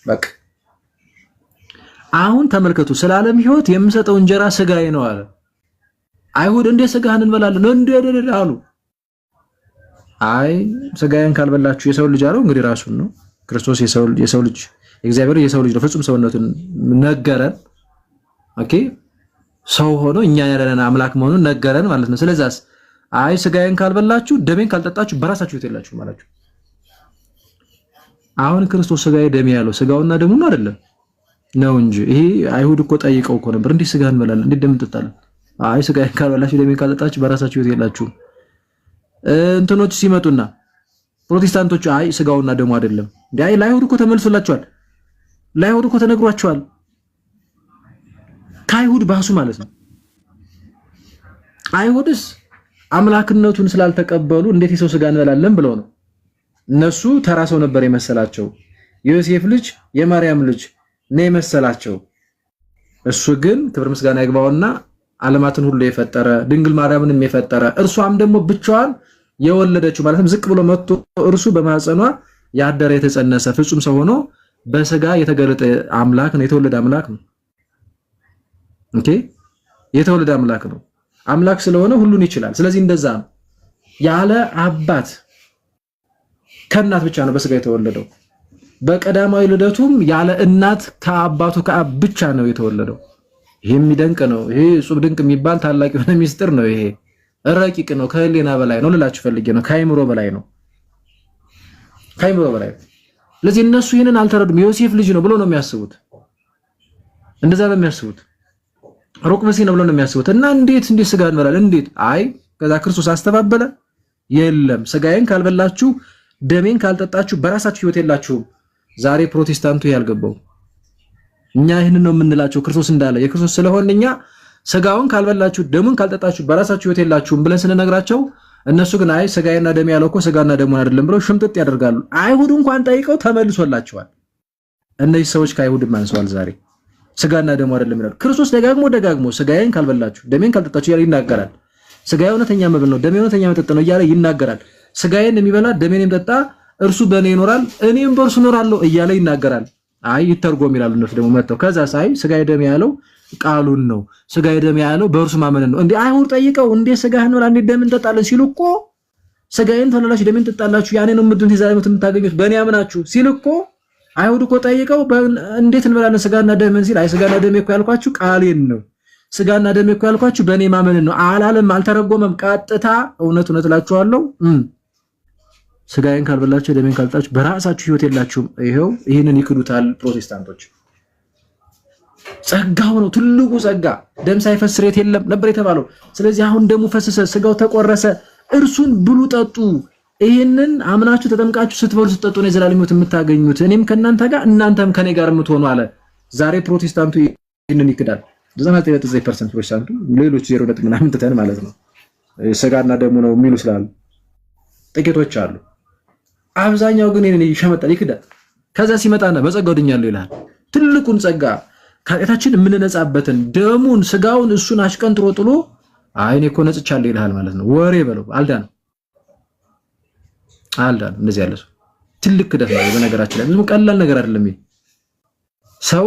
በቃ አሁን ተመልከቱ ስለ ዓለም ህይወት የምሰጠው እንጀራ ስጋዬ ነው አለ። አይሁድ እንደ ስጋህን እንበላለን እንደ አሉ። አይ ስጋዬን ካልበላችሁ የሰው ልጅ አለው እንግዲህ ራሱን ነው ክርስቶስ የሰው ልጅ እግዚአብሔር የሰው ልጅ ነው ፍጹም ሰውነቱን ነገረን። ኦኬ ሰው ሆኖ እኛ ያለና አምላክ መሆኑን ነገረን ማለት ነው። ስለዚህ አይ ስጋዬን ካልበላችሁ ደሜን ካልጠጣችሁ በራሳችሁ ትላችሁ ማለት ነው። አሁን ክርስቶስ ስጋዬ ደሜ ያለው ስጋውና ደሙ ነው አይደለም ነው እንጂ ይሄ አይሁድ እኮ ጠይቀው እኮ ነበር እንዴ ስጋህን እንበላለን እንዴ ደም እንጠጣለን? አይ ስጋዬን ካልበላችሁ ደሜን ካልጠጣችሁ በራሳችሁ ትላችሁ። እንትኖች ሲመጡና ፕሮቴስታንቶች አይ ስጋውና ደሙ አይደለም እንዴ አይ ለአይሁድ እኮ ተመልሶላቸዋል። ለአይሁድ እኮ ተነግሯቸዋል። ከአይሁድ ባሱ ማለት ነው። አይሁድስ አምላክነቱን ስላልተቀበሉ እንዴት የሰው ስጋ እንበላለን ብለው ነው። እነሱ ተራ ሰው ነበር የመሰላቸው። ዮሴፍ ልጅ የማርያም ልጅ ነው የመሰላቸው። እሱ ግን ክብር ምስጋና ይግባውና ዓለማትን ሁሉ የፈጠረ ድንግል ማርያምንም የፈጠረ እርሷም ደግሞ ብቻዋን የወለደችው ማለትም ዝቅ ብሎ መጥቶ እርሱ በማህፀኗ ያደረ የተጸነሰ ፍጹም ሰው ሆኖ በስጋ የተገለጠ አምላክ ነው። የተወለደ አምላክ ነው። ኦኬ የተወለደ አምላክ ነው። አምላክ ስለሆነ ሁሉን ይችላል። ስለዚህ እንደዛ ነው። ያለ አባት ከእናት ብቻ ነው በስጋ የተወለደው። በቀዳማዊ ልደቱም ያለ እናት ከአባቱ ከአብ ብቻ ነው የተወለደው። ይሄ የሚደንቅ ነው። ይሄ እጹብ ድንቅ የሚባል ታላቅ የሆነ ሚስጥር ነው። ይሄ ረቂቅ ነው። ከህሊና በላይ ነው ልላችሁ ፈልጌ ነው። ከአይምሮ በላይ ነው። ከአይምሮ በላይ ነው። ለዚህ እነሱ ይሄንን አልተረዱም። ዮሴፍ ልጅ ነው ብሎ ነው የሚያስቡት። እንደዛ ነው የሚያስቡት። ሩቅ መሲ ነው ብሎ ነው የሚያስቡት። እና እንዴት ስጋ እንበላለን እንዴት? አይ ከዛ ክርስቶስ አስተባበለ። የለም ስጋዬን ካልበላችሁ ደሜን ካልጠጣችሁ በራሳችሁ ህይወት የላችሁም። ዛሬ ፕሮቴስታንቱ ያልገባው እኛ ይሄንን ነው የምንላቸው። ክርስቶስ እንዳለ የክርስቶስ ስለሆነ እኛ ስጋውን ካልበላችሁ ደሙን ካልጠጣችሁ በራሳችሁ ህይወት የላችሁም ብለን ስንነግራቸው እነሱ ግን አይ ስጋዬና ደሜ ያለው እኮ ስጋና ደሙን አይደለም ብለው ሽምጥጥ ያደርጋሉ። አይሁድ እንኳን ጠይቀው ተመልሶላቸዋል። እነዚህ ሰዎች ከአይሁድ ማንሰዋል። ዛሬ ስጋና ደሙ አይደለም ይላሉ። ክርስቶስ ደጋግሞ ስጋዬን ካልበላችሁ ደሜን ካልጠጣችሁ እያለ ይናገራል። ስጋዬ እውነተኛ መብል ነው፣ ደሜ እውነተኛ መጠጥ ነው እያለ ይናገራል። ስጋዬን የሚበላ ደሜን የሚጠጣ እርሱ በእኔ ይኖራል እኔም በእርሱ እኖራለሁ እያለ ይናገራል። አይ ይተርጎም ይላሉ እነሱ ደግሞ መጥተው ከዛ ሳይ ስጋዬ ደሜ ያለው ቃሉን ነው። ስጋዬ ደሜ ያለው በእርሱ ማመን ነው። እንዴ አይሁድ ጠይቀው እንዴ ስጋህን ነው እንዴ ደም እንጠጣለን ሲሉ እኮ ስጋዬን ተላላችሁ ደሜን እንጠጣላችሁ ያኔ ነው ምድን ተዛይመት የምታገኙት በእኔ አምናችሁ ሲል እኮ አይሁድ እኮ ጠይቀው እንዴት እንበላለን ስጋና ደምን ሲል አይ ስጋና ደሜ እኮ ያልኳችሁ ቃሌን ነው ስጋና ደሜ እኮ ያልኳችሁ በእኔ ማመን ነው አላለም። አልተረጎመም። ቀጥታ እውነት እላችኋለሁ ስጋዬን ካልበላችሁ ደሜን ካልጠጣችሁ በራሳችሁ ህይወት የላችሁም። ይሄው ይሄንን ይክዱታል ፕሮቴስታንቶች። ጸጋው ነው ትልቁ ጸጋ። ደም ሳይፈስ ስርየት የለም ነበር የተባለው። ስለዚህ አሁን ደሙ ፈሰሰ፣ ስጋው ተቆረሰ። እርሱን ብሉ ጠጡ። ይሄንን አምናችሁ ተጠምቃችሁ ስትበሉ ስትጠጡ ነው የዘላለም ህይወት የምታገኙት። እኔም ከእናንተ ጋር እናንተም ከኔ ጋር የምትሆኑ አለ። ዛሬ ፕሮቴስታንቱ ይሄንን ይክዳል። 99% ፕሮቴስታንቱ ሌሎች 0 ምናምን ተተን ማለት ነው ስጋና ደሙ ነው የሚሉ ስላሉ ጥቂቶች አሉ። አብዛኛው ግን ይሄንን ይሸመጣል፣ ይክዳል። ከዛ ሲመጣና በጸጋው ድኛለሁ ይላል። ትልቁን ጸጋ ከኃጢአታችን የምንነጻበትን ደሙን ስጋውን እሱን አሽቀንጥሮ ጥሎ አይኔ እኮ ነጽቻለሁ ይልሃል ማለት ነው። ወሬ በለው አልዳን እንደዚህ ያለ ሰው ትልቅ ክደት ነው። በነገራችን ላይ ብዙ ቀላል ነገር አይደለም። ሰው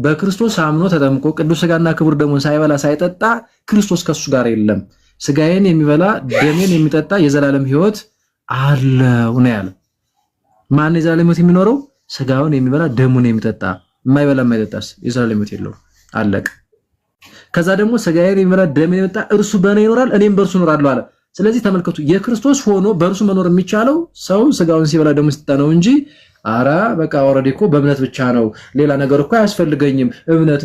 በክርስቶስ አምኖ ተጠምቆ ቅዱስ ስጋና ክቡር ደሙን ሳይበላ ሳይጠጣ ክርስቶስ ከሱ ጋር የለም። ስጋዬን የሚበላ ደሜን የሚጠጣ የዘላለም ህይወት አለው ነው ያለው። ማን የዘላለም ህይወት የሚኖረው? ስጋውን የሚበላ ደሙን የሚጠጣ። የማይበላ የማይጠጣስ የዘላለም ህይወት የለውም። አለቀ። ከዛ ደግሞ ስጋዬን የሚበላ ደሜን የሚጠጣ እርሱ በእኔ ይኖራል እኔም በእርሱ እኖራለሁ አለ። ስለዚህ ተመልከቱ የክርስቶስ ሆኖ በእርሱ መኖር የሚቻለው ሰው ስጋውን ሲበላ ደሙን ሲጠጣ ነው እንጂ አራ በቃ ኦሬዲ እኮ በእምነት ብቻ ነው ሌላ ነገር እኮ አያስፈልገኝም እምነት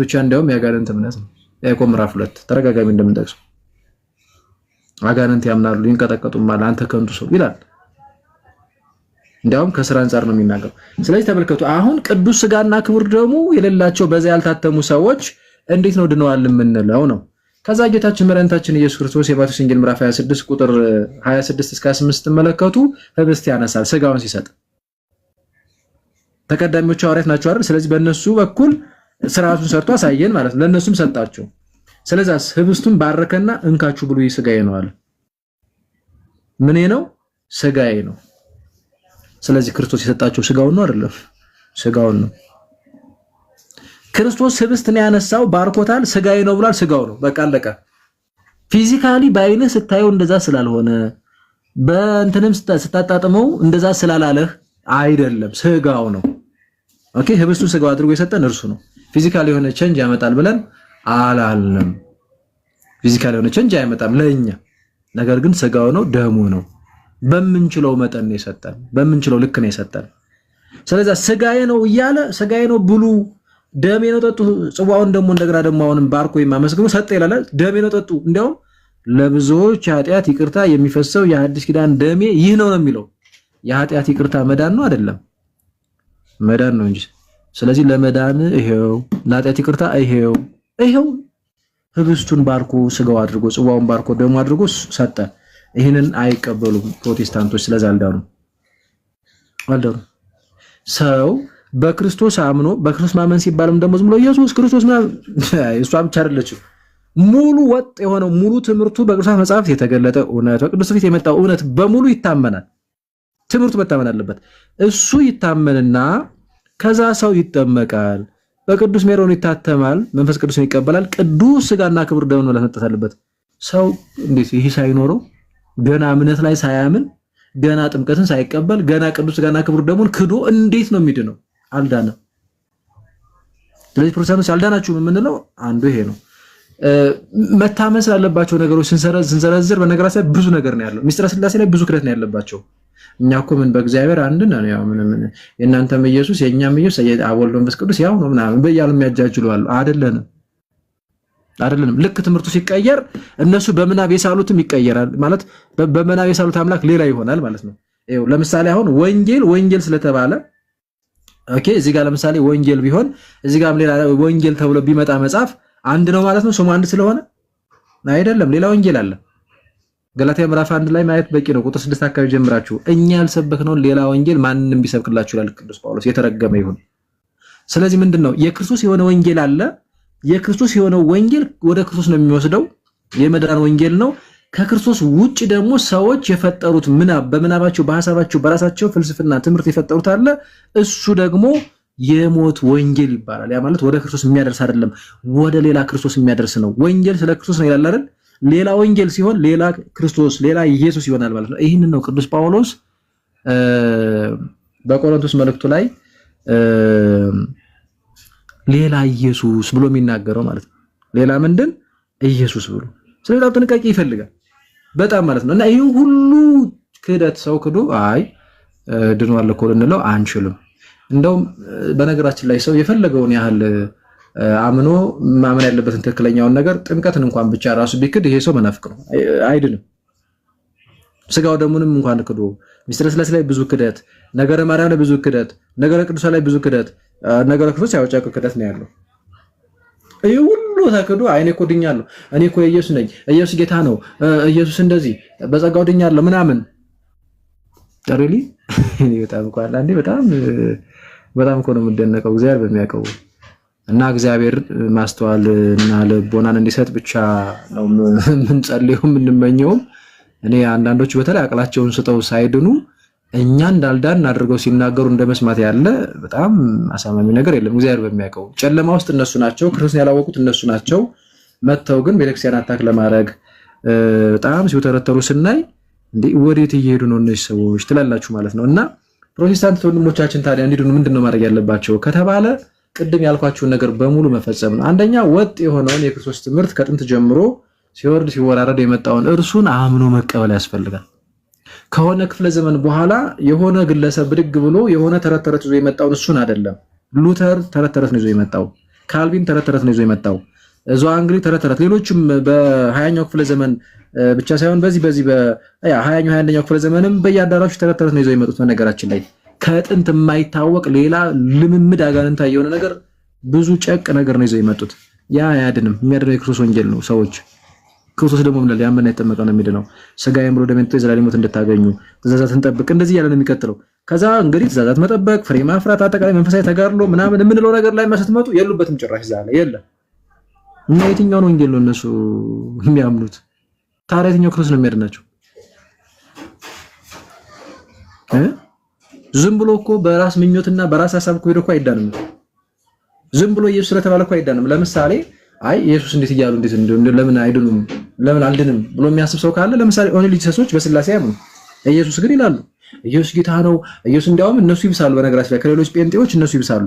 ብቻ እንደውም ያጋንንት እምነት ነው። ያዕቆብ ምዕራፍ 2 ተረጋጋሚ እንደምንጠቅሰው አጋንንት ያምናሉ ይንቀጠቀጡማል አንተ ከንቱ ሰው ይላል። እንዲያውም ከስራ አንፃር ነው የሚናገረው። ስለዚህ ተመልከቱ አሁን ቅዱስ ስጋና ክቡር ደሙ የሌላቸው በዛ ያልታተሙ ሰዎች እንዴት ነው ድነዋል የምንለው ነው። ከዛ ጌታችን መድኃኒታችን ኢየሱስ ክርስቶስ የማቴዎስ ወንጌል ምዕራፍ 26 ቁጥር 26 እስከ 28 ስትመለከቱ ህብስት ያነሳል ስጋውን ሲሰጥ። ተቀዳሚዎቹ ሐዋርያት ናቸው አይደል? ስለዚህ በእነሱ በኩል ስርዓቱን ሰርቶ አሳየን ማለት ነው። ለእነሱም ሰጣቸው። ስለዚህ ህብስቱን ባረከና እንካችሁ ብሉ ስጋዬ ነው አለ። ምን ነው? ስጋዬ ነው። ስለዚህ ክርስቶስ የሰጣቸው ስጋው ነው አይደለም? ስጋውን ነው። ክርስቶስ ህብስትን ያነሳው ባርኮታል፣ ስጋዬ ነው ብሏል። ስጋው ነው። በቃ አለቀ። ፊዚካሊ በአይንህ ስታየው እንደዛ ስላልሆነ በእንትንም ስታጣጥመው እንደዛ ስላላለህ አይደለም፣ ስጋው ነው። ኦኬ ህብስቱ ስጋው አድርጎ የሰጠን እርሱ ነው። ፊዚካሊ የሆነ ቼንጅ ያመጣል ብለን አላልንም። ፊዚካሊ የሆነ ቼንጅ አይመጣም ለኛ። ነገር ግን ስጋው ነው፣ ደሙ ነው። በምንችለው መጠን ነው የሰጠን፣ በምንችለው ልክ ነው የሰጠን። ስለዚህ ስጋዬ ነው እያለ ስጋዬ ነው ብሉ፣ ደሜ ነው ጠጡ። ጽዋውን ደግሞ እንደገና ደግሞ አሁንም ባርኮ የማመስግኑ ሰጠ ይላል። ደሜ ነው ጠጡ። እንዲያውም ለብዙዎች ኃጢአት ይቅርታ የሚፈሰው የሐዲስ ኪዳን ደሜ ይህ ነው የሚለው። የኃጢአት ይቅርታ መዳን ነው አይደለም? መዳን ነው እንጂ። ስለዚህ ለመዳን ይሄው፣ ለኃጢአት ይቅርታ ይሄው ህብስቱን ባርኮ ስጋው አድርጎ ጽዋውን ባርኮ ደሙ አድርጎ ሰጠ። ይህንን አይቀበሉም ፕሮቴስታንቶች። ስለዚህ አልዳኑ። ሰው በክርስቶስ አምኖ በክርስቶስ ማመን ሲባልም ደግሞ ዝም ብሎ ኢየሱስ ክርስቶስ እሷ ብቻ አይደለችም። ሙሉ ወጥ የሆነው ሙሉ ትምህርቱ በቅዱሳት መጽሐፍት የተገለጠ እውነት፣ በቅዱስ ፊት የመጣው እውነት በሙሉ ይታመናል። ትምህርቱ መታመን አለበት። እሱ ይታመንና ከዛ ሰው ይጠመቃል፣ በቅዱስ ሜሮን ይታተማል፣ መንፈስ ቅዱስን ይቀበላል። ቅዱስ ስጋና ክብር ደሙ ነው ለመስጠት አለበት። ሰው እንዴት ይሄ ሳይኖረው ገና እምነት ላይ ሳያምን ገና ጥምቀትን ሳይቀበል ገና ቅዱስ ስጋና ክብር ደሙን ክዶ እንዴት ነው የሚድነው? አልዳነም። ስለዚህ ፕሮቴስታንቶች አልዳናችሁም የምንለው አንዱ ይሄ ነው። መታመን ስላለባቸው ነገሮች ስንዘረዝር በነገራችን ላይ ብዙ ነገር ነው ያለው። ሚስጥረ ስላሴ ላይ ብዙ ክደት ነው ያለባቸው። እኛ እኮ ምን በእግዚአብሔር አንድ ነን፣ ያው ምን የእናንተም ኢየሱስ የእኛም ኢየሱስ አብ ወልድ መንፈስ ቅዱስ ያው ነው ምናምን በያሉ የሚያጃጅሉ አሉ። አይደለንም። ልክ ትምህርቱ ሲቀየር እነሱ በምናብ የሳሉትም ይቀየራል ማለት በምናብ የሳሉት አምላክ ሌላ ይሆናል ማለት ነው። ይኸው ለምሳሌ አሁን ወንጌል ስለተባለ ኦኬ፣ እዚህ ጋር ለምሳሌ ወንጌል ቢሆን እዚህ ጋርም ሌላ ወንጌል ተብሎ ቢመጣ መጽሐፍ አንድ ነው ማለት ነው። ስሙ አንድ ስለሆነ አይደለም፣ ሌላ ወንጌል አለ። ገላትያ ምዕራፍ 1 ላይ ማየት በቂ ነው። ቁጥር 6 አካባቢ ጀምራችሁ እኛ ያልሰበክነውን ሌላ ወንጌል ማንንም ቢሰብክላችሁ ይላል ቅዱስ ጳውሎስ። የተረገመ ይሁን። ስለዚህ ምንድነው የክርስቶስ የሆነ ወንጌል አለ። የክርስቶስ የሆነው ወንጌል ወደ ክርስቶስ ነው የሚወስደው፣ የመዳን ወንጌል ነው። ከክርስቶስ ውጭ ደግሞ ሰዎች የፈጠሩት ምናብ፣ በምናባቸው በሐሳባቸው በራሳቸው ፍልስፍና ትምህርት የፈጠሩት አለ። እሱ ደግሞ የሞት ወንጌል ይባላል። ያ ማለት ወደ ክርስቶስ የሚያደርስ አይደለም፣ ወደ ሌላ ክርስቶስ የሚያደርስ ነው። ወንጌል ስለ ክርስቶስ ነው ይላል አይደል? ሌላ ወንጌል ሲሆን ሌላ ክርስቶስ ሌላ ኢየሱስ ይሆናል ማለት ነው። ይህንን ነው ቅዱስ ጳውሎስ በቆሮንቶስ መልእክቱ ላይ ሌላ ኢየሱስ ብሎ የሚናገረው ማለት ነው። ሌላ ምንድን ኢየሱስ ብሎ። ስለዚህ በጣም ጥንቃቄ ይፈልጋል በጣም ማለት ነው። እና ይህ ሁሉ ክህደት ሰው ክዶ ድኗል እኮ ልንለው አንችልም። እንደውም በነገራችን ላይ ሰው የፈለገውን ያህል አምኖ ማመን ያለበትን ትክክለኛውን ነገር ጥምቀትን እንኳን ብቻ ራሱ ቢክድ ይሄ ሰው መናፍቅ ነው፣ አይድንም። ስጋው ደሙንም እንኳን ክዶ ሚስጥረ ስላሴ ላይ ብዙ ክደት፣ ነገረ ማርያም ላይ ብዙ ክደት፣ ነገረ ቅዱሳን ላይ ብዙ ክደት፣ ነገረ ክርስቶስ ያው ጨቅ ክደት ነው ያለው። ይሄ ሁሉ ተክዶ እኔ እኮ ድኛለሁ፣ እኔ እኮ ኢየሱስ ነኝ፣ ኢየሱስ ጌታ ነው፣ ኢየሱስ እንደዚህ በጸጋው ድኛለሁ ምናምን ጠሪሊ በጣም እኮ አንዴ በጣም እኮ ነው የምደነቀው እግዚአብሔር በሚያውቀው እና እግዚአብሔር ማስተዋል እና ልቦናን እንዲሰጥ ብቻ ነው የምንጸልየው የምንመኘው። እኔ አንዳንዶች በተለይ አቅላቸውን ስጠው ሳይድኑ እኛ እንዳልዳን አድርገው ሲናገሩ እንደመስማት ያለ በጣም አሳማሚ ነገር የለም። እግዚአብሔር በሚያውቀው ጨለማ ውስጥ እነሱ ናቸው፣ ክርስቶስን ያላወቁት እነሱ ናቸው። መተው ግን ቤተክርስቲያን አታክ ለማድረግ በጣም ሲውተረተሩ ስናይ እንዴ ወዴት እየሄዱ ነው እነዚህ ሰዎች ትላላችሁ ማለት ነው። እና ፕሮቴስታንት ወንድሞቻችን ታዲያ እንዲድኑ ምንድነው ማድረግ ያለባቸው ከተባለ ቅድም ያልኳችሁን ነገር በሙሉ መፈጸም ነው። አንደኛ ወጥ የሆነውን የክርስቶስ ትምህርት ከጥንት ጀምሮ ሲወርድ ሲወራረድ የመጣውን እርሱን አምኖ መቀበል ያስፈልጋል። ከሆነ ክፍለ ዘመን በኋላ የሆነ ግለሰብ ብድግ ብሎ የሆነ ተረት ተረት ይዞ የመጣውን እሱን አይደለም። ሉተር ተረት ተረት ነው ይዞ የመጣው፣ ካልቪን ተረት ተረት ነው ይዞ የመጣው፣ ዞአንግሊ ተረት ተረት፣ ሌሎችም በ20ኛው ክፍለ ዘመን ብቻ ሳይሆን በዚህ በ20ኛው 21ኛው ክፍለ ዘመንም በየአዳራሹ ተረት ተረት ነው ይዞ የመጡት። በነገራችን ላይ ከጥንት የማይታወቅ ሌላ ልምምድ አጋንንታ የሆነ ነገር ብዙ ጨቅ ነገር ነው ይዘው የመጡት። ያ አያድንም። የሚያድነው የክርስቶስ ወንጌል ነው። ሰዎች ክርስቶስ ደግሞ ምን ያመነ የተጠመቀ ነው የሚድነው። ስጋዬን ብሎ ደሜን የዘላለም ሕይወት እንድታገኙ ትእዛዛትን ጠብቅ፣ እንደዚህ ያለ ነው የሚቀጥለው። ከዛ እንግዲህ ትእዛዛት መጠበቅ፣ ፍሬ ማፍራት፣ አጠቃላይ መንፈሳዊ ተጋድሎ ምናምን የምንለው ነገር ላይ ስትመጡ የሉበትም ጭራሽ ዛለ የለም። እና የትኛውን ወንጌል ነው እነሱ የሚያምኑት? ታዲያ የትኛው ክርስቶስ ነው የሚያድናቸው? ዝም ብሎ እኮ በራስ ምኞትና በራስ ሐሳብ እኮ ሄዶ እኮ አይዳንም። ዝም ብሎ ኢየሱስ ስለተባለ እኮ አይዳንም። ለምሳሌ አይ ኢየሱስ እንዴት ይያሉ እንዴት ለምን አይድኑም ለምን አልድንም ብሎ የሚያስብ ሰው ካለ ለምሳሌ ኦንሊ ጂሰሶች በስላሴ ያምኑ ኢየሱስ ግን ይላሉ ኢየሱስ ጌታ ነው። ኢየሱስ እንዲያውም እነሱ ይብሳሉ። በነገራችን ላይ ከሌሎች ጴንጤዎች እነሱ ይብሳሉ።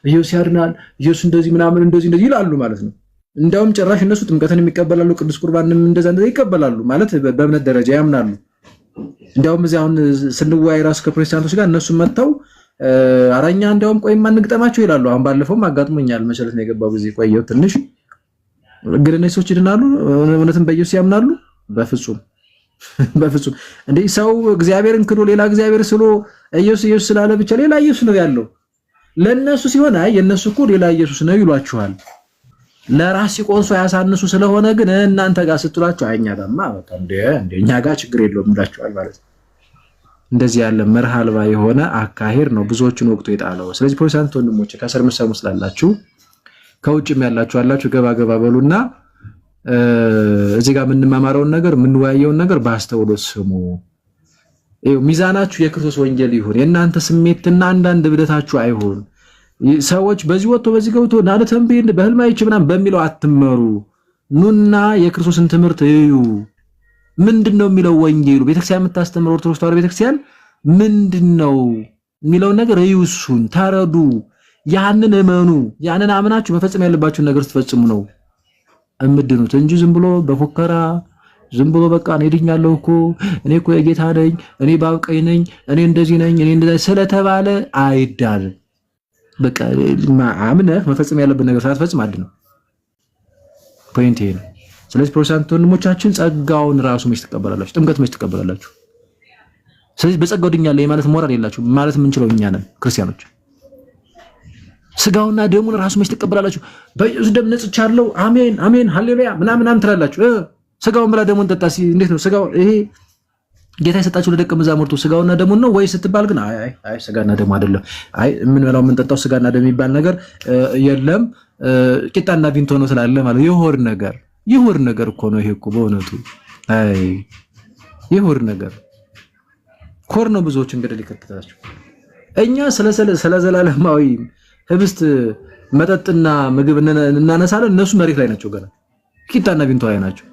ኢየሱስ ያድናል፣ ኢየሱስ እንደዚህ ምናምን እንደዚህ ይላሉ ማለት ነው። እንዲያውም ጭራሽ እነሱ ጥምቀትን የሚቀበላሉ፣ ቅዱስ ቁርባንም እንደዛ ይቀበላሉ ማለት በእምነት ደረጃ ያምናሉ። እንዲያውም እዚህ አሁን ስንወያይ ራሱ ከፕሮቴስታንቶች ጋር እነሱ መጥተው አራኛ እንዲያውም ቆይማ እንግጠማቸው ይላሉ። አሁን ባለፈውም አጋጥሞኛል። መቸለት ነው የገባው ጊዜ ቆየው ትንሽ ግን እነዚህ ሰዎች ይድናሉ? እውነትም በኢየሱስ ያምናሉ? በፍጹም እንዴ! ሰው እግዚአብሔርን ክዶ ሌላ እግዚአብሔር ስሎ ኢየሱስ ስላለ ብቻ ሌላ ኢየሱስ ነው ያለው። ለነሱ ሲሆን አይ የነሱ እኮ ሌላ ኢየሱስ ነው ይሏችኋል። ለራስ ሲቆንሶ ያሳንሱ ስለሆነ ግን እናንተ ጋር ስትሏቸው አይኛ ጋርማ በቃ እንደኛ ጋር ችግር የለውም ይላችኋል ማለት ነው። እንደዚህ ያለ መርህ አልባ የሆነ አካሄድ ነው ብዙዎችን ወቅቱ የጣለው። ስለዚህ ፕሮቴስታንት ወንድሞች ከስር መሰሙ ስላላችሁ ከውጭም ያላችሁ ገባ በሉና እዚህ ጋር የምንማማረውን ነገር የምንወያየውን ነገር በአስተውሎት ስሙ። ሚዛናችሁ የክርስቶስ ወንጌል ይሁን። የእናንተ ስሜትና አንዳንድ ብደታችሁ አይሁን። ሰዎች በዚህ ወጥቶ በዚህ ገብቶ ናለተንበይ በህልም አይቼ ምናምን በሚለው አትመሩ። ኑና የክርስቶስን ትምህርት እዩ። ምንድነው የሚለው ወንጌሉ? ቤተክርስቲያን የምታስተምረው ኦርቶዶክስ ተዋሕዶ ቤተክርስቲያን ምንድነው የሚለው ነገር እዩ። እሱን ታረዱ። ያንን እመኑ። ያንን አምናችሁ መፈጸም ያለባችሁን ነገር ስትፈጽሙ ነው እምድኑት እንጂ ዝም ብሎ በፎከራ ዝም ብሎ በቃ እኔ ድኛለሁ እኮ እኔ እኮ የጌታ ነኝ እኔ ባብቀኝ ነኝ እኔ እንደዚህ ነኝ እኔ እንደዚህ ስለተባለ አይዳልም። በቃ አምነህ መፈጸም ያለብን ነገር ሳትፈጽም አድነው። ፖይንት ይሄ ነው። ስለዚህ ፕሮቴስታንት ወንድሞቻችን ጸጋውን ራሱ መች ትቀበላላችሁ? ጥምቀት መች ትቀበላላችሁ? ስለዚህ በጸጋው ድኛለሁ ማለት ሞራል የላችሁ ማለት የምንችለው እኛ ነን ክርስቲያኖች። ስጋውና ደሙን ራሱ መች ትቀበላላችሁ? በኢየሱስ ደም ነጽቻለሁ አሜን አሜን ሃሌሉያ ምናምን ትላላችሁ። ስጋውን ብላ ደሙን ጠጣ እንዴት ነው ስጋው? ይሄ ጌታ የሰጣችሁ ለደቀ መዛሙርቱ ስጋውና ደሙን ነው ወይ ስትባል ግን አይ ስጋና ደሙ አይደለም። አይ የምንበላው የምንጠጣው ስጋና ደም የሚባል ነገር የለም ቂጣና ቪንቶ ነው ስላለ ማለት ይሆር ነገር እኮ ነው። ይሄ እኮ በእውነቱ አይ ይሆር ነገር ኮር ነው። ብዙዎች እንግዲህ ሊከተታችሁ እኛ ስለ ዘላለማዊ ህብስት መጠጥና ምግብ እናነሳለን። እነሱ መሬት ላይ ናቸው፣ ገና ቂጣና ቪንቶ ላይ ናቸው።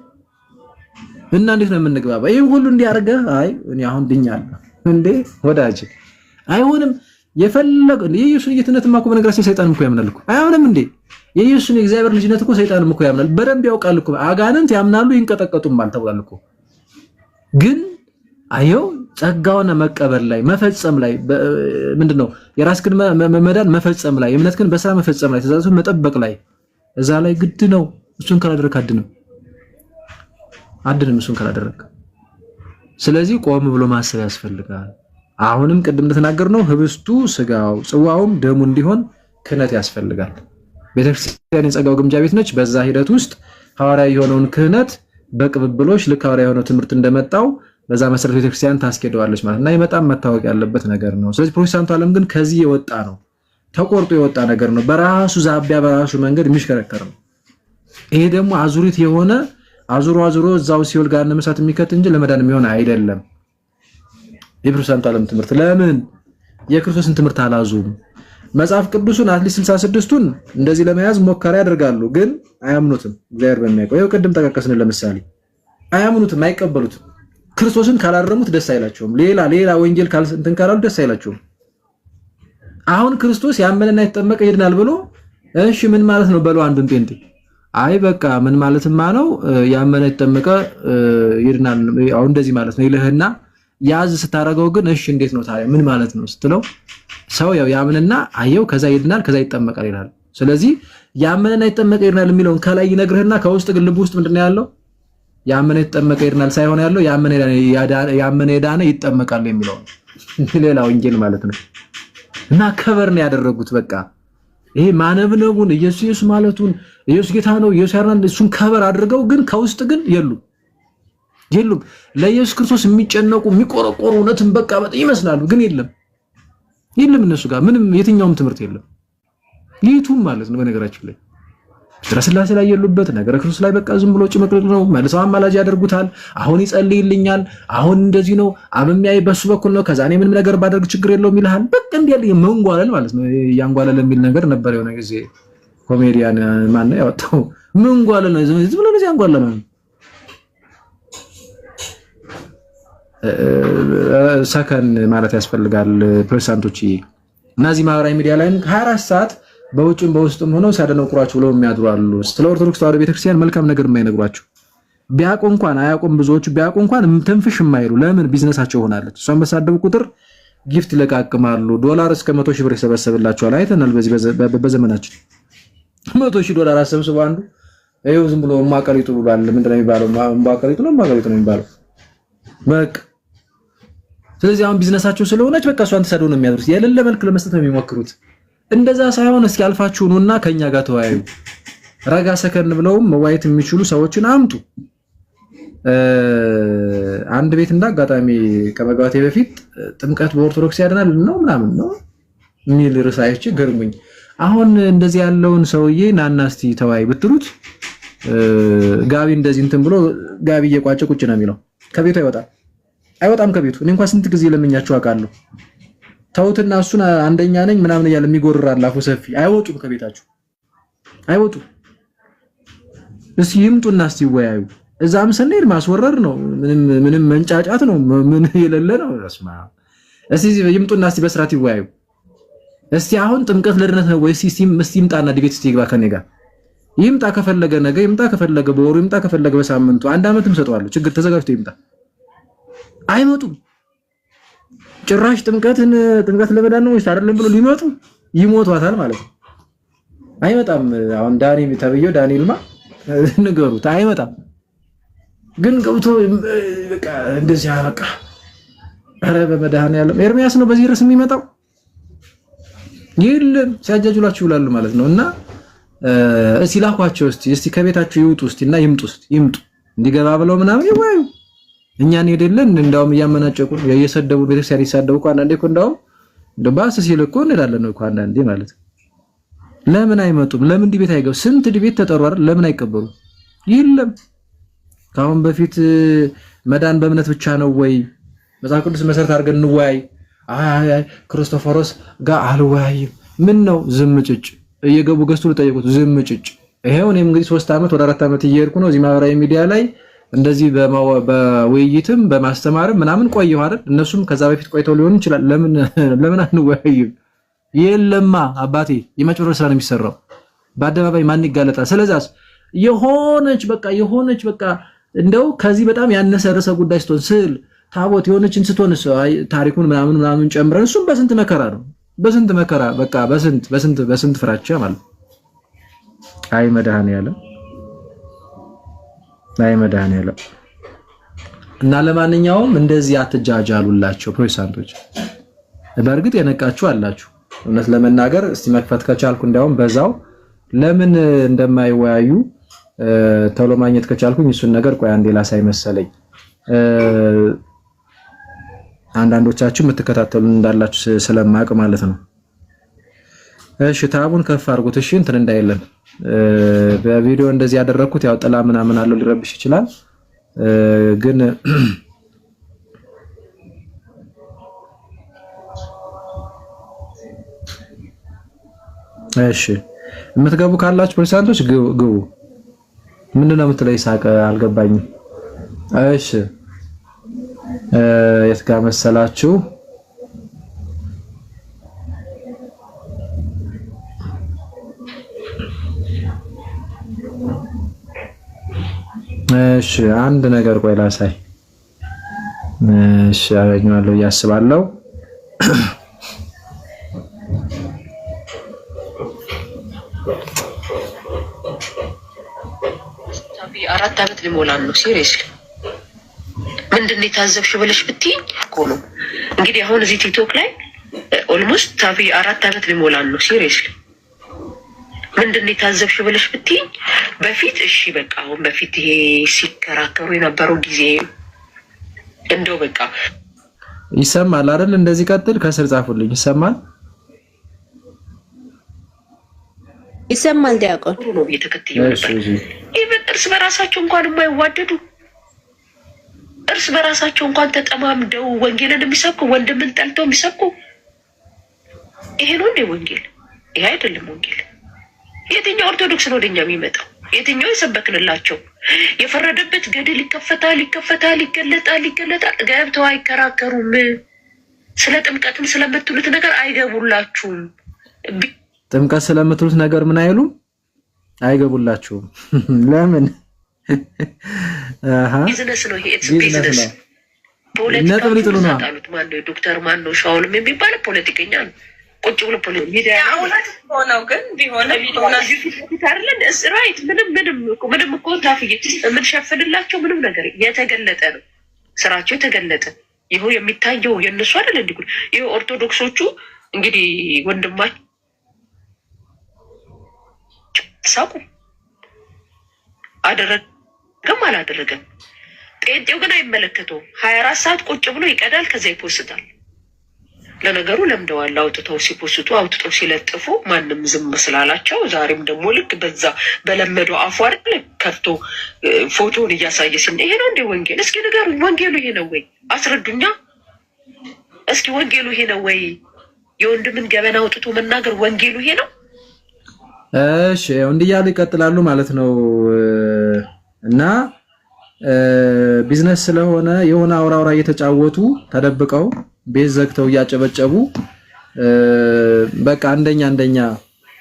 እና እንዴት ነው የምንግባባ? ይሄ ሁሉ እንዲያርገ አይ እኔ አሁን ድኛለሁ እንዴ ወዳጅ አይሆንም። የፈለገ የኢየሱስ ጌትነትማ እኮ በነገራችን ሰይጣንም እኮ ያምናል እኮ አይሆንም እንዴ? የኢየሱስ የእግዚአብሔር ልጅነት እኮ ሰይጣንም እኮ ያምናል፣ በደንብ ያውቃል እኮ። አጋንንት ያምናሉ ይንቀጠቀጡማል ተብሏል እኮ። ግን አየው ጸጋውን መቀበል ላይ መፈጸም ላይ ምንድነው የራስክን መዳን መፈጸም ላይ እምነትክን በስራ መፈጸም ላይ ተዛዙ መጠበቅ ላይ እዛ ላይ ግድ ነው። እሱን ካላደረክ አድንም እሱን ካላደረክ። ስለዚህ ቆም ብሎ ማሰብ ያስፈልጋል። አሁንም ቅድም እንደተናገርነው ህብስቱ ስጋው ጽዋውም ደሙ እንዲሆን ክህነት ያስፈልጋል። ቤተክርስቲያን የጸጋው ግምጃ ቤት ነች። በዛ ሂደት ውስጥ ሐዋርያዊ የሆነውን ክህነት በቅብብሎች ልክ ሐዋርያዊ የሆነው ትምህርት እንደመጣው በዛ መሰረት ቤተክርስቲያን ታስኬደዋለች ማለት እና ይመጣም መታወቅ ያለበት ነገር ነው። ስለዚህ ፕሮቴስታንቱ ዓለም ግን ከዚህ የወጣ ነው፣ ተቆርጦ የወጣ ነገር ነው። በራሱ ዛቢያ በራሱ መንገድ የሚሽከረከር ነው። ይሄ ደግሞ አዙሪት የሆነ አዙሮ እዛው ሲኦል ጋር ለመሳት የሚከት እንጂ ለመዳን የሚሆን አይደለም። የፕሮቴስታንቱ ዓለም ትምህርት ለምን የክርስቶስን ትምህርት አላዙም? መጽሐፍ ቅዱሱን አትሊስት 66ቱን እንደዚህ ለመያዝ ሙከራ ያደርጋሉ፣ ግን አያምኑትም። እግዚአብሔር በሚያውቀው ይኸው ቅድም ጠቀስን። ለምሳሌ አያምኑትም፣ አይቀበሉትም። ክርስቶስን ካላረሙት ደስ አይላቸውም። ሌላ ወንጌል እንትን ካላሉ ደስ አይላቸውም። አሁን ክርስቶስ ያመነና የተጠመቀ ይድናል ብሎ እሺ ምን ማለት ነው በለው አንዱን ጴንጤ አይ በቃ ምን ማለትማ ነው ያመነ የተጠመቀ ይድናል አሁን እንደዚህ ማለት ነው ይልህና ያዝ ስታረገው ግን እሺ እንዴት ነው ታዲያ ምን ማለት ነው ስትለው ሰው ያው ያምንና አየው ከዛ ይድናል ከዛ ይጠመቃል ይላል። ስለዚህ ያመነና የተጠመቀ ይድናል የሚለውን ከላይ ይነግርህና ከውስጥ ግን ልብ ውስጥ ምንድነው ያለው? ያመነ የተጠመቀ ይድናል ሳይሆን ያለው ያመነ የዳነ ይጠመቃል የሚለው ሌላ ወንጌል ማለት ነው። እና ከበር ነው ያደረጉት። በቃ ይሄ ማነብነቡን ኢየሱስ ማለቱን ኢየሱስ ጌታ ነው ኢየሱስ ያርናል እሱን ከበር አድርገው ግን ከውስጥ ግን የሉም። ለኢየሱስ ክርስቶስ የሚጨነቁ የሚቆረቆሩ እውነትን በቃ በጣም ይመስላሉ፣ ግን የለም እነሱ ጋር ምንም የትኛውም ትምህርት የለም። ይቱም ማለት ነው በነገራችን ላይ ፍጥረ ስላሴ ላይ የሉበት ነገረ ክርስቶስ ላይ በቃ ዝም ብሎ ጭምቅልቅ ነው። መልሰው አማላጅ ያደርጉታል። አሁን ይጸልይልኛል፣ አሁን እንደዚህ ነው፣ አብሚያይ በሱ በኩል ነው፣ ከዛ እኔ ምንም ነገር ባደርግ ችግር የለውም ይልሃል። በቃ እንዲህ ያለ መንጓለል ማለት ነው። ያንጓለል የሚል ነገር ነበር የሆነ ጊዜ ኮሜዲያን ማን ነው ያወጣው? መንጓለል ነው፣ ዝም ብሎ ነው ያንጓለል ነው። ሰከን ማለት ያስፈልጋል ፕሬዝዳንቶች። እነዚህ ማህበራዊ ሚዲያ ላይ 24 ሰዓት በውጭም በውስጥም ሆነው ሲያደነቁራችሁ ብለው የሚያድሩ አሉ። ስለ ኦርቶዶክስ ተዋሕዶ ቤተክርስቲያን መልካም ነገር የማይነግሯችሁ ቢያውቁ እንኳን አያውቁም። ብዙዎቹ ቢያውቁ እንኳን ትንፍሽ የማይሉ ለምን ቢዝነሳቸው ሆናለች። እሷን በሳደቡ ቁጥር ጊፍት ይለቃቅማሉ። ዶላር እስከ 100,000 ብር ይሰበሰብላቸዋል። አይተናል በዚህ በዘመናችን 100,000 ዶላር አሰብስበው አንዱ ይኸው ዝም ብሎ ማቀሪጡ ብሏል። ምንድን ነው የሚባለው? ማቀሪጡ ነው የሚባለው በቃ። ስለዚህ አሁን ቢዝነሳቸው ስለሆነች በቃ እሷን ተሳደው ነው የሚያደርጉት። የሌለ መልክ ለመስጠት ነው የሚሞክሩት። እንደዛ ሳይሆን እስኪ አልፋችሁ ኑና ከኛ ጋር ተወያዩ። ረጋ ሰከን ብለውም መዋየት የሚችሉ ሰዎችን አምጡ። አንድ ቤት እንዳጋጣሚ ከመግባቴ በፊት ጥምቀት በኦርቶዶክስ ያድናል ነው ምናምን ነው የሚል ርዕሳይች ገርሙኝ። አሁን እንደዚህ ያለውን ሰውዬ ናና እስቲ ተወያይ ብትሉት ጋቢ እንደዚህ እንትን ብሎ ጋቢ እየቋጨ ቁጭ ነው የሚለው። ከቤቱ አይወጣም ከቤቱ። እኔ እንኳን ስንት ጊዜ ለምኛችሁ አውቃለሁ። ተውትና እሱን አንደኛ ነኝ ምናምን እያለ የሚጎርራል አፉ ሰፊ። አይወጡም ከቤታችሁ አይወጡም። እስኪ ይምጡና እስቲ ይወያዩ። እዛም ስንሄድ ማስወረር ነው፣ ምንም መንጫጫት ነው፣ ምን የሌለ ነው። እስማ እስቲ ይምጡና እስቲ በስርዓት ይወያዩ። እስቲ አሁን ጥምቀት ለድነት ነው ወይስ እስቲ ይምጣና ዲቤት እስቲ ይግባ ከኔ ጋር ይምጣ። ከፈለገ ነገ ይምጣ፣ ከፈለገ በወሩ ይምጣ፣ ከፈለገ በሳምንቱ አንድ አመትም ሰጠዋለሁ። ችግር ተዘጋጅቶ ይምጣ። አይመጡም ጭራሽ ጥምቀት ለመዳን ነው ወይስ አይደለም ብሎ ሊመጡ ይሞቷታል ማለት ነው። አይመጣም። አሁን ዳኒ ተብየው ዳንኤልማ ንገሩት አይመጣም። ግን ገብቶ በቃ እንደዚህ በቃ ኧረ በመድኃኒዓለም ኤርሚያስ ነው በዚህ ርዕስ የሚመጣው የለም ሲያጃጁላችሁ ይውላሉ ማለት ነው። እና እስቲ ላኳቸው እስቲ ከቤታቸው ይውጡ እስቲና ይምጡ እንዲገባ ብለው ምናምን ይወያዩ። እኛን ሄደልን እንዳውም እያመናጨቁ የሰደቡ ቤተክርስቲያን ይሳደቡ እኮ አንዳንዴ እኮ እንዳውም ባስ ሲል እኮ እንላለን እኮ አንዳንዴ ማለት ነው። ለምን አይመጡም? ለምን ዲቤት አይገቡ? ስንት ዲቤት ተጠሩ አይደል? ለምን አይቀበሉ? የለም ካሁን በፊት መዳን በእምነት ብቻ ነው ወይ መጽሐፍ ቅዱስ መሰረት አድርገን እንወያይ። አይ ክርስቶፎሮስ ጋር አልወያይም። ምን ነው ዝም ጭጭ እየገቡ ገዝቶ ለጠየቁት ዝም ጭጭ። ይሄው እኔም እንግዲህ 3 ዓመት ወደ 4 ዓመት እየሄድኩ ነው እዚህ ማህበራዊ ሚዲያ ላይ እንደዚህ በውይይትም በማስተማርም ምናምን ቆየሁ አይደል? እነሱም ከዛ በፊት ቆይተው ሊሆን ይችላል። ለምን አንወያይም? የለማ አባቴ የመጭበርበር ስራ ነው የሚሰራው። በአደባባይ ማን ይጋለጣል? ስለዛስ የሆነች በቃ እንደው ከዚህ በጣም ያነሰ ርዕሰ ጉዳይ ስትሆን ስል ታቦት የሆነችን ስትሆን ታሪኩን ምናምን ጨምረን እሱም በስንት መከራ ነው በቃ በስንት ፍራቻ ማለት አይ መድኃኒዓለም እና ለማንኛውም እንደዚህ አትጃጃሉላቸው ፕሮቴስታንቶች። በእርግጥ የነቃችሁ አላችሁ። እውነት ለመናገር እስቲ መክፈት ከቻልኩ እንዲያውም በዛው ለምን እንደማይወያዩ ቶሎ ማግኘት ከቻልኩኝ እሱን ነገር ቆይ አንዴ ላሳይ መሰለኝ። አንዳንዶቻችሁ የምትከታተሉን እንዳላችሁ ስለማቅ ማለት ነው። እሺ ታቡን ከፍ አድርጉት። እሺ እንትን እንዳይለን በቪዲዮ እንደዚህ ያደረኩት ያው ጥላ ምናምን አለው ሊረብሽ ይችላል። ግን እሺ የምትገቡ ካላችሁ ፕሮቴስታንቶች ግቡ። ምንድነው የምትለው ይሳቅ? አልገባኝም። እሺ የት ጋር መሰላችሁ? እሺ አንድ ነገር ቆይ ላሳይ። እሺ አገኘዋለሁ እያስባለሁ። አራት ዓመት ሊሞላን ነው። ሲሪየስሊ ምንድን ነው የታዘብሽው ብለሽ ብትይኝ እኮ ነው እንግዲህ አሁን እዚህ ቲክቶክ ላይ ኦልሞስት ታቢ 4 ዓመት ሊሞላን ነው። ሲሪየስሊ ምንድን ነው የታዘብሽው ብለሽ ብትይኝ በፊት እሺ በቃ አሁን በፊት ይሄ ሲከራከሩ የነበረው ጊዜ እንደው በቃ ይሰማል አይደል? እንደዚህ ቀጥል። ከስር ጻፉልኝ። ይሰማል ይሰማል ዲያቆን ጥሩ ነው እየተከተዩ ነበር። ኢቨን እርስ በራሳቸው እንኳን የማይዋደዱ እርስ በራሳቸው እንኳን ተጠማምደው ወንጌልን የሚሰብኩ ወንድምን ጠልተው የሚሰብኩ ይሄ ነው እንዴ ወንጌል? ይሄ አይደለም ወንጌል። የትኛው ኦርቶዶክስ ነው ወደኛ የሚመጣው? የትኛው የሰበክንላቸው? የፈረደበት ገድል ይከፈታል፣ ይገለጣል። ገብተው አይከራከሩም። ስለ ጥምቀትም ስለምትሉት ነገር አይገቡላችሁም። ጥምቀት ስለምትሉት ነገር ምን አይሉም? አይገቡላችሁም። ለምን? ቢዝነስ ነው ይሄ። ቢዝነስ ፖለቲካ ነው። ዶክተር ማን ነው ሻውልም የሚባል ፖለቲከኛ ነው። ቁጭ ብሎ ሚዲያ ሆነው ግን ቢሆን ራይት ምንም እኮ ታፍዬ የምንሸፍንላቸው ምንም ነገር የተገለጠ ነው። ስራቸው የተገለጠ ይኸው የሚታየው የእነሱ አይደል እንዲ ይኸው ኦርቶዶክሶቹ እንግዲህ ወንድማቸው ሳቁ አደረገም አላደረገም ጴንጤው ግን አይመለከተውም። 24 ሰዓት ቁጭ ብሎ ይቀዳል፣ ከዛ ይፖስታል። ለነገሩ ለምደዋል። አውጥተው ሲለጥፉ ማንም ዝም ስላላቸው ዛሬም ደግሞ ልክ በዛ በለመደው አፉ አይደል ከፍቶ ፎቶውን እያሳየ ሲል ይሄ ነው እንደ ወንጌል? እስኪ ንገሩኝ፣ ወንጌሉ ይሄ ነው ወይ? አስረዱኛ እስኪ ወንጌሉ ይሄ ነው ወይ? የወንድምን ገበና አውጥቶ መናገር ወንጌሉ ይሄ ነው? እሺ እንዲህ እያሉ ይቀጥላሉ ማለት ነው። እና ቢዝነስ ስለሆነ የሆነ አውራ እየተጫወቱ ተደብቀው ቤት ዘግተው እያጨበጨቡ በቃ አንደኛ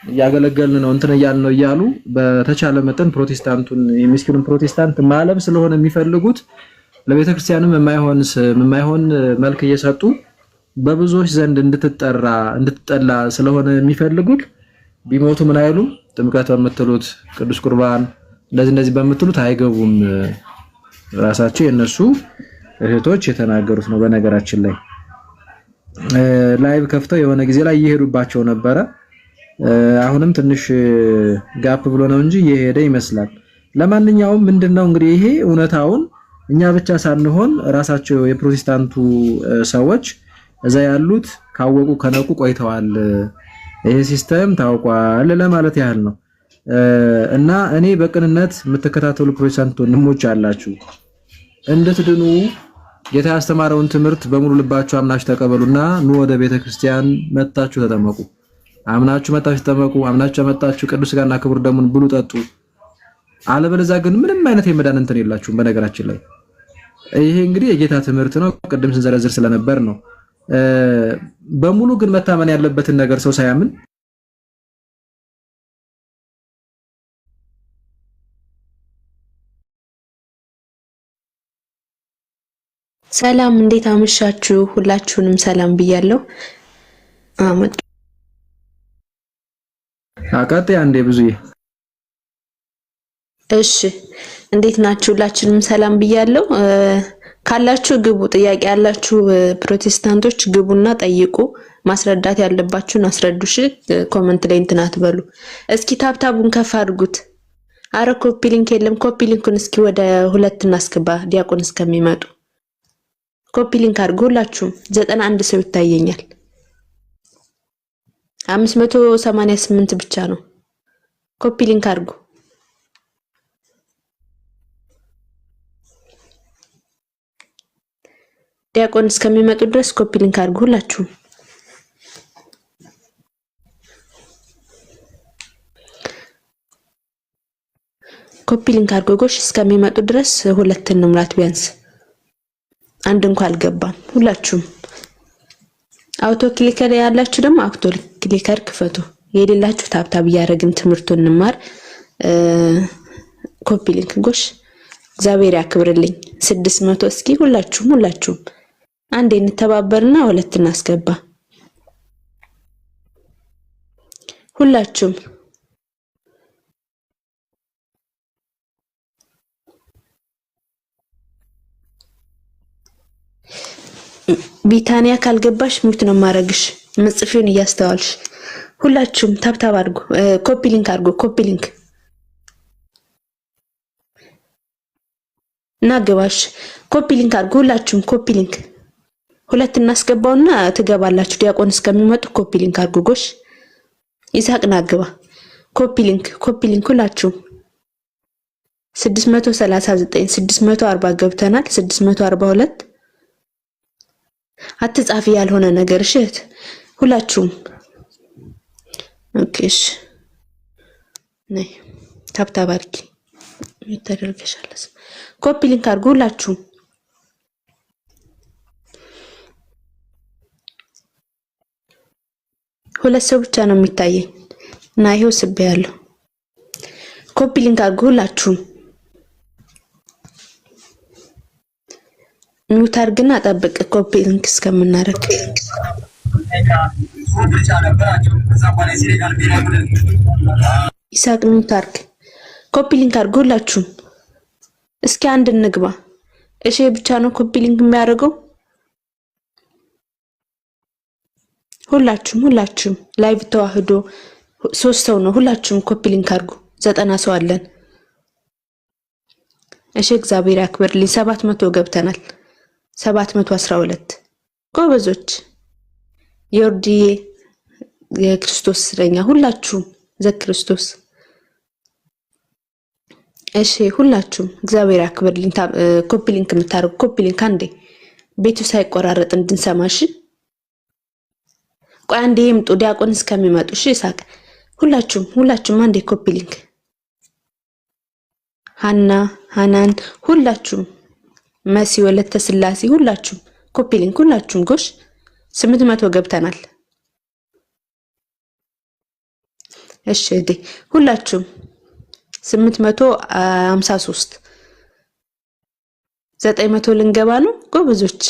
እያገለገልን ነው እንትን እያልን ነው እያሉ በተቻለ መጠን ፕሮቴስታንቱን የሚስኪኑን ፕሮቴስታንት ማለብ ስለሆነ የሚፈልጉት ለቤተክርስቲያንም የማይሆን መልክ እየሰጡ በብዙዎች ዘንድ እንድትጠላ ስለሆነ የሚፈልጉት ቢሞቱ ምን አይሉም። ጥምቀት በምትሉት ቅዱስ ቁርባን እንደዚህ በምትሉት አይገቡም። ራሳቸው የነሱ እህቶች የተናገሩት ነው። በነገራችን ላይ ላይቭ ከፍተው የሆነ ጊዜ ላይ እየሄዱባቸው ነበረ። አሁንም ትንሽ ጋፕ ብሎ ነው እንጂ እየሄደ ይመስላል። ለማንኛውም ምንድነው እንግዲህ ይሄ እውነታውን እኛ ብቻ ሳንሆን ራሳቸው የፕሮቴስታንቱ ሰዎች እዛ ያሉት ካወቁ ከነቁ ቆይተዋል። ይሄ ሲስተም ታውቋል ለማለት ያህል ነው። እና እኔ በቅንነት የምትከታተሉ ፕሮቴስታንት ወንድሞች አላችሁ እንድትድኑ ጌታ ያስተማረውን ትምህርት በሙሉ ልባችሁ አምናችሁ ተቀበሉና ኑ ወደ ቤተክርስቲያን መጣችሁ ተጠመቁ። አምናችሁ መጣችሁ ተጠመቁ። አምናችሁ መጣችሁ ቅዱስ ሥጋና ክቡር ደሙን ብሉ ጠጡ። አለበለዚያ ግን ምንም አይነት የመዳን እንትን የላችሁም። በነገራችን ላይ ይሄ እንግዲህ የጌታ ትምህርት ነው። ቅድም ስንዘረዝር ስለነበር ነው። በሙሉ ግን መታመን ያለበትን ነገር ሰው ሳያምን ሰላም፣ እንዴት አመሻችሁ? ሁላችሁንም ሰላም ብያለሁ። አቃጤ አንዴ ብዙዬ እሺ፣ እንዴት ናችሁ? ሁላችሁንም ሰላም ብያለሁ። ካላችሁ ግቡ፣ ጥያቄ ያላችሁ ፕሮቴስታንቶች ግቡና ጠይቁ። ማስረዳት ያለባችሁን አስረዱሽ። ኮሜንት ላይ እንትን አትበሉ። እስኪ ታብታቡን ከፍ አድርጉት። አረ ኮፒ ሊንክ የለም። ኮፒ ሊንኩን እስኪ ወደ 2 እናስገባ ዲያቆን እስከሚመጡ። ኮፒ ሊንክ አድርጉ ሁላችሁም። 91 ሰው ይታየኛል። 588 ብቻ ነው። ኮፒ ሊንክ አድርጉ። ዲያቆን እስከሚመጡ ድረስ ኮፒ ሊንክ አድርጉ ሁላችሁም። ኮፒ ሊንክ አድርጉ ጎሽ። እስከሚመጡ ድረስ 2 እንሙላት ቢያንስ። አንድ እንኳን አልገባም። ሁላችሁም አውቶ ክሊከር ያላችሁ ደግሞ አውቶ ክሊከር ክፈቱ። የሌላችሁ ታብታብ እያደረግን ትምህርቱን እንማር። ኮፒ ሊንክ ጎሽ። እግዚአብሔር ያክብርልኝ። 600 እስኪ ሁላችሁም አንዴ እንተባበርና 2 እናስገባ ሁላችሁም። ቢታኒያ ካልገባሽ ሙት ነው ማረግሽ። መጽፊውን እያስተዋልሽ ሁላችሁም ታብታብ አድርጉ። ኮፒ ሊንክ አድርጉ። ኮፒ ሊንክ ናገባሽ። ኮፒ ሊንክ አድርጉ ሁላችሁም። ኮፒ ሊንክ 2 እናስገባውና ትገባላችሁ። ዲያቆን እስከሚመጡ ኮፒ ሊንክ አድርጉ ጎሽ። ይሳቅ ናገባ ኮፒ ሊንክ ሁላችሁ 639 640 ገብተናል። 642 አትጻፊ ያልሆነ ነገር እሺት ሁላችሁም ኦኬሽ ነይ ታብታብ አድርጊ ይተደርገሻለስ ኮፒ ሊንክ አድርጉ ሁላችሁም ሁለት ሰው ብቻ ነው የሚታየኝ እና ይሄው ስቤያለሁ ኮፒ ሊንክ አድርጉ ሁላችሁም ሚውት አድርግና ጠብቅ ኮፒ ሊንክ እስከምናረግ ይሳቅ ሚውት አድርግ ኮፒ ሊንክ አድርጉ ሁላችሁም እስኪ አንድ እንግባ እሺ ብቻ ነው ኮፒ ሊንክ የሚያደርገው ሁላችሁም ላይቭ ተዋህዶ 3 ሰው ነው ሁላችሁም ኮፒ ሊንክ አድርጉ 90 ሰው አለን እሺ እግዚአብሔር ያክብርልኝ 700 ገብተናል 712 ጎበዞች ዮርዲ የክርስቶስ እስረኛ ሁላችሁም ዘክርስቶስ እሺ ሁላችሁም እግዚአብሔር ያክብርልኝ ኮፒ ሊንክ የምታርጉ ኮፒ ሊንክ አንዴ ቤቱ ሳይቆራረጥ እንድንሰማሽ ቆይ አንዴ ይምጡ ዲያቆን እስከሚመጡ እሺ ይሳቅ ሁላችሁም አንዴ ኮፒ ሊንክ ሃናን ሁላችሁም መሲ ወለተ ስላሴ ሁላችሁም ኮፒ ሊንክ ሁላችሁም ጎሽ 800 ገብተናል እሺ ዲ ሁላችሁም 853 900 ልንገባ ነው ጎበዞች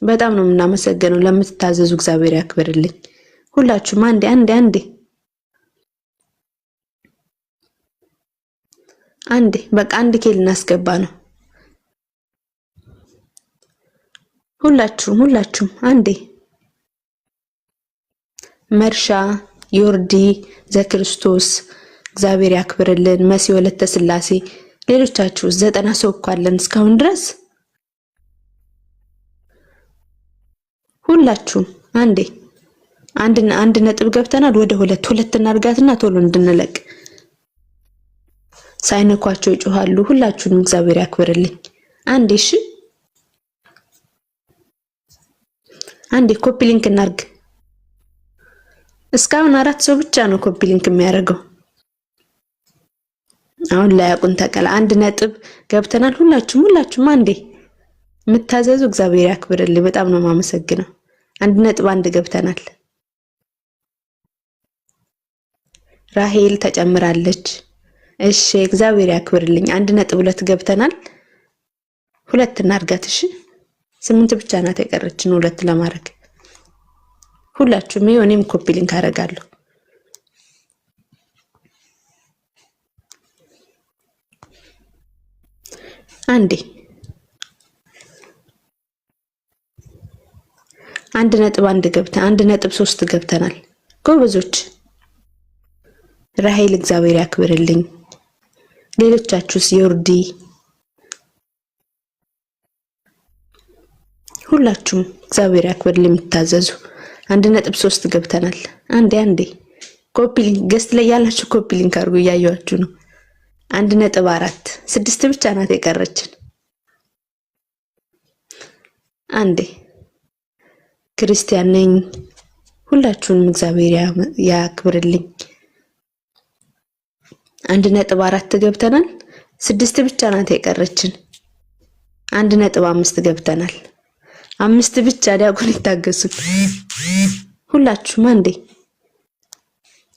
በጣም ነው የምናመሰግነው ለምትታዘዙ እግዚአብሔር ያክብርልኝ ሁላችሁም አንዴ በቃ አንድ ኬል እናስገባ ነው ሁላችሁም አንዴ መርሻ ዮርዲ ዘክርስቶስ እግዚአብሔር ያክብርልን መሲ ወለተ ስላሴ ሌሎቻችሁ 90 ሰው እንኳን እስካሁን ድረስ ሁላችሁም አንድ ነጥብ ገብተናል ወደ ሁለት እናርጋትና ቶሎ እንድንለቅ ሳይነኳቸው ይጮሃሉ ሁላችሁንም እግዚአብሔር ያክብርልኝ አንዴ ኮፒ ሊንክ እናርግ እስካሁን 4 ሰው ብቻ ነው ኮፒ ሊንክ የሚያደርገው አሁን ላይ አቁን ተቀላ አንድ ነጥብ ገብተናል ሁላችሁም አንዴ ምታዘዙ እግዚአብሔር ያክብርልኝ በጣም ነው ማመሰግነው አንድ ነጥብ አንድ ገብተናል ራሄል ተጨምራለች እሺ እግዚአብሔር ያክብርልኝ አንድ ነጥብ 2 ገብተናል ሁለት እናርጋት እሺ 8 ብቻ ናት የቀረችን ሁለት ለማድረግ ሁላችሁም እኔም ኮፒ ሊንክ አደርጋለሁ አንዴ አንድ ነጥብ 1 ገብተን 1.3 ገብተናል ጎበዞች ራሄል እግዚአብሔር ያክብርልኝ ሌሎቻችሁስ ዮርዲ ሁላችሁም እግዚአብሔር ያክብርልኝ የምታዘዙ 1.3 ገብተናል አንዴ ኮፒ ሊንክ ገስት ላይ ያላችሁ ኮፒ ሊንክ አድርጉ ያያያችሁ ነው 1.4 6 ብቻ ናት የቀረችን አንዴ ክርስቲያን ነኝ ሁላችሁንም እግዚአብሔር ያክብርልኝ 1.4 ገብተናል 6 ብቻ ናት የቀረችን 1.5 ገብተናል 5 ብቻ ዲያቆን ይታገሱ ሁላችሁም አንዴ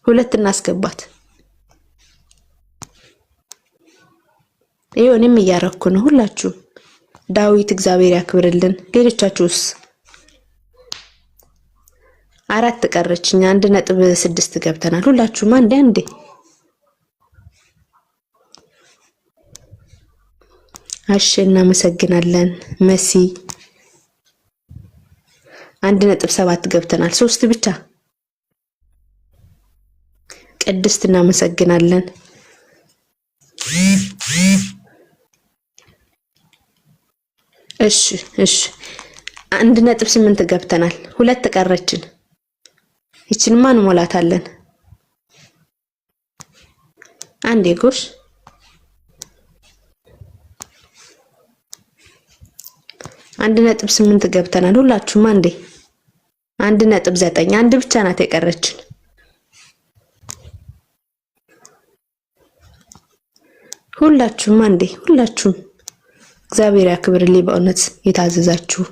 ሁለት እናስገባት እኔም እያረኩ ነው ሁላችሁም ዳዊት እግዚአብሔር ያክብርልን ሌሎቻችሁስ 4 ቀረችኝ 1.6 ገብተናል ሁላችሁም አንዴ እሺ እናመሰግናለን መሲ 1.7 ገብተናል 3 ብቻ ቅድስት እናመሰግናለን እሺ 1.8 ገብተናል 2 ቀረችን ይችንማ እንሞላታለን። አንዴ ጎሽ 1.8 ገብተናል። ሁላችሁም አንዴ 1.9 አንድ ብቻ ናት የቀረችን። ሁላችሁም አንዴ ሁላችሁም እግዚአብሔር ያክብርልኝ። በእውነት የታዘዛችሁ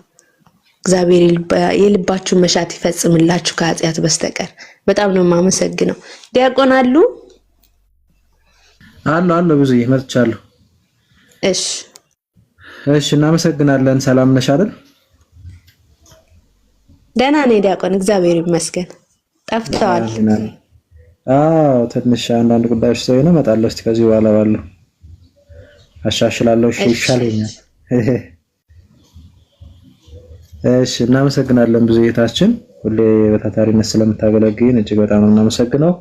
እግዚአብሔር የልባችሁን መሻት ይፈጽምላችሁ ከኃጢአት በስተቀር። በጣም ነው የማመሰግነው። ዲያቆን አሉ ብዙ ይመርቻለሁ። እሺ እናመሰግናለን። ሰላም ነሽ አይደል? ደህና ነኝ ዲያቆን፣ እግዚአብሔር ይመስገን። ጠፍተዋል። አዎ ትንሽ አንዳንድ ጉዳዮች ስለሆነ እመጣለሁ። እስቲ ከዚህ በኋላ ባለው አሻሽላለሁ። ይሻለኛል። እሺ እናመሰግናለን። ብዙ ጌታችን ሁሌ በታታሪነት ስለምታገለግይን እጅግ በጣም ነው እናመሰግነው።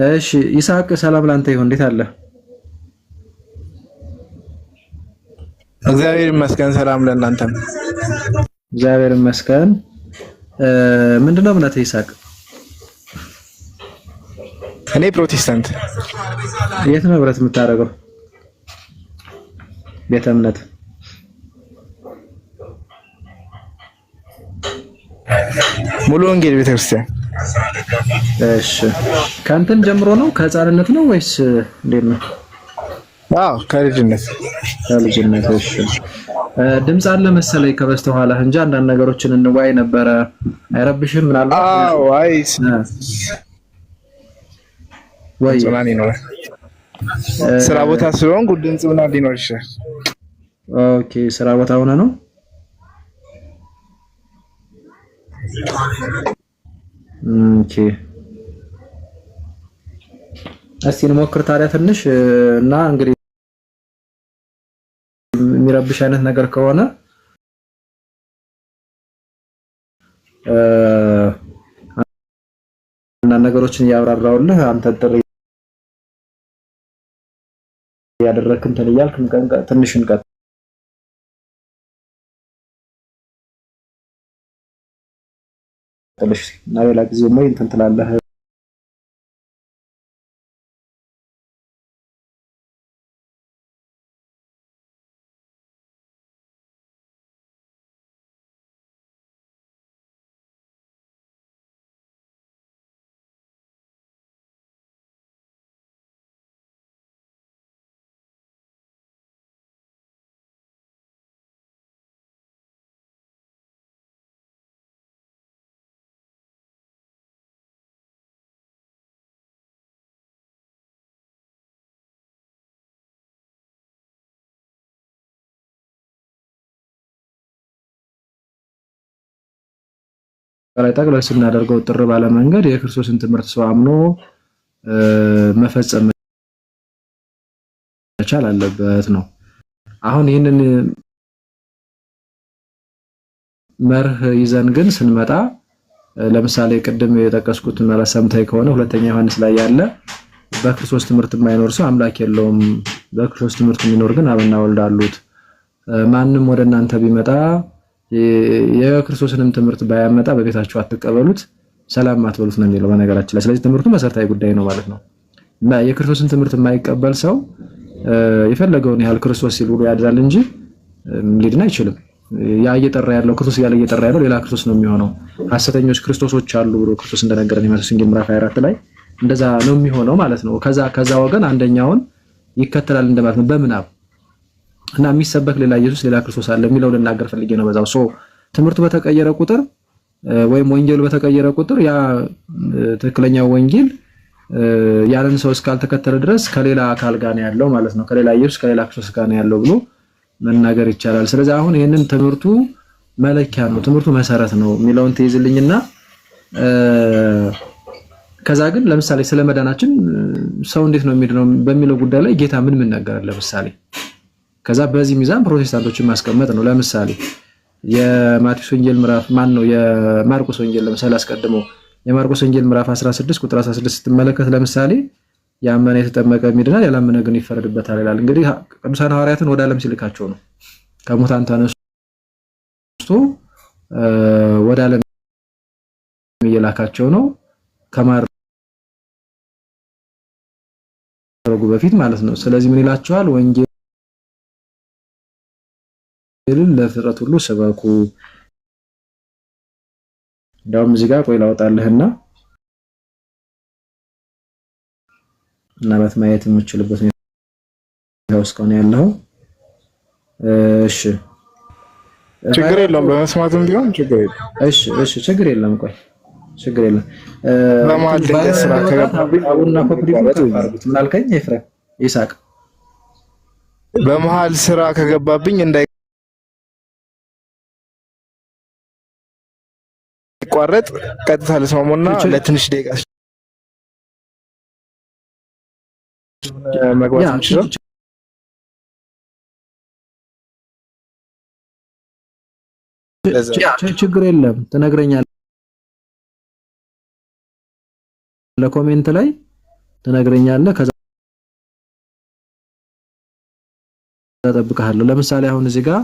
እሺ ይስሐቅ ሰላም ላንተ ይሁን። እንዴት አለ? እግዚአብሔር ይመስገን። ሰላም ለእናንተም። እግዚአብሔር ይመስገን። ምንድነው እምነትህ ይስሐቅ? እኔ ፕሮቴስታንት። የት ነው ህብረት የምታደርገው? ቤተ እምነት? ሙሉ ወንጌል ቤተክርስቲያን። እሺ ከእንትን ጀምሮ ነው ከህፃንነት ነው ወይስ እንዴት ነው? አዎ ከልጅነት። እሺ ድምጽ አለ መሰለኝ ከበስተኋላ እንጂ አንዳንድ ነገሮችን እንዋይ ነበረ። አይረብሽም ምናልባት? አዎ አይ ወይ ጾናኒ ነው። ስራ ቦታ ስለሆንኩ ድምጽ ምናምን ሊኖር ይችላል። ኦኬ ስራ ቦታ ሆነ ነው። ኦኬ እስቲ እንሞክር ታዲያ ትንሽ እና እንግዲህ የሚረብሽ አይነት ነገር ከሆነ እና ነገሮችን እያብራራውልህ አንተ ጥሪ ያደረክ እንትን እያልክ ትንሽ እንቀጥ ትንሽ እና ሌላ ጊዜ ሞይ እንትን ትላለህ። ላይ ጠቅለል ስናደርገው ጥር ባለ መንገድ የክርስቶስን ትምህርት ሰው አምኖ መፈጸም መቻል አለበት ነው። አሁን ይህንን መርህ ይዘን ግን ስንመጣ ለምሳሌ ቅድም የጠቀስኩት ማለት ሰምታይ ከሆነ ሁለተኛ ዮሐንስ ላይ ያለ በክርስቶስ ትምህርት የማይኖር ሰው አምላክ የለውም፣ በክርስቶስ ትምህርት የሚኖር ግን አብና ወልድ አሉት። ማንም ወደ እናንተ ቢመጣ የክርስቶስንም ትምህርት ባያመጣ በቤታችሁ አትቀበሉት፣ ሰላም አትበሉት ነው የሚለው በነገራችን ላይ። ስለዚህ ትምህርቱ መሰረታዊ ጉዳይ ነው ማለት ነው። እና የክርስቶስን ትምህርት የማይቀበል ሰው የፈለገውን ያህል ክርስቶስ ሲል ብሎ ያድራል እንጂ ሊድን አይችልም። ያ እየጠራ ያለው ክርስቶስ ያለ እየጠራ ያለው ሌላ ክርስቶስ ነው የሚሆነው። ሐሰተኞች ክርስቶሶች አሉ ብሎ ክርስቶስ እንደነገረን የማቴዎስ ወንጌል ምዕራፍ 24 ላይ እንደዛ ነው የሚሆነው ማለት ነው። ከዛ ወገን አንደኛውን ይከተላል እንደማለት ነው በምናብ እና የሚሰበክ ሌላ ኢየሱስ ሌላ ክርስቶስ አለ የሚለው ልናገር ፈልጌ ነው። በዛው ትምህርቱ በተቀየረ ቁጥር ወይም ወንጌሉ በተቀየረ ቁጥር ያ ትክክለኛው ወንጌል ያንን ሰው እስካልተከተለ ድረስ ከሌላ አካል ጋር ነው ያለው ማለት ነው። ከሌላ ኢየሱስ ከሌላ ክርስቶስ ጋር ነው ያለው ብሎ መናገር ይቻላል። ስለዚህ አሁን ይሄንን ትምህርቱ መለኪያ ነው፣ ትምህርቱ መሰረት ነው የሚለውን ትይዝልኝና ከዛ ግን ለምሳሌ ስለ መዳናችን ሰው እንዴት ነው የሚድነው በሚለው ጉዳይ ላይ ጌታ ምን ነገራል ለምሳሌ ከዛ በዚህ ሚዛን ፕሮቴስታንቶችን ማስቀመጥ ነው። ለምሳሌ የማቴዎስ ወንጌል ምዕራፍ የማርቆስ ወንጌል ለምሳሌ አስቀድሞ የማርቆስ ወንጌል ምዕራፍ 16 ቁጥር 16 ስትመለከት ለምሳሌ ያመነ የተጠመቀ ይድናል፣ ያላመነ ግን ይፈረድበታል ይላል። እንግዲህ ቅዱሳን ሐዋርያትን ወደ ዓለም ሲልካቸው ነው ከሙታን ተነስቶ ወደ ዓለም እየላካቸው ነው ከማድረጉ በፊት ማለት ነው። ስለዚህ ምን ይላቸዋል? ወንጌልን ለፍጥረት ሁሉ ስበኩ። እንዳውም እዚህ ጋር ቆይ ላውጣልህና ምናልባት ማየት የምችልበት ነው እስካሁን ያለው። እሺ ችግር የለውም፣ በመስማትም ቢሆን ችግር የለም። እሺ ችግር የለም። ቆይ ችግር የለም። በመሀል ድንገት ስራ ከገባቡና ኮፕሊት ምን አልከኝ? ኤፍሬም ይሳቅ በመሀል ስራ ከገባብኝ እንዳይቋረጥ ቀጥታ ልስማሙና ለትንሽ ደቂቃ መግባት እንችላለን። ችግር የለም። ትነግረኛለህ፣ ለኮሜንት ላይ ትነግረኛለህ። ከዛ እጠብቅሃለሁ። ለምሳሌ አሁን እዚህ ጋር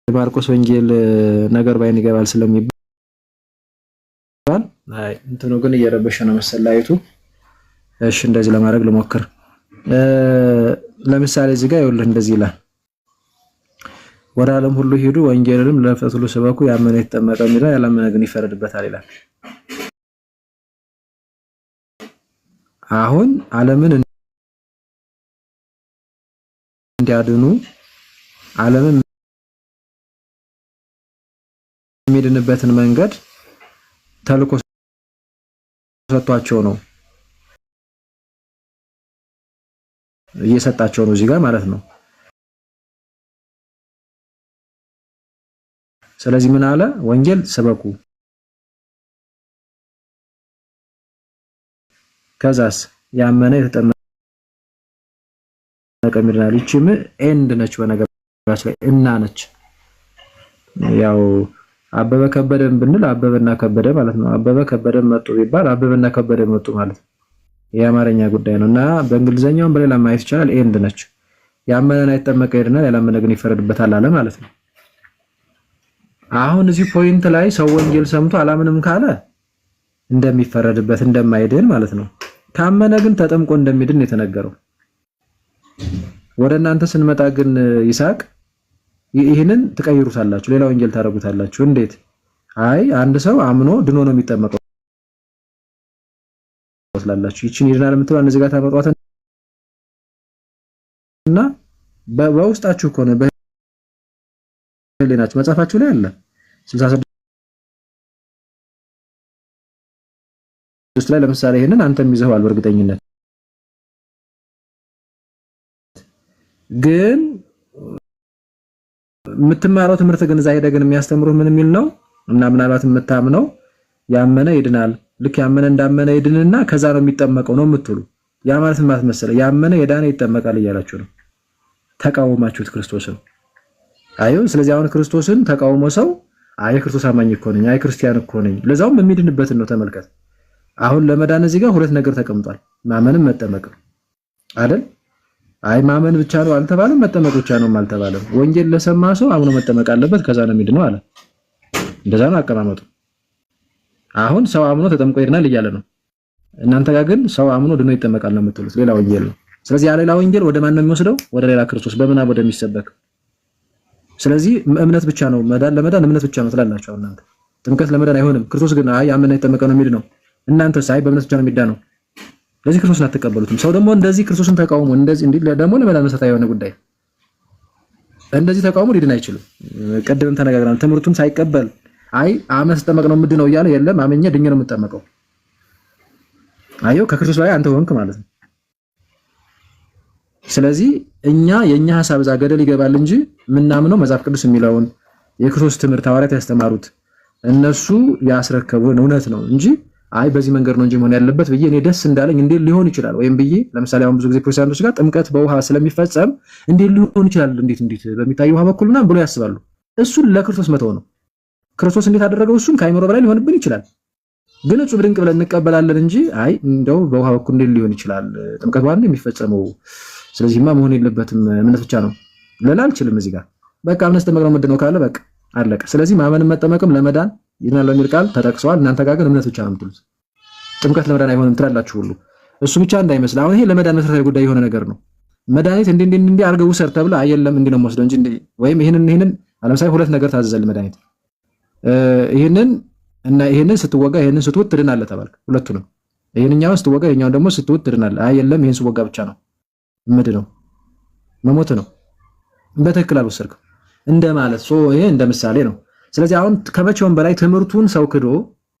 የማርቆስ ወንጌል ነገር ባይን ይገባል ስለሚባል አይ እንትኑ ግን እየረበሸ ነው መሰል ላይቱ። እሺ እንደዚህ ለማድረግ ልሞክር። ለምሳሌ እዚህ ጋር ይኸውልህ እንደዚህ ይላል፣ ወደ ዓለም ሁሉ ሄዱ ወንጌልንም ለፍጥረት ሁሉ ስበኩ፣ ያመነ የተጠመቀ ይላል፣ ያላመነ ግን ይፈረድበታል ይላል። አሁን ዓለምን እንዲያድኑ ዓለምን የሚድንበትን መንገድ ተልኮ ሰጥቷቸው ነው እየሰጣቸው ነው እዚህ ጋር ማለት ነው። ስለዚህ ምን አለ? ወንጌል ስበኩ፣ ከዛስ ያመነ የተጠመቀ ይድናል። ይቺም ኤንድ ነች፣ በነገራችን ላይ እና ነች። ያው አበበ ከበደን ብንል አበበና ከበደ ማለት ነው። አበበ ከበደ መጡ ቢባል አበበና ከበደ መጡ ማለት ነው። የአማርኛ ጉዳይ ነው እና በእንግሊዘኛውም በሌላ ማየት ይቻላል። ኤንድ ነች። ያመነና የተጠመቀ ይድናል፣ ያላመነ ግን ይፈረድበታል አለ ማለት ነው። አሁን እዚህ ፖይንት ላይ ሰው ወንጌል ሰምቶ አላምንም ካለ እንደሚፈረድበት እንደማይድን ማለት ነው። ካመነ ግን ተጠምቆ እንደሚድን የተነገረው። ወደ እናንተ ስንመጣ ግን ይሳቅ ይህንን ትቀይሩታላችሁ፣ ሌላ ወንጌል ታደርጉታላችሁ። እንዴት? አይ አንድ ሰው አምኖ ድኖ ነው የሚጠመቀው ስላላችሁ ይቺን ይድናል የምትባል እዚህ ጋር ታመጧትና በውስጣችሁ እኮ ነው በህሊናችሁ መጽሐፋችሁ ላይ አለ 66 ላይ ለምሳሌ ይሄንን አንተም ይዘዋል በእርግጠኝነት ግን የምትማረው ትምህርት ግን እዛ ሄደህ ግን የሚያስተምሩህ ምን የሚል ነው? እና ምናልባት የምታምነው ያመነ ይድናል፣ ልክ ያመነ እንዳመነ ይድንና ከዛ ነው የሚጠመቀው ነው የምትሉ። ያ ማለት ማለት መሰለህ ያመነ የዳነ ይጠመቃል እያላችሁ ነው። ተቃወማችሁት ክርስቶስን። አዩ ስለዚህ አሁን ክርስቶስን ተቃውሞ ሰው አይ ክርስቶስ አማኝ እኮ ነኝ፣ አይ ክርስቲያን እኮ ነኝ፣ ለዛውም የሚድንበትን ነው ተመልከት። አሁን ለመዳን እዚህ ጋር ሁለት ነገር ተቀምጧል፣ ማመንም መጠመቅም አይደል? አይ ማመን ብቻ ነው አልተባለም፣ መጠመቅ ብቻ ነው አልተባለም። ወንጌል ለሰማ ሰው አምኖ መጠመቅ አለበት፣ ከዛ ነው የሚድነው አለ። እንደዛ ነው አቀማመጡ። አሁን ሰው አምኖ ተጠምቆ ይድናል እያለ ነው። እናንተ ጋር ግን ሰው አምኖ ድኖ ይጠመቃል ነው የምትሉት፣ ሌላ ወንጌል ነው። ስለዚህ ያ ሌላ ወንጌል ወደ ማን ነው የሚወስደው? ወደ ሌላ ክርስቶስ በምናብ ወደሚሰበክ። ስለዚህ እምነት ብቻ ነው መዳን፣ ለመዳን እምነት ብቻ ነው ትላላችሁ እናንተ። ጥምቀት ለመዳን አይሆንም። ክርስቶስ ግን አይ ያመነ የተጠመቀ ነው የሚድነው። እናንተ ሳይ በእምነት ብቻ ነው የሚዳነው። ለዚህ ክርስቶስን አትቀበሉትም። ሰው ደግሞ እንደዚህ ክርስቶስን ተቃውሞ እንደዚህ እንዲህ ደግሞ ለመዳን መሰረታዊ የሆነ ጉዳይ እንደዚህ ተቃውሞ ሊድን አይችልም። ቀደም ተነጋግረናል። ትምህርቱን ሳይቀበል አይ አመን ስጠመቅ ነው ምንድነው እያለ የለም አመኘ ድኜ ነው የምጠመቀው። አየው ከክርስቶስ ላይ አንተ ሆንክ ማለት ነው። ስለዚህ እኛ የኛ ሐሳብ እዛ ገደል ይገባል እንጂ ምናምነው መጽሐፍ ቅዱስ የሚለውን የክርስቶስ ትምህርት ሐዋርያት ያስተማሩት እነሱ ያስረከቡን እውነት ነው እንጂ አይ በዚህ መንገድ ነው እንጂ መሆን ያለበት ብዬ እኔ ደስ እንዳለኝ እንዴት ሊሆን ይችላል? ወይም ብዬ ለምሳሌ አሁን ብዙ ጊዜ ፕሮቴስታንቶች ጋር ጥምቀት በውሃ ስለሚፈጸም እንዴት ሊሆን ይችላል? እንዴት በሚታይ ውሃ በኩልና ብሎ ያስባሉ። እሱን ለክርስቶስ መተው ነው። ክርስቶስ እንዴት አደረገው? እሱን ከአይምሮ በላይ ሊሆንብን ይችላል። ግን እጹብ ድንቅ ብለን እንቀበላለን እንጂ አይ እንደው በውሃ በኩል እንዴት ሊሆን ይችላል? ጥምቀት ባንድ የሚፈጸመው ስለዚህማ መሆን የለበትም እምነት ብቻ ነው ልል አልችልም። እዚህ ጋር በቃ እምነት ተመቅረው ምንድነው ካለ በቃ አለቀ። ስለዚህ ማመንም መጠመቅም ለመዳን ይድናል በሚል ቃል ተጠቅሰዋል። እናንተ ጋር ግን እምነት ብቻ ነው የምትሉት። ጥምቀት ለመዳን አይሆንም ትላላችሁ ሁሉ። እሱ ብቻ እንዳይመስል አሁን ይሄ ለመዳን መሰረታዊ ጉዳይ የሆነ ነገር ነው። መድኃኒት እንዲህ አድርገው ውሰድ ተብለ አይደለም እንዲህ ነው የምወስደው እንጂ ወይም ይሄንን ለምሳሌ ሁለት ነገር ታዘዘል መድኃኒት ይሄንን ስትወጋ ይሄንን ስትውጥ ትድናለህ ተባልክ። ሁለቱንም ይሄንኛውን ስትወጋ ይሄኛውን ደግሞ ስትውጥ ትድናለህ። አይደለም ይሄን ስትወጋ ብቻ ነው ነው መሞት ነው። በትክክል አልወሰድክም እንደማለት ይሄ እንደ ምሳሌ ነው። ስለዚህ አሁን ከመቼውም በላይ ትምህርቱን ሰው ክዶ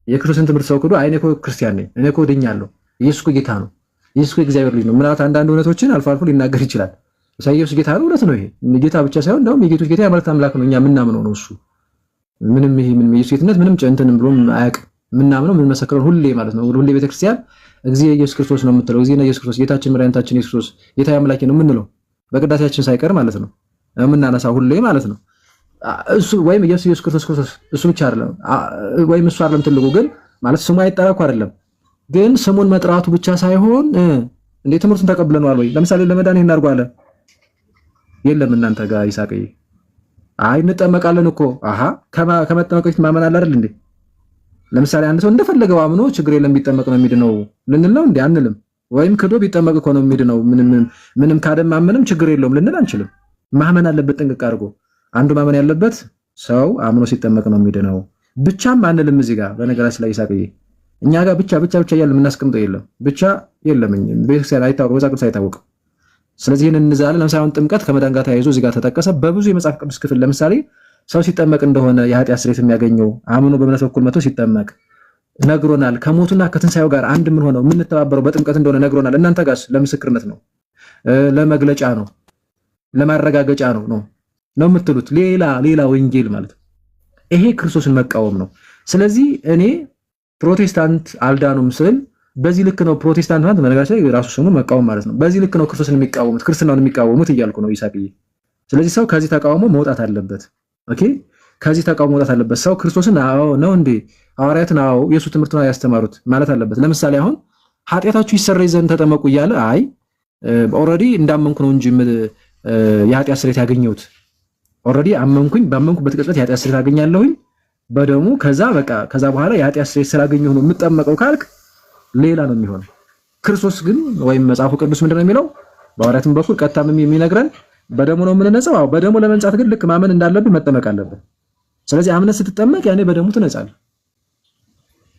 የክርስቶስን ትምህርት ሰው ክዶ እኔ እኮ ክርስቲያን ነኝ እኔ እኮ ድኛለሁ ኢየሱስ እኮ ጌታ ነው ኢየሱስ እኮ እግዚአብሔር ልጅ ነው ምናምን አንዳንድ እውነቶችን አልፎ አልፎ ሊናገር ይችላል። ኢየሱስ ጌታ ነው እውነት ነው። ይሄ ጌታ ብቻ ሳይሆን እንደውም የጌቶች ጌታ የአማልክት አምላክ ነው። እኛ የምናምነው ነው እሱ ምንም ኢየሱስ ጌትነት ምንም እንትን ብሎም አያውቅም። የምናምነው ምን መሰከረው ሁሌ ማለት ነው። ሁሌ ቤተክርስቲያን እግዚእ ኢየሱስ ክርስቶስ ነው የምትለው። እግዚእ ኢየሱስ ክርስቶስ ጌታችን መድኃኒታችን ኢየሱስ ክርስቶስ ጌታ አምላኬ ነው የምንለው በቅዳሴያችን ሳይቀር ማለት ነው የምናነሳው ሁሌ ማለት ነው። እሱ ወይም ኢየሱስ ክርስቶስ እሱ ብቻ አይደለም ወይም እሱ አይደለም ትልቁ ግን ማለት ስሙ አይጠራ እኮ አይደለም ግን ስሙን መጥራቱ ብቻ ሳይሆን እንዴ ትምህርቱን ተቀብለናል ወይ? ለምሳሌ ለመዳን ይሄን አድርጓል የለም እናንተ ጋር ይሳቀይ እንጠመቃለን እኮ ከመጠመቅ በፊት ማመን አለ አይደል እንዴ? ለምሳሌ አንድ ሰው እንደፈለገው አምኖ ችግር የለም ቢጠመቅ ነው የሚድነው ልንል ነው እንዴ? አንልም። ወይም ክዶ ቢጠመቅ እኮ ነው የሚድነው ምንም ካደማመንም ችግር የለውም ልንል አንችልም። ማመን አለበት ጥንቅቅ አድርጎ። አንዱ ማመን ያለበት ሰው አምኖ ሲጠመቅ ነው የሚድነው ብቻም አንልም። እዚህ ጋር በነገራችን ላይ ይሳቀይ እኛ ጋር ብቻ እያልን የምናስቀምጠው የለም። ብቻ የለም ቤተክርስቲያን አይታወቅም፣ መጽሐፍ ቅዱስ አይታወቅም። ስለዚህ ይህን እንዛለን። ለምሳሌ አሁን ጥምቀት ከመዳን ጋር ተያይዞ እዚህ ጋር ተጠቀሰ በብዙ የመጽሐፍ ቅዱስ ክፍል። ለምሳሌ ሰው ሲጠመቅ እንደሆነ የኃጢአት ስርየት የሚያገኘው አምኖ በእምነት በኩል መጥቶ ሲጠመቅ ነግሮናል። ከሞቱና ከትንሳኤው ጋር አንድ ምን ሆነው የምንተባበረው በጥምቀት እንደሆነ ነግሮናል። እናንተ ጋርስ ለምስክርነት ነው፣ ለመግለጫ ነው፣ ለማረጋገጫ ነው የምትሉት ሌላ ወንጌል ማለት ነው። ይሄ ክርስቶስን መቃወም ነው። ስለዚህ እኔ ፕሮቴስታንት አልዳኑም ስል በዚህ ልክ ነው ፕሮቴስታንት ማለት በነገራችን ላይ ራሱ ስሙ መቃወም ማለት ነው። በዚህ ልክ ነው ክርስቶስን የሚቃወሙት ክርስትናውን የሚቃወሙት እያልኩ ነው ይሳቅዬ። ስለዚህ ሰው ከዚህ ተቃውሞ መውጣት አለበት። ኦኬ ከዚህ ተቃውሞ መውጣት አለበት። ሰው ክርስቶስን ነው እንዴ ሐዋርያትን የሱ ትምህርት ነው ያስተማሩት ማለት አለበት። ለምሳሌ አሁን ኃጢአታችሁ ይሰረይ ዘንድ ተጠመቁ እያለ ኦልሬዲ እንዳመንኩ ነው እንጂ የኃጢአት ስርየት ያገኘሁት ኦልሬዲ ባመንኩበት ቅጽበት የኃጢአት ስርየት አገኛለሁኝ በደሙ ከዛ በኋላ የኃጢአት ስርየት ስላገኘሁ ነው የምጠመቀው ካልክ ሌላ ነው የሚሆነው። ክርስቶስ ግን ወይም መጽሐፉ ቅዱስ ምንድነው የሚለው? በሐዋርያትም በኩል ቀጥታም የሚነግረን በደሙ ነው የምንነጻው። በደሙ ለመንጻት ግን ልክ ማመን እንዳለብህ መጠመቅ አለብህ። ስለዚህ አምነህ ስትጠመቅ ያኔ በደሙ ትነጻለህ፣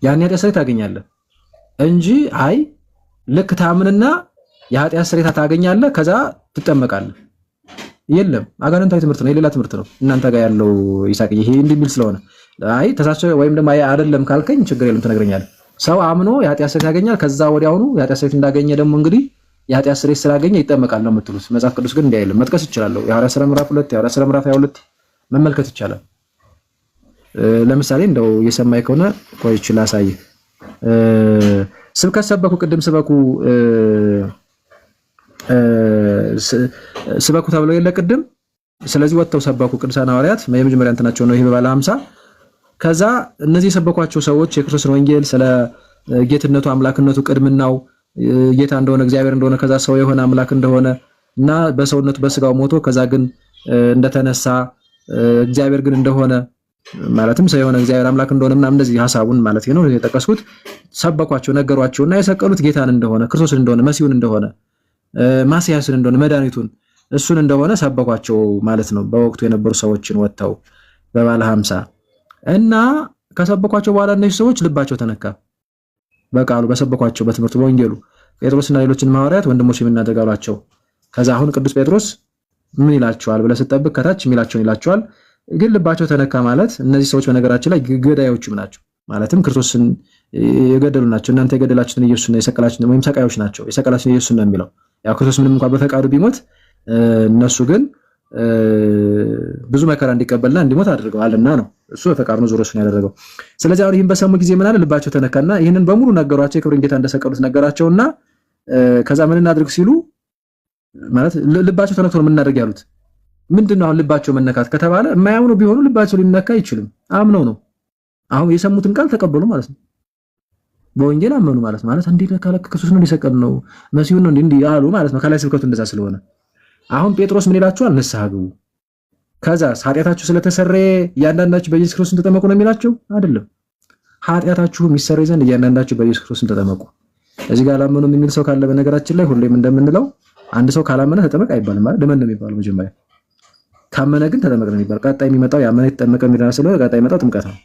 ያኔ የኃጢአት ስርየት ታገኛለህ እንጂ ልክ ታምንና የኃጢአት ስርየት ታገኛለህ ከዛ ትጠመቃለህ። የለም አጋንንታዊ ትምህርት ነው፣ የሌላ ትምህርት ነው እናንተ ጋር ያለው ይሳቅ። ይሄ እንዲህ የሚል ስለሆነ ተሳስቼ ወይም ደግሞ አይደለም ካልከኝ ችግር የለም ትነግረኛለህ። ሰው አምኖ የኃጢአት ስርየት ያገኛል። ከዛ ወዲያውኑ የኃጢአት ስርየት እንዳገኘ ደግሞ እንግዲህ የኃጢአት ስርየት ስላገኘ ይጠመቃል ነው የምትሉት። መጽሐፍ ቅዱስ ግን እንዲህ አይልም። መጥቀስ ይችላል። የሐዋርያት ሥራ ምዕራፍ 2 የሐዋርያት ሥራ ምዕራፍ 22 መመልከት ይቻላል። ለምሳሌ እንደው የሰማይ ከሆነ ቆይቼ ላሳይህ። ስብከት ሰበኩ፣ ቅድም ስበኩ ተብለው የለ ቅድም። ስለዚህ ወጥተው ሰበኩ ቅዱሳን ሐዋርያት የመጀመሪያ እንትናቸው ነው ይሄ በባለ 50። ከዛ እነዚህ የሰበኳቸው ሰዎች የክርስቶስን ወንጌል ስለ ጌትነቱ፣ አምላክነቱ፣ ቅድምናው ጌታ እንደሆነ እግዚአብሔር እንደሆነ ከዛ ሰው የሆነ አምላክ እንደሆነ እና በሰውነቱ በስጋው ሞቶ ከዛ ግን እንደተነሳ እግዚአብሔር ግን እንደሆነ ማለትም ሰው የሆነ እግዚአብሔር አምላክ እንደሆነ ምናምን እንደዚህ ሐሳቡን ማለት ነው የጠቀስኩት። ሰበኳቸው፣ ነገሯቸውና የሰቀሉት ጌታን እንደሆነ ክርስቶስን እንደሆነ መሲሁን እንደሆነ ማስያስን እንደሆነ መድኃኒቱን እሱን እንደሆነ ሰበኳቸው ማለት ነው። በወቅቱ የነበሩ ሰዎችን ወጥተው በባለ 50 እና ከሰበኳቸው በኋላ እነዚህ ሰዎች ልባቸው ተነካ። በቃሉ በሰበኳቸው በትምህርቱ በወንጌሉ ጴጥሮስና ሌሎችን ሐዋርያት ወንድሞች የምናደርጋላቸው። ከዛ አሁን ቅዱስ ጴጥሮስ ምን ይላቸዋል ብለህ ስትጠብቅ ከታች የሚላቸውን ይላቸዋል። ግን ልባቸው ተነካ ማለት እነዚህ ሰዎች በነገራችን ላይ ገዳዮችም ናቸው። ማለትም ክርስቶስን የገደሉ ናቸው። እናንተ የገደላችሁትን ኢየሱስን የሰቀላችሁትን ወይም ሰቃዮች ናቸው። የሰቀላችሁትን ኢየሱስን ነው የሚለው። ያው ክርስቶስ ምንም እንኳን በፈቃዱ ቢሞት እነሱ ግን ብዙ መከራ እንዲቀበልና እንዲሞት አድርገዋልና ነው። እሱ በፈቃዱ ነው ዞሮ እሱን ያደረገው። ስለዚህ አሁን ይህን በሰሙ ጊዜ ምን አለ? ልባቸው ተነካና ይህንን በሙሉ ነገሯቸው። የክብርን ጌታ እንደሰቀሉት ነገራቸውና ከዛ ምን እናድርግ ሲሉ ማለት ልባቸው ተነክቶ ነው ምን እናድርግ ያሉት። ምንድነው አሁን ልባቸው መነካት ከተባለ የማያምኑ ቢሆኑ ልባቸው ሊነካ አይችልም። አምነው ነው አሁን የሰሙትን ቃል ተቀበሉ ማለት ነው። በወንጌል አመኑ ማለት እንዴ ለካለክ ክርስቶስ ነው ሊሰቀል ነው መሲሁን ነው እንዴ ያሉ ማለት ነው። ከላይ ስብከቱ እንደዛ ስለሆነ አሁን ጴጥሮስ ምን ይላቸዋል? ንስሐ ግቡ። ከዛ ኃጢአታችሁ ስለተሰረየ እያንዳንዳችሁ በኢየሱስ ክርስቶስ ተጠመቁ ነው የሚላቸው አይደለም። ኃጢአታችሁ የሚሰረይ ዘንድ እያንዳንዳችሁ በኢየሱስ ክርስቶስ ተጠመቁ። እዚህ ጋር አላመኑም የሚል ሰው ካለ በነገራችን ላይ ሁሌም እንደምንለው አንድ ሰው ካላመነ ተጠመቅ አይባልም ማለት ደመን ነው የሚባለው። መጀመሪያ ካመነ ግን ተጠመቅ ነው የሚባለው። ቀጣይ የሚመጣው ያመነ የተጠመቀ የሚልና ስለሆነ ቀጣይ የሚመጣው ጥምቀት ነው።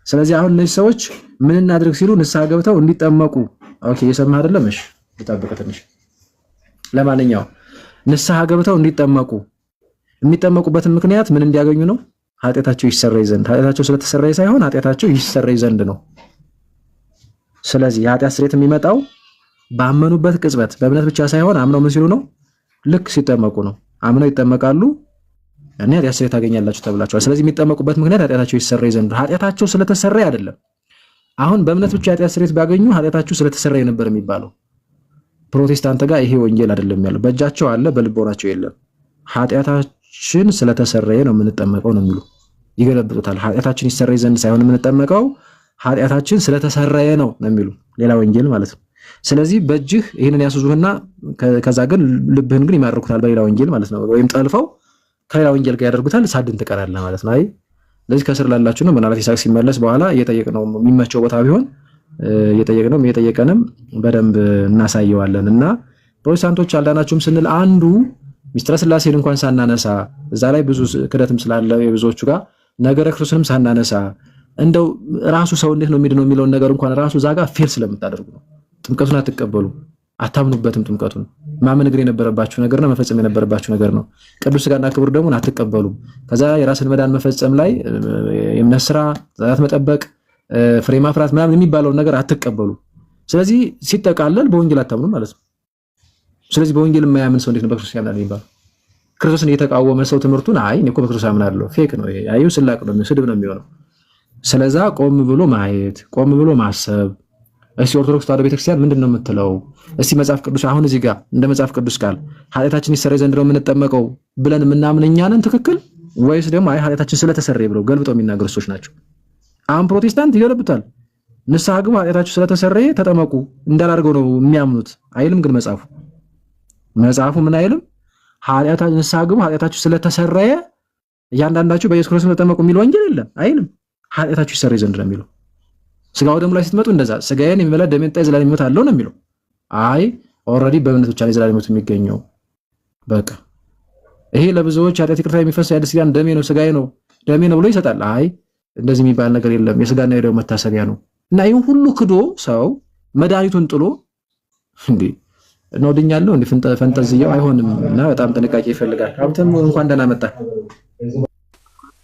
ስለዚህ አሁን እነዚህ ሰዎች ምን እናድርግ ሲሉ ንስሐ ገብተው እንዲጠመቁ። ኦኬ የሰማህ አይደለም? እሺ ልጠብቅ ትንሽ። ለማንኛውም ንስሐ ገብተው እንዲጠመቁ የሚጠመቁበትን ምክንያት ምን እንዲያገኙ ነው? ኃጢአታቸው ይሰረይ ዘንድ። ኃጢአታቸው ስለተሰረየ ሳይሆን ኃጢአታቸው ይሰረይ ዘንድ ነው። ስለዚህ የኃጢአት ስርየት የሚመጣው ባመኑበት ቅጽበት በእምነት ብቻ ሳይሆን አምነው ምን ሲሉ ነው? ልክ ሲጠመቁ ነው። አምነው ይጠመቃሉ፣ ያኔ ኃጢአት ስርየት ታገኛላችሁ ተብላችኋል። ስለዚህ የሚጠመቁበት ምክንያት ኃጢአታቸው ይሰረይ ዘንድ። ኃጢአታቸው ስለተሰረየ አይደለም። አሁን በእምነት ብቻ ኃጢአት ስርየት ቢያገኙ ኃጢአታችሁ ስለተሰረየ ነበር የሚባለው። ፕሮቴስታንት ጋር ይሄ ወንጌል አይደለም ያለው። በእጃቸው አለ፣ በልቦናቸው የለም። ኃጢአታችን ስለተሰረየ ነው የምንጠመቀው ነው የሚሉ ይገለብጡታል። ኃጢአታችን ይሰረይ ዘንድ ሳይሆን የምንጠመቀው ኃጢአታችን ስለተሰረየ ነው የሚሉ ሌላ ወንጌል ማለት ነው። ስለዚህ በእጅህ ይህንን ያስዙህና ከዛ ግን ልብህን ግን ይማርኩታል በሌላ ወንጌል ማለት ነው። ወይም ጠልፈው ከሌላ ወንጌል ጋር ያደርጉታል። ሳድን ትቀራለህ ማለት ነው። አይ ለዚህ ከስር ላላችሁ ነው። ምናልባት ይሳቅ ሲመለስ በኋላ እየጠየቅነው የሚመቸው ቦታ ቢሆን እየጠየቀንም በደንብ እናሳየዋለን። እና ፕሮቴስታንቶች አልዳናችሁም ስንል አንዱ ሚስጥረ ስላሴን እንኳን ሳናነሳ እዛ ላይ ብዙ ክደትም ስላለ የብዙዎቹ ጋር ነገረ ክርስቶስንም ሳናነሳ እንደው ራሱ ሰው እንዴት ነው የሚድነው የሚለውን ነገር እንኳን ራሱ እዛ ጋር ፌል ስለምታደርጉ ነው። ጥምቀቱን አትቀበሉ፣ አታምኑበትም። ጥምቀቱን ማመን ግን የነበረባችሁ ነገር ነው፣ መፈጸም የነበረባችሁ ነገር ነው። ቅዱስ ሥጋና ክቡር ደሙን አትቀበሉም። ከዛ የራስን መዳን መፈጸም ላይ የእምነት ስራ፣ ትእዛዛት መጠበቅ፣ ፍሬ ማፍራት ምናምን የሚባለውን ነገር አትቀበሉ። ስለዚህ ሲጠቃለል በወንጌል አታምኑ ማለት ነው። ስለዚህ በወንጌል የማያምን ሰው እንዴት ነው በክርስቶስ ያምናል የሚባለው? ክርስቶስን የተቃወመ ሰው ትምህርቱን አይ እኔ እኮ በክርስቶስ አምናለሁ ፌክ ነው ይሄ አዩ ስላቅ ነው ስድብ ነው የሚሆነው። ስለዛ ቆም ብሎ ማየት፣ ቆም ብሎ ማሰብ። እስቲ ኦርቶዶክስ ተዋሕዶ ቤተክርስቲያን ምንድን ነው የምትለው? እስቲ መጽሐፍ ቅዱስ አሁን እዚህ ጋር እንደ መጽሐፍ ቅዱስ ቃል ኃጢአታችን ይሰረይ ዘንድ ነው የምንጠመቀው ብለን የምናምን እኛ ነን ትክክል ወይስ ደግሞ አይ ኃጢአታችን ስለተሰረየ ብለው ገልብጠው የሚናገሩ ሰዎች ናቸው? አሁን ፕሮቴስታንት ይገለብጣል። ንስሐ ግቡ፣ ኃጢአታችሁ ስለተሰረየ ተጠመቁ እንዳላርገው ነው የሚያምኑት አይልም። ግን መጽሐፉ ምን አይልም? ኃጢአታችሁ ንስሐ ግቡ፣ ኃጢአታችሁ ስለተሰረየ እያንዳንዳችሁ በኢየሱስ ክርስቶስ ተጠመቁ የሚል ወንጌል የለም አይልም። ኃጢአታችሁ ይሰረይ ዘንድ ነው የሚለው። ስጋው ደሙ ላይ ስትመጡ እንደዛ ስጋዬን የሚበላ ደሜን ጠጣ የዘላለም ሕይወት አለው ነው የሚለው። አይ ኦልሬዲ በእምነት ብቻ ነው የዘላለም ሕይወት የሚገኘው። በቃ ይሄ ለብዙዎች ኃጢአት ይቅርታ የሚፈስ የአዲስ ኪዳን ደሜ ነው ስጋዬ ነው ደሜ ነው ብሎ ይሰጣል። አይ እንደዚህ የሚባል ነገር የለም፣ የስጋና የደሙ መታሰቢያ ነው። እና ይሄን ሁሉ ክዶ ሰው መድኃኒቱን ጥሎ እንዴ ነው ድኛለሁ እንዴ ፈንጠዝያው አይሆንም። እና በጣም ጥንቃቄ ይፈልጋል። ሀብተም እንኳን ደህና መጣ።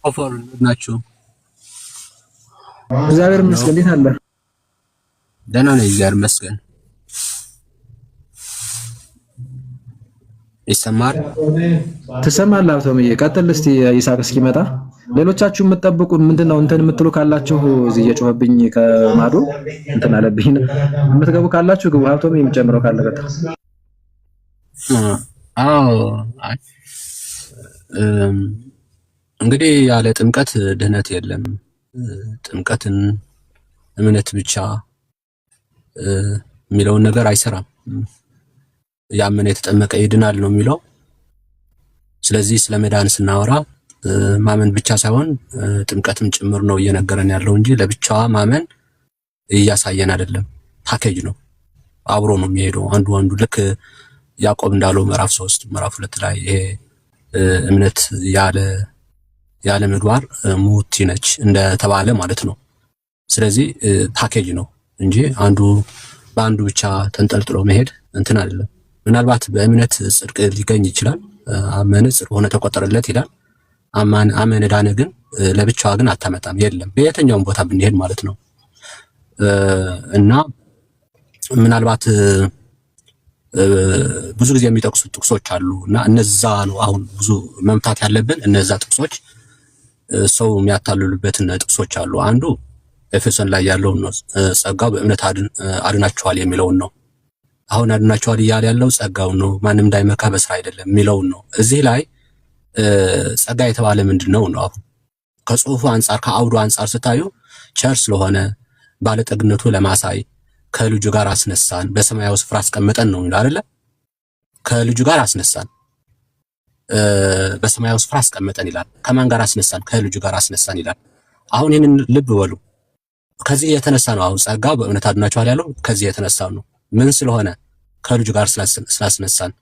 ኦፈር ናችሁ? እግዚአብሔር ይመስገን። እንዴት አለ? ደህና ነኝ፣ እግዚአብሔር ይመስገን። ይሰማል? ትሰማለህ? ሀብተምዬ ቀጥል እስቲ ይሳቅ እስኪመጣ። ሌሎቻችሁ የምትጠብቁ ምንድነው እንትን የምትሉ ካላችሁ እዚህ እየጮህብኝ ከማዶ እንትን አለብኝ። የምትገቡ ካላችሁ ግቡ። ሀብተምዬ የሚጨምረው ካለ ቀጥል። አዎ እንግዲህ ያለ ጥምቀት ድህነት የለም። ጥምቀትን እምነት ብቻ የሚለውን ነገር አይሰራም። ያመነ የተጠመቀ ይድናል ነው የሚለው። ስለዚህ ስለ መዳን ስናወራ ማመን ብቻ ሳይሆን ጥምቀትም ጭምር ነው እየነገረን ያለው እንጂ ለብቻዋ ማመን እያሳየን አይደለም። ፓኬጅ ነው፣ አብሮ ነው የሚሄደው አንዱ ልክ ያዕቆብ እንዳለው ምዕራፍ 3 ምዕራፍ 2 ላይ ይሄ እምነት ያለ ምግባር ሙቲ ነች እንደተባለ ማለት ነው። ስለዚህ ፓኬጅ ነው እንጂ በአንዱ ብቻ ተንጠልጥሎ መሄድ እንትን አይደለም። ምናልባት በእምነት ጽድቅ ሊገኝ ይችላል። አመነ ጽድቅ ሆነ ተቆጠረለት ይላል። አመነ ዳነ ግን ለብቻዋ ግን አታመጣም። የለም በየትኛውም ቦታ ብንሄድ ማለት ነው። እና ምናልባት ብዙ ጊዜ የሚጠቅሱት ጥቅሶች አሉ እና እነዛ ነው አሁን ብዙ መምታት ያለብን። እነዛ ጥቅሶች ሰው የሚያታልሉበትን ጥቅሶች አሉ። አንዱ ኤፌሶን ላይ ያለው ነው፣ ጸጋው በእምነት አድናችኋል የሚለውን ነው። አሁን አድናችኋል እያለ ያለው ጸጋው ነው፣ ማንም እንዳይመካ በስራ አይደለም የሚለውን ነው። እዚህ ላይ ጸጋ የተባለ ምንድነው ነው? አሁን ከጽሁፉ አንጻር ከአውዱ አንጻር ስታዩ ቸር ስለሆነ ባለጠግነቱ ለማሳይ ከልጁ ጋር አስነሳን፣ በሰማያዊ ስፍራ አስቀመጠን ነው የሚለው አይደለ? ከልጁ ጋር አስነሳን። በሰማያዊ ስፍራ አስቀመጠን ይላል። ከማን ጋር አስነሳን? ከልጁ ጋር አስነሳን ይላል። አሁን ይህንን ልብ በሉ። ከዚህ የተነሳ ነው አሁን ጸጋው በእምነት አድናችኋል ያለው። ከዚህ የተነሳ ነው። ምን ስለሆነ? ከልጁ ጋር ስላስነሳን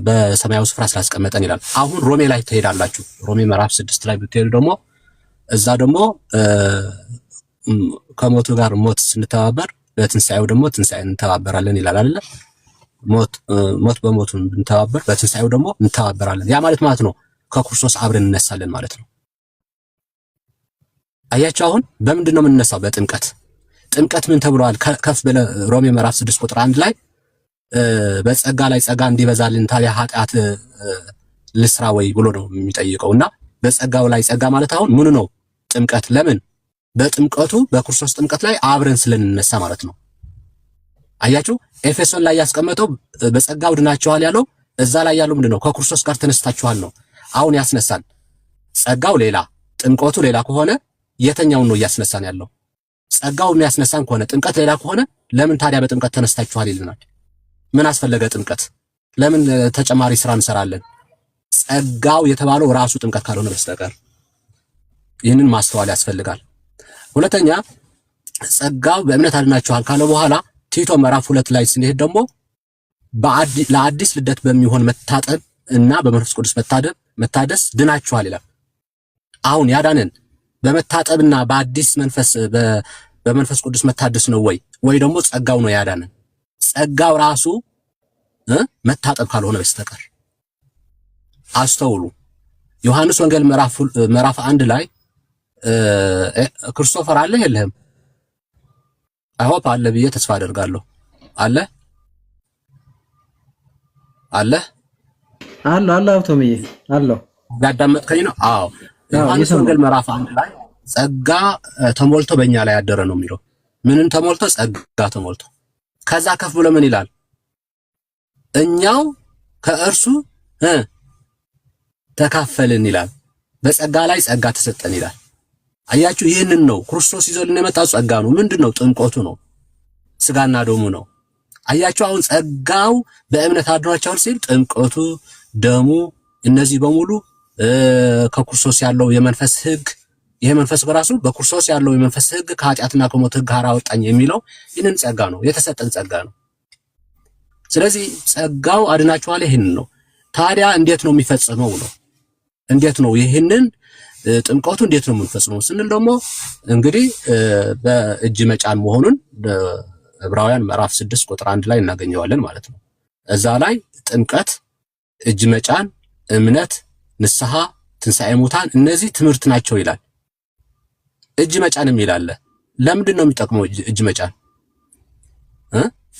በሰማያዊ ስፍራ ስላስቀመጠን ይላል። አሁን ሮሜ ላይ ትሄዳላችሁ። ሮሜ ምዕራፍ 6 ላይ ብትሄዱ ደግሞ እዛ ደግሞ ከሞቱ ጋር ሞት ስንተባበር በትንሳኤው ደግሞ ትንሳኤን እንተባበራለን ይላል አይደል? ሞት በሞቱ ብንተባበር በትንሳኤው ደግሞ እንተባበራለን። ያ ማለት ነው ከክርስቶስ አብረን እንነሳለን ማለት ነው። አያችሁ አሁን በምንድን ነው የምንነሳው? በጥምቀት። ጥምቀት ምን ተብሏል? ከፍ በለ ሮሜ ምዕራፍ 6 ቁጥር 1 ላይ በጸጋ ላይ ጸጋ እንዲበዛልን ታዲያ ኃጢአት ልስራ ወይ ብሎ ነው የሚጠይቀውና በጸጋው ላይ ጸጋ ማለት አሁን ምን ነው? ጥምቀት። ለምን? በጥምቀቱ በክርስቶስ ጥምቀት ላይ አብረን ስለንነሳ ማለት ነው። አያችሁ ኤፌሶን ላይ ያስቀመጠው በጸጋው ድናችኋል ያለው እዛ ላይ ያለው ምንድነው? ከክርስቶስ ጋር ተነስታችኋል ነው። አሁን ያስነሳን ጸጋው ሌላ ጥምቀቱ ሌላ ከሆነ የተኛውን ነው እያስነሳን ያለው? ጸጋው የሚያስነሳን ከሆነ ጥምቀት ሌላ ከሆነ ለምን ታዲያ በጥምቀት ተነስታችኋል ይልናል? ምን አስፈለገ ጥምቀት? ለምን ተጨማሪ ስራ እንሰራለን? ጸጋው የተባለው ራሱ ጥምቀት ካልሆነ በስተቀር ይህንን ማስተዋል ያስፈልጋል። ሁለተኛ ጸጋው በእምነት አድናችኋል ካለ በኋላ ቲቶ ምዕራፍ 2 ላይ ስንሄድ ደግሞ ለአዲስ ልደት በሚሆን መታጠብ እና በመንፈስ ቅዱስ መታደስ ድናችኋል ይላል። አሁን ያዳነን በመታጠብና በአዲስ መንፈስ በመንፈስ ቅዱስ መታደስ ነው ወይ ደግሞ ጸጋው ነው ያዳነን? ጸጋው ራሱ መታጠብ ካልሆነ በስተቀር አስተውሉ። ዮሐንስ ወንጌል ምዕራፍ 1 ላይ ክርስቶፈር አለ የለህም? አይሆፕ አለ ብዬ ተስፋ አደርጋለሁ። አለ አውቶምዬ አለው። ያዳመጥከኝ ነው? አዎ። ዮሐንስ ወንጌል ምዕራፍ 1 ላይ ጸጋ ተሞልቶ በእኛ ላይ ያደረ ነው የሚለው። ምንን ተሞልቶ? ጸጋ ተሞልቶ። ከዛ ከፍ ብሎ ምን ይላል? እኛው ከእርሱ ተካፈልን ይላል። በጸጋ ላይ ጸጋ ተሰጠን ይላል። አያችሁ ይህንን ነው ክርስቶስ ይዞልን የመጣው ጸጋ ነው። ምንድነው? ጥምቀቱ ነው። ስጋና ደሙ ነው። አያችሁ አሁን ጸጋው በእምነት አድሯቸዋል ሲል ጥምቀቱ፣ ደሙ፣ እነዚህ በሙሉ ከክርስቶስ ያለው የመንፈስ ሕግ ይሄ መንፈስ በራሱ በክርስቶስ ያለው የመንፈስ ሕግ ከኃጢአትና ከሞት ሕግ ጋር አወጣኝ የሚለው ይህንን ጸጋ ነው፣ የተሰጠን ጸጋ ነው። ስለዚህ ጸጋው አድናችኋል ይህንን ነው። ታዲያ እንዴት ነው የሚፈጸመው ነው? እንዴት ነው ይህንን ጥምቀቱ እንዴት ነው የምንፈጽመው ስንል ደግሞ እንግዲህ በእጅ መጫን መሆኑን ዕብራውያን ምዕራፍ 6 ቁጥር 1 ላይ እናገኘዋለን ማለት ነው። እዛ ላይ ጥምቀት፣ እጅ መጫን፣ እምነት፣ ንስሐ፣ ትንሣኤ ሙታን እነዚህ ትምህርት ናቸው ይላል። እጅ መጫንም ይላል። ለምንድን ነው የሚጠቅመው እጅ መጫን?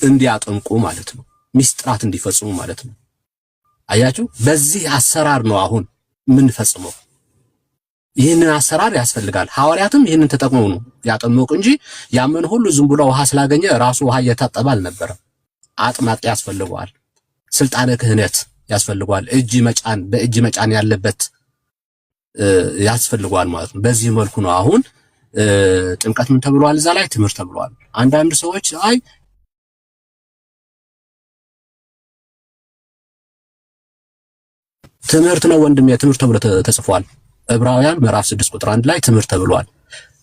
እንዲያጠምቁ ማለት ነው። ሚስጥራት እንዲፈጽሙ ማለት ነው። አያችሁ በዚህ አሰራር ነው አሁን የምንፈጽመው። ይህንን አሰራር ያስፈልጋል። ሐዋርያትም ይህንን ተጠቅመው ነው ያጠመቁ እንጂ ያመኑ ሁሉ ዝም ብሎ ውሃ ስላገኘ ራሱ ውሃ እየታጠበ አልነበረም። አጥማቂ ያስፈልገዋል። ስልጣነ ክህነት ያስፈልገዋል። እጅ መጫን በእጅ መጫን ያለበት ያስፈልገዋል ማለት ነው። በዚህ መልኩ ነው አሁን ጥምቀት ምን ተብሏል? እዛ ላይ ትምህርት ተብሏል። አንዳንድ ሰዎች አይ ትምህርት ነው ወንድም የትምህርት ተብሎ ተጽፏል። ዕብራውያን ምዕራፍ 6 ቁጥር 1 ላይ ትምህርት ተብሏል።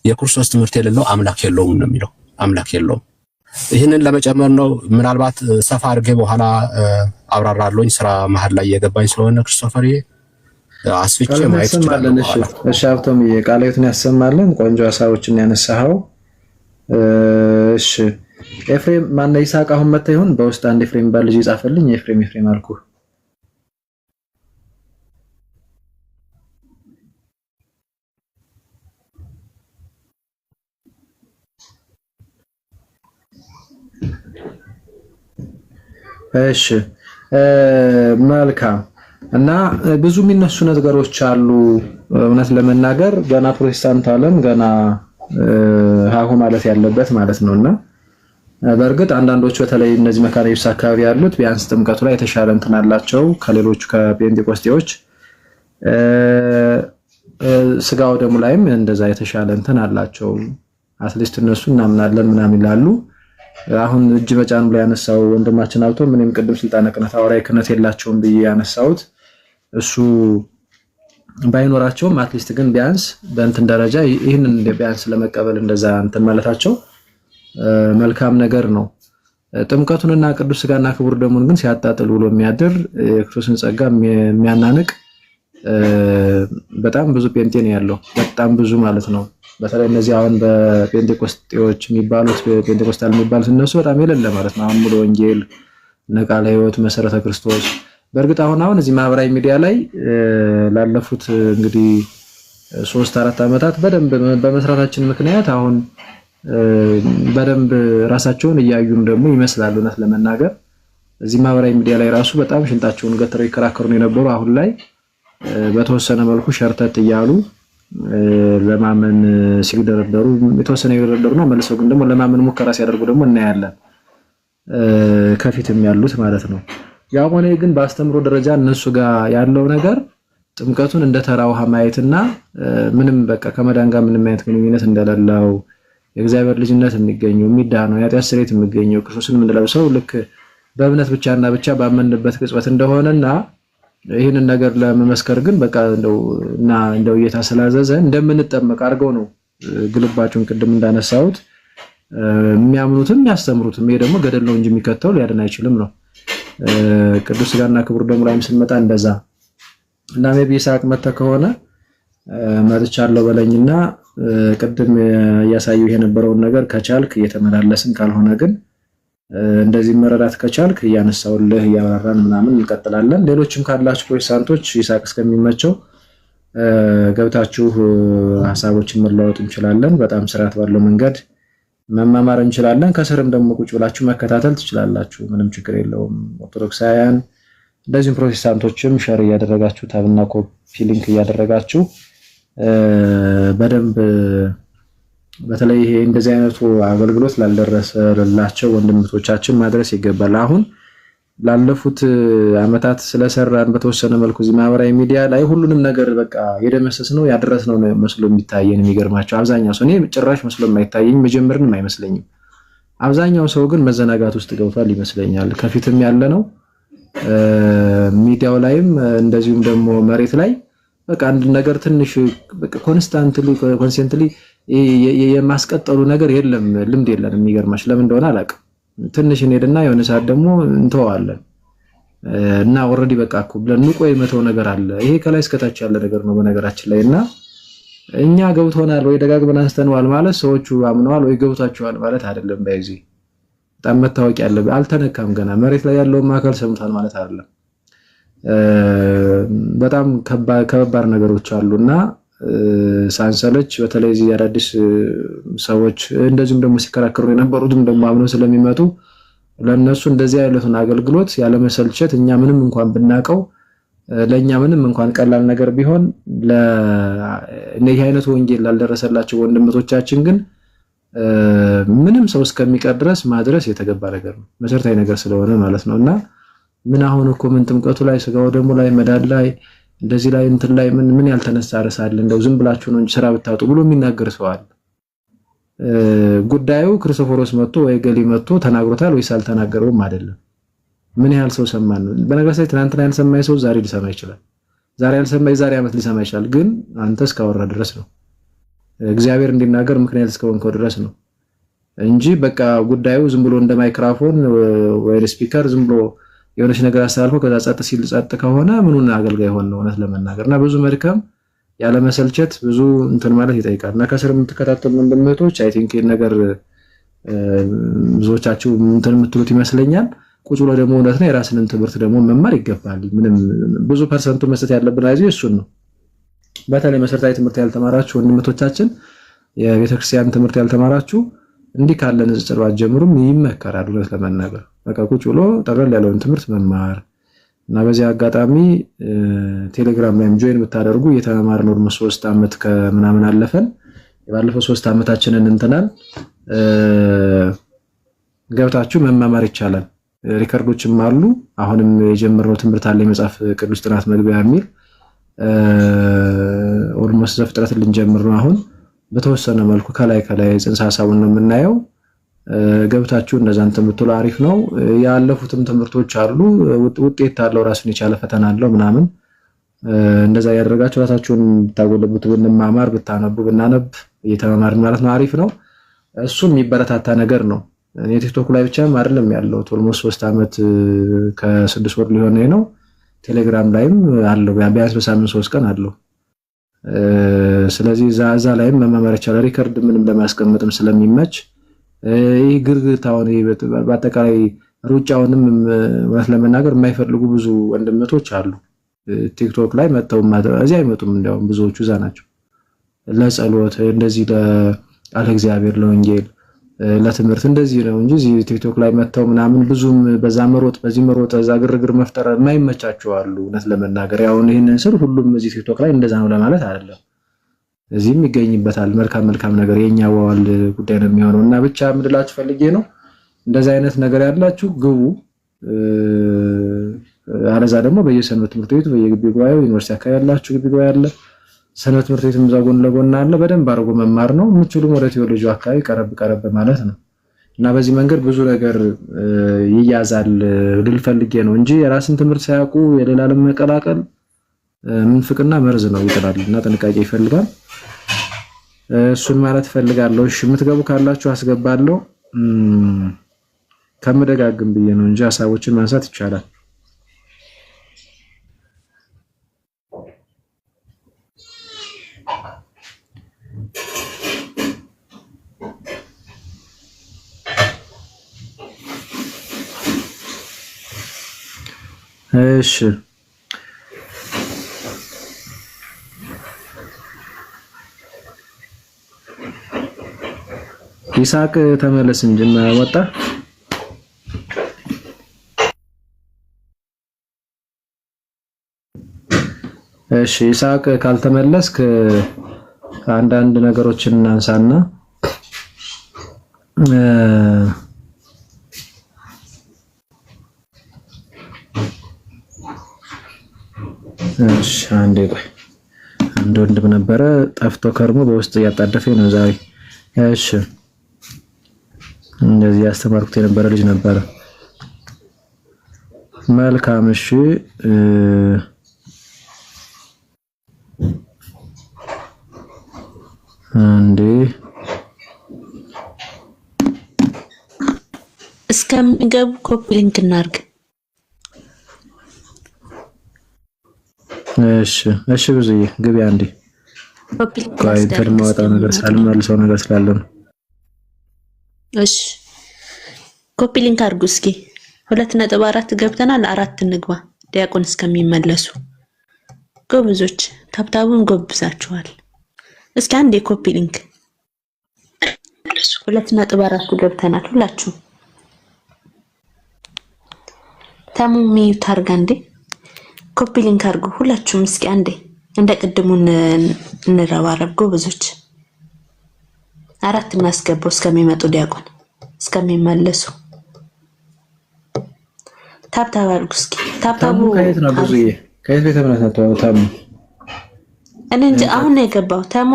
የክርስቶስ ትምህርት የሌለው አምላክ የለውም ነው የሚለው። አምላክ የለውም። ይህንን ለመጨመር ነው። ምናልባት ሰፋ አድርጌ በኋላ አብራራለሁኝ። ስራ መሀል ላይ እየገባኝ ስለሆነ ክርስቶፈር አስፍቼ ማየት ይችላል። እሺ ሀብቶም ቃላቱን ያሰማልን። ቆንጆ ሀሳቦችን ያነሳኸው። እሺ ኤፍሬም ማነው? ይስሐቅ አሁን መጣ ይሁን በውስጥ አንድ ኤፍሬም ባል ልጅ ይጻፈልኝ። ኤፍሬም አልኩ። እሺ መልካም። እና ብዙ የሚነሱ ነገሮች አሉ። እውነት ለመናገር ገና ፕሮቴስታንት ዓለም ገና ሀሁ ማለት ያለበት ማለት ነውና በእርግጥ አንዳንዶቹ በተለይ እነዚህ መካነ ኢየሱስ አካባቢ ያሉት ቢያንስ ጥምቀቱ ላይ የተሻለ እንትን አላቸው ከሌሎቹ ከጴንጤቆስጤዎች። ስጋው ደሙ ላይም እንደዛ የተሻለ እንትን አላቸው። አትሊስት እነሱ እናምናለን ምናምን ይላሉ። አሁን እጅ መጫን ብሎ ያነሳው ወንድማችን አልቶ ምንም ቅድም ስልጣነ ክህነት ሐዋርያዊ ክህነት የላቸውም ብዬ ያነሳሁት እሱ ባይኖራቸውም አትሊስት ግን ቢያንስ በእንትን ደረጃ ይህንን ቢያንስ ለመቀበል እንደዛ እንትን ማለታቸው መልካም ነገር ነው። ጥምቀቱንና ቅዱስ ሥጋና ክቡር ደሙን ግን ሲያጣጥል ውሎ የሚያድር የክርስቶስን ጸጋ የሚያናንቅ በጣም ብዙ ጴንጤ ነው ያለው። በጣም ብዙ ማለት ነው። በተለይ እነዚህ አሁን በጴንጤቆስጤዎች የሚባሉት ጴንጤቆስታል የሚባሉት እነሱ በጣም የሌለ ማለት ነው። አሁን ሙሉ ወንጌል፣ ቃለ ሕይወት፣ መሰረተ ክርስቶስ በእርግጥ አሁን እዚህ ማህበራዊ ሚዲያ ላይ ላለፉት እንግዲህ 3-4 ዓመታት በደንብ በመስራታችን ምክንያት አሁን በደንብ ራሳቸውን እያዩም ደግሞ ይመስላሉ። እውነት ለመናገር እዚህ ማህበራዊ ሚዲያ ላይ ራሱ በጣም ሽንጣቸውን ገትረው ይከራከሩ የነበሩ አሁን ላይ በተወሰነ መልኩ ሸርተት እያሉ ለማመን ሲደረደሩ የተወሰነ ይደረደሩና መልሰው ግን ደግሞ ለማመን ሙከራ ሲያደርጉ ደግሞ እናያለን። ከፊትም ያሉት ማለት ነው። ያው ሆነ ግን በአስተምሮ ደረጃ እነሱ ጋር ያለው ነገር ጥምቀቱን እንደ ተራ ውሃ ማየትና ምንም በቃ ከመዳን ጋር ምንም አይነት ግንኙነት እንደሌለው የእግዚአብሔር ልጅነት የሚገኘው የሚዳነው የኃጢአት ስርየት የሚገኘው ክርስቶስን የምንለብሰው ልክ በእምነት ብቻና ብቻ ባመንበት ቅጽበት እንደሆነና ይህንን ነገር ለመመስከር ግን በቃ እንደው ጌታ ስላዘዘ እንደምንጠመቅ አድርገው ነው ግልባጩን ቅድም እንዳነሳሁት የሚያምኑትም የሚያስተምሩትም። ይሄ ደግሞ ገደል ነው እንጂ የሚከተው ሊያድን አይችልም ነው። ቅዱስ ሥጋና ክቡር ደሙ ላይም ስንመጣ እንደዛ እና ሜቢ ይስሐቅ መጥተህ ከሆነ መጥቻለሁ በለኝና ቅድም እያሳየሁ የነበረውን ነገር ከቻልክ እየተመላለስን ካልሆነ ግን እንደዚህ መረዳት ከቻልክ እያነሳውልህ እያወራን ምናምን እንቀጥላለን። ሌሎችም ካላችሁ ፕሮቴስታንቶች ይስሐቅ እስከሚመቸው ገብታችሁ ሐሳቦችን መለዋወጥ እንችላለን። በጣም ስርዓት ባለው መንገድ መማማር እንችላለን። ከስርም ደግሞ ቁጭ ብላችሁ መከታተል ትችላላችሁ። ምንም ችግር የለውም። ኦርቶዶክሳውያን እንደዚህም ፕሮቴስታንቶችም ሸር እያደረጋችሁ ታብና ኮፒ ሊንክ እያደረጋችሁ በደንብ በተለይ ይሄ እንደዚህ አይነቱ አገልግሎት ላልደረሰላቸው ወንድሞቻችን ማድረስ ይገባል። አሁን ላለፉት አመታት ስለሰራን በተወሰነ መልኩ እዚህ ማህበራዊ ሚዲያ ላይ ሁሉንም ነገር በቃ የደመሰስነው ያደረስነው ነው መስሎ የሚታየን። የሚገርማቸው አብዛኛው ሰው እኔ ጭራሽ መስሎ የማይታየኝ መጀመርንም አይመስለኝም። አብዛኛው ሰው ግን መዘናጋት ውስጥ ገብቷል ይመስለኛል። ከፊትም ያለ ነው ሚዲያው እንደዚሁም ደግሞ መሬት ላይ በቃ አንድ ነገር ትንሽ በቃ ኮንስታንትሊ የማስቀጠሉ ነገር የለም፣ ልምድ የለም። የሚገርማሽ ለምን እንደሆነ አላውቅም። ትንሽ እንሄድና የሆነ ሰዓት ደግሞ እንተዋለን እና ኦልሬዲ በቃ እኮ ብለን ንቆይ መተው ነገር አለ። ይሄ ከላይ እስከታች ያለ ነገር ነው በነገራችን ላይ እና እኛ ገብቶናል ወይ ደጋግመን አንስተነዋል ማለት ሰዎቹ አምነዋል ወይ ገብቷቸዋል ማለት አይደለም። በዚህ በጣም መታወቅ ያለበት አልተነካም። ገና መሬት ላይ ያለውን ማከል ሰምቷል ማለት አይደለም። በጣም ከባድ ነገሮች አሉና ሳንሰለች በተለይ እዚህ አዳዲስ ሰዎች እንደዚሁም ደግሞ ሲከራከሩ የነበሩትም ደግሞ አምነው ስለሚመጡ ለነሱ እንደዚህ አይነቱን አገልግሎት ያለመሰልቸት እኛ ምንም እንኳን ብናቀው ለኛ ምንም እንኳን ቀላል ነገር ቢሆን ለእነዚህ አይነቱ ወንጌል ላልደረሰላቸው ወንድሞቻችን ግን ምንም ሰው እስከሚቀር ድረስ ማድረስ የተገባ ነገር ነው። መሰረታዊ ነገር ስለሆነ ማለት ነውና ምን አሁን እኮ ምን ጥምቀቱ ላይ ስጋው ደግሞ ላይ መዳን ላይ እንደዚህ ላይ እንትን ላይ ምን ያልተነሳ ርዕሳለ እንደው ዝም ብላችሁ ነው እንጂ ስራ ብታጡ ብሎ የሚናገር ሰው አለ። ጉዳዩ ክርስቶፎሮስ መጥቶ ወይ ገሊ መጥቶ ተናግሮታል ወይስ አልተናገረውም አይደለም። ምን ያህል ሰው ሰማን? በነገራችን ላይ ትናንትና ያልሰማይ ሰው ዛሬ ሊሰማ ይችላል። ዛሬ ያልሰማይ ዛሬ ዓመት ሊሰማ ይችላል። ግን አንተ እስካወራ ድረስ ነው እግዚአብሔር እንዲናገር ምክንያት እስከሆንከው ድረስ ነው እንጂ በቃ ጉዳዩ ዝም ብሎ እንደ ማይክሮፎን ወይ ስፒከር ዝም ብሎ የሆነች ነገር አስተላልፎ ከዛ ጸጥ ሲል ጸጥ ከሆነ ምኑን አገልጋይ ሆነ ነው እውነት ለመናገርና ብዙ መድከም ያለ መሰልቸት ብዙ እንትን ማለት ይጠይቃልና ከስር የምትከታተሉ ወንድሞች አይ ቲንክ ነገር ብዙዎቻችሁ እንትን የምትሉት ይመስለኛል። ቁጭ ብሎ ደግሞ እውነት ነው የራስንን ትምህርት ደግሞ መማር ይገባል። ምንም ብዙ ፐርሰንቱ መስጠት ያለብን አይዚ እሱን ነው። በተለይ መሰረታዊ ትምህርት ያልተማራችሁ ወንድሞቻችን የቤተክርስቲያን ትምህርት ያልተማራችሁ እንዲህ ካለ ንጽጽር ባትጀምሩም ይመከራል እውነት ለመናገር በቃ ቁጭ ብሎ ጠቅለል ያለውን ትምህርት መማር እና በዚህ አጋጣሚ ቴሌግራም ላይም ጆይን ብታደርጉ እየተማማርን ነው። 3 ዓመት ከምናምን አለፈን። የባለፈው 3 ዓመታችንን እንትናል ገብታችሁ መማማር ይቻላል። ሪከርዶችም አሉ። አሁንም የጀመርነው ትምህርት አለ የመጽሐፍ ቅዱስ ጥናት መግቢያ የሚል ኦልሞስት ዘፍጥረትን ልንጀምር ነው አሁን በተወሰነ መልኩ ከላይ ጽንሰ ሐሳቡን ነው የምናየው። ገብታችሁ እንደዛን ትምህርቱ አሪፍ ነው። ያለፉትም ትምህርቶች አሉ። ውጤት አለው ራሱን የቻለ ፈተና አለው ምናምን እንደዛ ያደረጋችሁ ራሳችሁን ብታጎለብቱ ብንማማር ብታነቡ ብናነብ እየተማማርን ማለት ነው አሪፍ ነው። እሱም የሚበረታታ ነገር ነው። እኔ ቲክቶክ ላይ ብቻም አይደለም ያለው ኦልሞስት 3 ዓመት ከ6 ወር ሊሆን ነው። ቴሌግራም ላይም አለው ቢያንስ በሳምንት 3 ቀን አለው። ስለዚህ እዛ ላይም መማማር ይቻላል። ሪከርድ ምንም ለማስቀመጥም ስለሚመች ይህ ግርግታውን በአጠቃላይ ሩጫውንም ማለት ለመናገር የማይፈልጉ ብዙ ወንድምቶች አሉ። ቲክቶክ ላይ መተው እዚህ አይመጡም። እንዲያውም ብዙዎቹ እዛ ናቸው። ለጸሎት እንደዚህ ለቃለ እግዚአብሔር ለወንጌል ለትምህርት እንደዚህ ነው እንጂ እዚህ ቲክቶክ ላይ መተው ምናምን ብዙም በዛ መሮጥ በዚህ መሮጥ እዛ ግርግር መፍጠር የማይመቻቸው አሉ። እውነት ለመናገር ያው ይሄንን ስር ሁሉም እዚህ ቲክቶክ ላይ እንደዛ ነው ለማለት አይደለም። እዚህም ይገኝበታል መልካም ነገር የኛ ዋዋል ጉዳይ ነው የሚሆነው እና ብቻ ምድላችሁ ፈልጌ ነው እንደዛ አይነት ነገር ያላችሁ ግቡ። አለዛ ደግሞ በየሰንበት ትምህርት ቤቱ በየግቢ ጉባኤው ዩኒቨርሲቲ አካባቢ ያላችሁ ግቢ ጉባኤ አለ፣ ሰንበት ትምህርት ቤቱም እዛ ጎን ለጎን አለ። በደንብ አድርጎ መማር ነው የምትችሉም ወደ ቴዎሎጂ አካባቢ ቀረብ ማለት ነው እና በዚህ መንገድ ብዙ ነገር ይያዛል ልል ፈልጌ ነው እንጂ የራስን ትምህርት ሳያውቁ የሌላ ዓለም መቀላቀል ምንፍቅና መርዝ ነው ይጥላል እና ጥንቃቄ ይፈልጋል። እሱን ማለት ፈልጋለሁ። እሺ የምትገቡ ካላችሁ አስገባለሁ። ከመደጋግም ብዬ ነው እንጂ ሐሳቦችን ማንሳት ይቻላል። እሺ ይስሐቅ ተመለስ እንጂ ወጣ። እሺ ይስሐቅ ካልተመለስክ አንዳንድ ነገሮችን እናንሳና እሺ አንድ ወንድም ነበረ ጠፍቶ ከርሞ በውስጥ እያጣደፈኝ ነው ዛሬ። እሺ እንደዚህ ያስተማርኩት የነበረ ልጅ ነበረ። መልካም እሺ አንዴ እስከሚገቡ ኮፒ ሊንክ እናድርግ። እሺ ብዙዬ ግቢ አንዴ። ኮፒ ሊንክ ማውጣው ነገር ሳልመልሰው ነገር ስላለ ነው። እሺ ኮፒ ሊንክ አድርጉ እስኪ 2.4 ገብተናል። 4 እንግባ ዲያቆን እስከሚመለሱ። ጎብዞች ታብታቡን ጎብዛችኋል። እስኪ አንዴ ኮፒ ሊንክ 2.4 ገብተናል ሁላችሁ። ተሙ ሚዩት አድርጋ እንዴ ኮፒ ሊንክ አድርጉ ሁላችሁም እስኪ አንዴ እንደ ቅድሙን እንረባረብ። ጎብዞች 4 እናስገባው እስከሚመጡ ዲያቆን እስከሚመለሱ። ታብታብ አድርጉ እስኪ። ታብታቡ ከየት ነው ብዙዬ? ከየት ቤተ እምነት ነው ታሙ? እኔ እንጂ አሁን ነው የገባው። ተሙ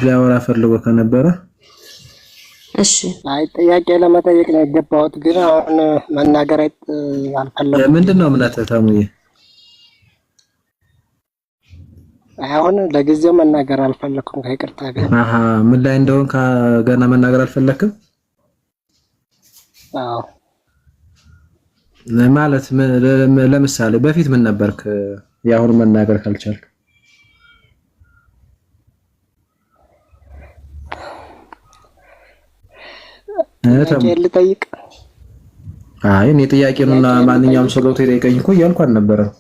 ሊያወራ ፈልጎ ከነበረ እሺ። አይ ጥያቄ ለመጠየቅ ነው የገባሁት፣ ግን አሁን መናገር አልፈለኩም። ምንድነው እምነት ተሙዬ? አሁን ለጊዜው መናገር አልፈለኩም ከይቅርታ ጋር። ምን ላይ እንደሆነ ገና መናገር አልፈለክም? አዎ ማለት ለምሳሌ በፊት ምን ነበርክ? ያሁን መናገር ካልቻልክ ልጠይቅ? አይ እኔ ጥያቄ ነውና ማንኛውም ሰው ገብቶ ይጠይቀኝ እኮ እያልኩ አልነበረም።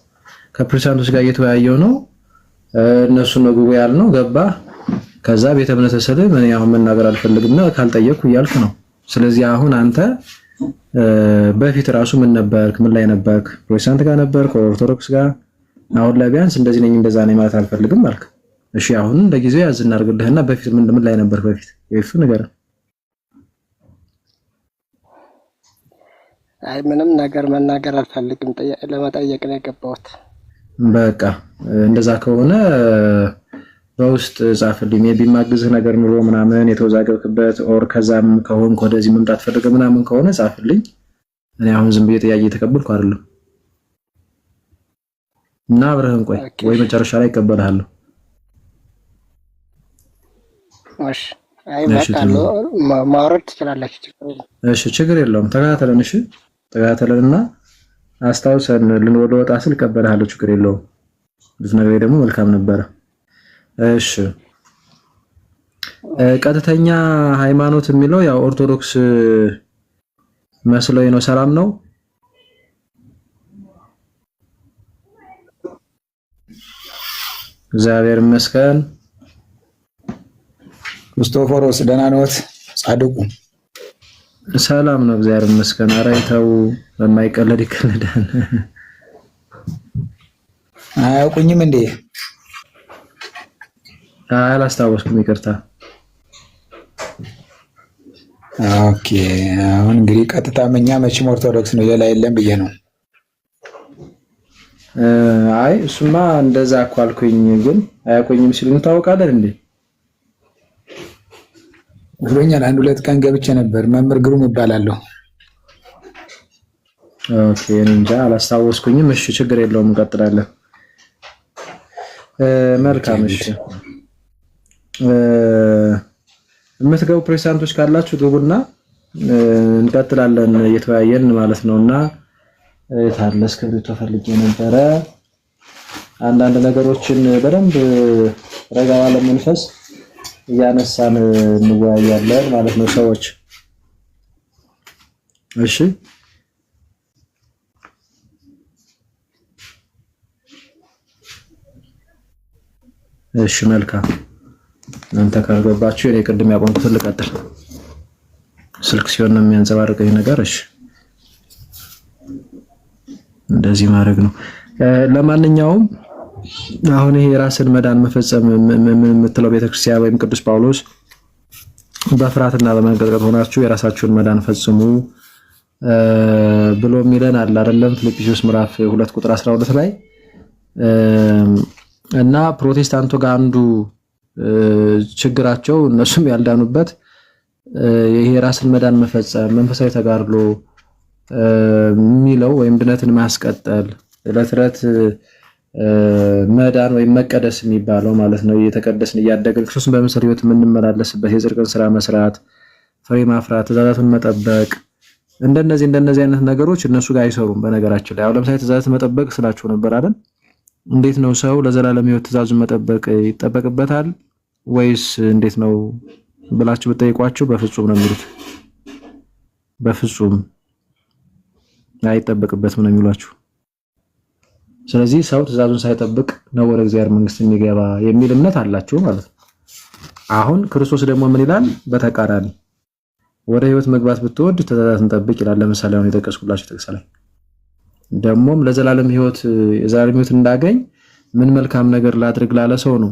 ከፕሬዝዳንቶች ጋር እየተወያየው ነው። እነሱ ነው ጉባኤ ያልነው ገባ። ከዛ ቤተ እምነት ተሰለ ምን ያሁን መናገር አልፈልግምና ካልጠየቅኩ እያልኩ ነው። ስለዚህ አሁን አንተ በፊት ራሱ ምን ነበርክ? ምን ላይ ነበርክ? ፕሮቴስታንት ጋር ነበርክ? ኦርቶዶክስ ጋር? አሁን ላይ ቢያንስ እንደዚህ ነኝ እንደዛ ነኝ ማለት አልፈልግም አልክ። እሺ አሁን እንደጊዜው ያዝ እናድርግልህና በፊት ምን ላይ ነበርክ? በፊት የፊቱ ነገር አይ ምንም ነገር መናገር አልፈልግም። ለመጠየቅ ነው የገባሁት። በቃ እንደዛ ከሆነ በውስጥ ጻፍልኝ። ቢማግዝህ ነገር ኑሮ ምናምን የተወዛገብክበት ኦር ከዛም ከሆንክ ወደዚህ መምጣት ፈልገ ምናምን ከሆነ ጻፍልኝ። እኔ አሁን ዝም ብዬ ጥያቄ እየተቀበልኩ አይደለም። እና አብረህን ቆይ ወይ መጨረሻ ላይ እቀበልሃለሁ። እሺ አይ በቃ ማውረድ ትችላላችሁ። እሺ ችግር የለውም። ተከታተለን። እሺ ተከታተለንና አስታውሰን ልንወጣ ስል እቀበልሃለሁ። ችግር የለውም። ብትነግረኝ ደግሞ መልካም ነበረ። እሺ ቀጥተኛ ሃይማኖት የሚለው ያው ኦርቶዶክስ መስሎኝ ነው። ሰላም ነው? እግዚአብሔር ይመስገን። ክርስቶፎሮስ ደህና ነዎት? ጻድቁ ሰላም ነው፣ እግዚአብሔር ይመስገን። ኧረ ተው በማይቀለድ ይቀለዳል። አያውቁኝም እንዴ? አላስታወስኩም፣ ይቅርታ። ኦኬ አሁን እንግዲህ ቀጥታ እኛ መቼም ኦርቶዶክስ ነው ሌላ የለም ብዬ ነው። አይ እሱማ እንደዛ እኮ አልኩኝ፣ ግን አያውቁኝም ሲሉ ታውቃለህ እንዴ? ብሎኛል። 1-2 ቀን ገብቼ ነበር። መምህር ግሩም እባላለሁ። ኦኬ እንጃ አላስታወስኩኝም። እሺ ችግር የለውም እንቀጥላለን። መልካም እሺ። የምትገቡ ፕሬዝዳንቶች ካላችሁ ግቡና እንቀጥላለን እየተወያየን ማለት ነውና ታለስ ከብቶ ፈልጌ ነበረ አንዳንድ ነገሮችን በደንብ ረጋ ባለ መንፈስ እያነሳን እንወያያለን ማለት ነው ሰዎች። እሺ እሺ መልካም። እናንተ ካልገባችሁ እኔ ቅድም ያቆምኩትን ልቀጥል። ስልክ ሲሆን ነው የሚያንጸባርቀኝ ነገር። እሺ እንደዚህ ማድረግ ነው። ለማንኛውም አሁን ይሄ ራስን መዳን መፈጸም የምትለው ቤተክርስቲያን ወይም ቅዱስ ጳውሎስ በፍርሃትና በመንቀጥቀጥ ሆናችሁ የራሳችሁን መዳን ፈጽሙ ብሎ የሚለን አለ አይደለም? ፊልጵስዩስ ምዕራፍ 2 ቁጥር 12 ላይ እና ፕሮቴስታንቱ ጋር አንዱ ችግራቸው እነሱም ያልዳኑበት ይሄ ራስን መዳን መፈጸም መንፈሳዊ ተጋድሎ የሚለው ወይም ድነትን ማስቀጠል ለትረት መዳን ወይም መቀደስ የሚባለው ማለት ነው። እየተቀደስን እያደግን ክርስቶስን በምሳሌ ህይወት የምንመላለስበት የጽድቅን ስራ መስራት፣ ፍሬ ማፍራት፣ ትእዛዛቱን መጠበቅ እንደነዚህ አይነት ነገሮች እነሱ ጋር አይሰሩም። በነገራችን ላይ አሁን ለምሳሌ ትእዛዛት መጠበቅ ስላችሁ ነበር አይደል? እንዴት ነው ሰው ለዘላለም ህይወት ትእዛዙን መጠበቅ ይጠበቅበታል ወይስ እንዴት ነው ብላችሁ ብትጠይቋቸው በፍጹም ነው የሚሉት። በፍጹም አይጠበቅበትም ነው የሚሏችሁ። ስለዚህ ሰው ትእዛዙን ሳይጠብቅ ነው ወደ እግዚአብሔር መንግስት የሚገባ የሚል እምነት አላቸው ማለት ነው። አሁን ክርስቶስ ደግሞ ምን ይላል? በተቃራኒ ወደ ህይወት መግባት ብትወድ ትእዛዛትን ጠብቅ ይላል። ለምሳሌ አሁን የጠቀስኩላችሁ ጥቅስ ላይ ደግሞም ለዘላለም ህይወት የዘላለም ህይወት እንዳገኝ ምን መልካም ነገር ላድርግ ላለ ሰው ነው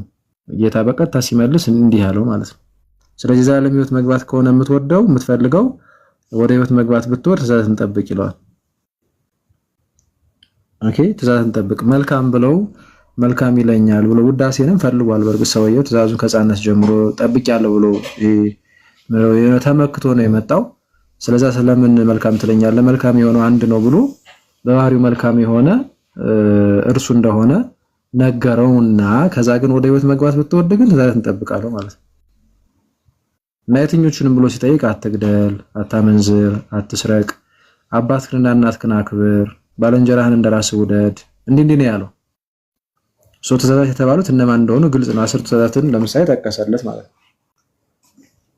ጌታ በቀጥታ ሲመልስ እንዲህ ያለው ማለት ነው። ስለዚህ የዘላለም ህይወት መግባት ከሆነ የምትወደው የምትፈልገው ወደ ህይወት መግባት ብትወድ ትእዛዛትን ጠብቅ ይለዋል። ኦኬ ትእዛዛትን ጠብቅ መልካም ብለው መልካም ይለኛል ብሎ ውዳሴንም ፈልጓል። በርግጥ ሰውየው ትእዛዙን ከሕፃንነት ጀምሮ ጠብቄያለሁ ብሎ ተመክቶ ነው የመጣው። ስለዚህ ስለምን መልካም ትለኛለህ? መልካም የሆነው አንድ ነው ብሎ በባህሪው መልካም የሆነ እርሱ እንደሆነ ነገረውና ከዛ ግን ወደ ህይወት መግባት ብትወድ ግን ትእዛዛትን ጠብቃለሁ ማለት ነው። እና የትኞቹንም ብሎ ሲጠይቅ አትግደል፣ አታመንዝር፣ አትስረቅ፣ አባትህንና እናትህን አክብር፣ ባልንጀራህን እንደራስህ ውደድ እንዲህ ነው ያለው። ትእዛዛት የተባሉት እነማን እንደሆኑ ግልጽ ነው። 10 ትእዛዛትን ለምሳሌ ጠቀሰለት ማለት ነው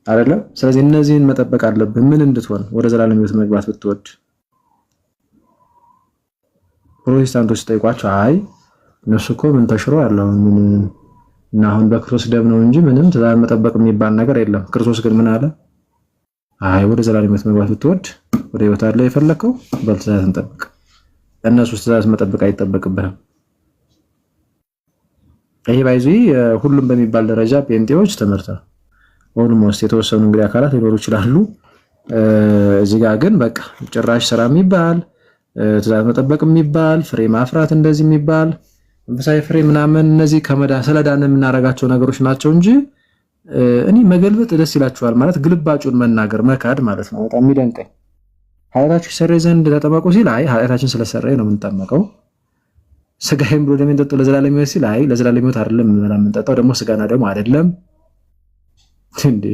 አይደለም? ስለዚህ እነዚህን መጠበቅ አለብህ ምን እንድትሆን ወደ ዘላለም ህይወት መግባት ብትወድ። ፕሮቴስታንቶች ጠይቋቸው አይ እነሱ እኮ ምን ተሽሮ ያለው ምን እና አሁን በክርስቶስ ደም ነው እንጂ ምንም ትእዛዝ መጠበቅ የሚባል ነገር የለም። ክርስቶስ ግን ምን አለ? አይ ወደ ዘላለም ህይወት መግባት ብትወድ ወደ ህይወት አለ የፈለከው በትእዛዝን ጠብቅ። እነሱ ትእዛዝ መጠበቅ አይጠበቅብህም። ይሄ ባይዚ ሁሉም በሚባል ደረጃ ጴንጤዎች ትምህርት ነው። ኦልሞስት የተወሰኑ እንግዲህ አካላት ሊኖሩ ይችላሉ። እዚህ ጋር ግን በቃ ጭራሽ ስራ የሚባል ትእዛዝ መጠበቅ የሚባል ፍሬ ማፍራት እንደዚህ የሚባል መንፈሳዊ ፍሬ ምናምን እነዚህ ከመዳን ስለዳን የምናደርጋቸው ነገሮች ናቸው እንጂ እኔ መገልበጥ ደስ ይላችኋል ማለት ግልባጩን መናገር መካድ ማለት ነው። በጣም የሚደንቀኝ ኃጢአታችሁ ይሰረይ ዘንድ ተጠመቁ ሲል አይ ኃጢአታችን ስለሰረይ ነው የምንጠመቀው። ስጋዬም ብሎ ደሜን ጠጡ ለዘላለም ሕይወት ሲል አይ ለዘላለም ሕይወት አይደለም የምንጠጣው ደግሞ ስጋና ደግሞ አይደለም እንዴ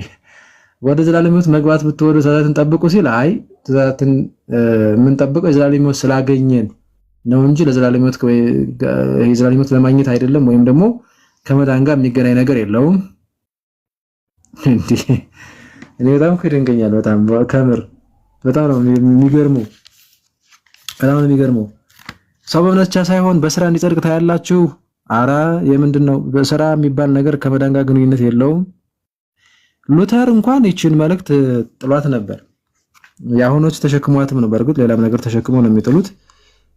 ወደ ዘላለም ሕይወት መግባት ብትወዱ ትእዛዛትን ጠብቁ ሲል አይ ትእዛዛትን የምንጠብቀው የዘላለም ሕይወት ስላገኘን ነው እንጂ ለዘላለም ሕይወት ለማግኘት አይደለም ወይም ደግሞ ከመዳን ጋር የሚገናኝ ነገር የለውም። እንዴ እኔ በጣም ይደንቀኛል። በጣም ከምር በጣም ነው የሚገርመው። በጣም ነው የሚገርመው። ሰው በእምነት ብቻ ሳይሆን በስራ እንዲጸድቅ ታያላችሁ። አራ የምንድነው በስራ የሚባል ነገር ከመዳን ጋር ግንኙነት የለውም። ሉተር እንኳን ይችን መልእክት ጥሏት ነበር። የአሁኖች ተሸክሟትም ነው። በእርግጥ ሌላም ነገር ተሸክሞ ነው የሚጥሉት።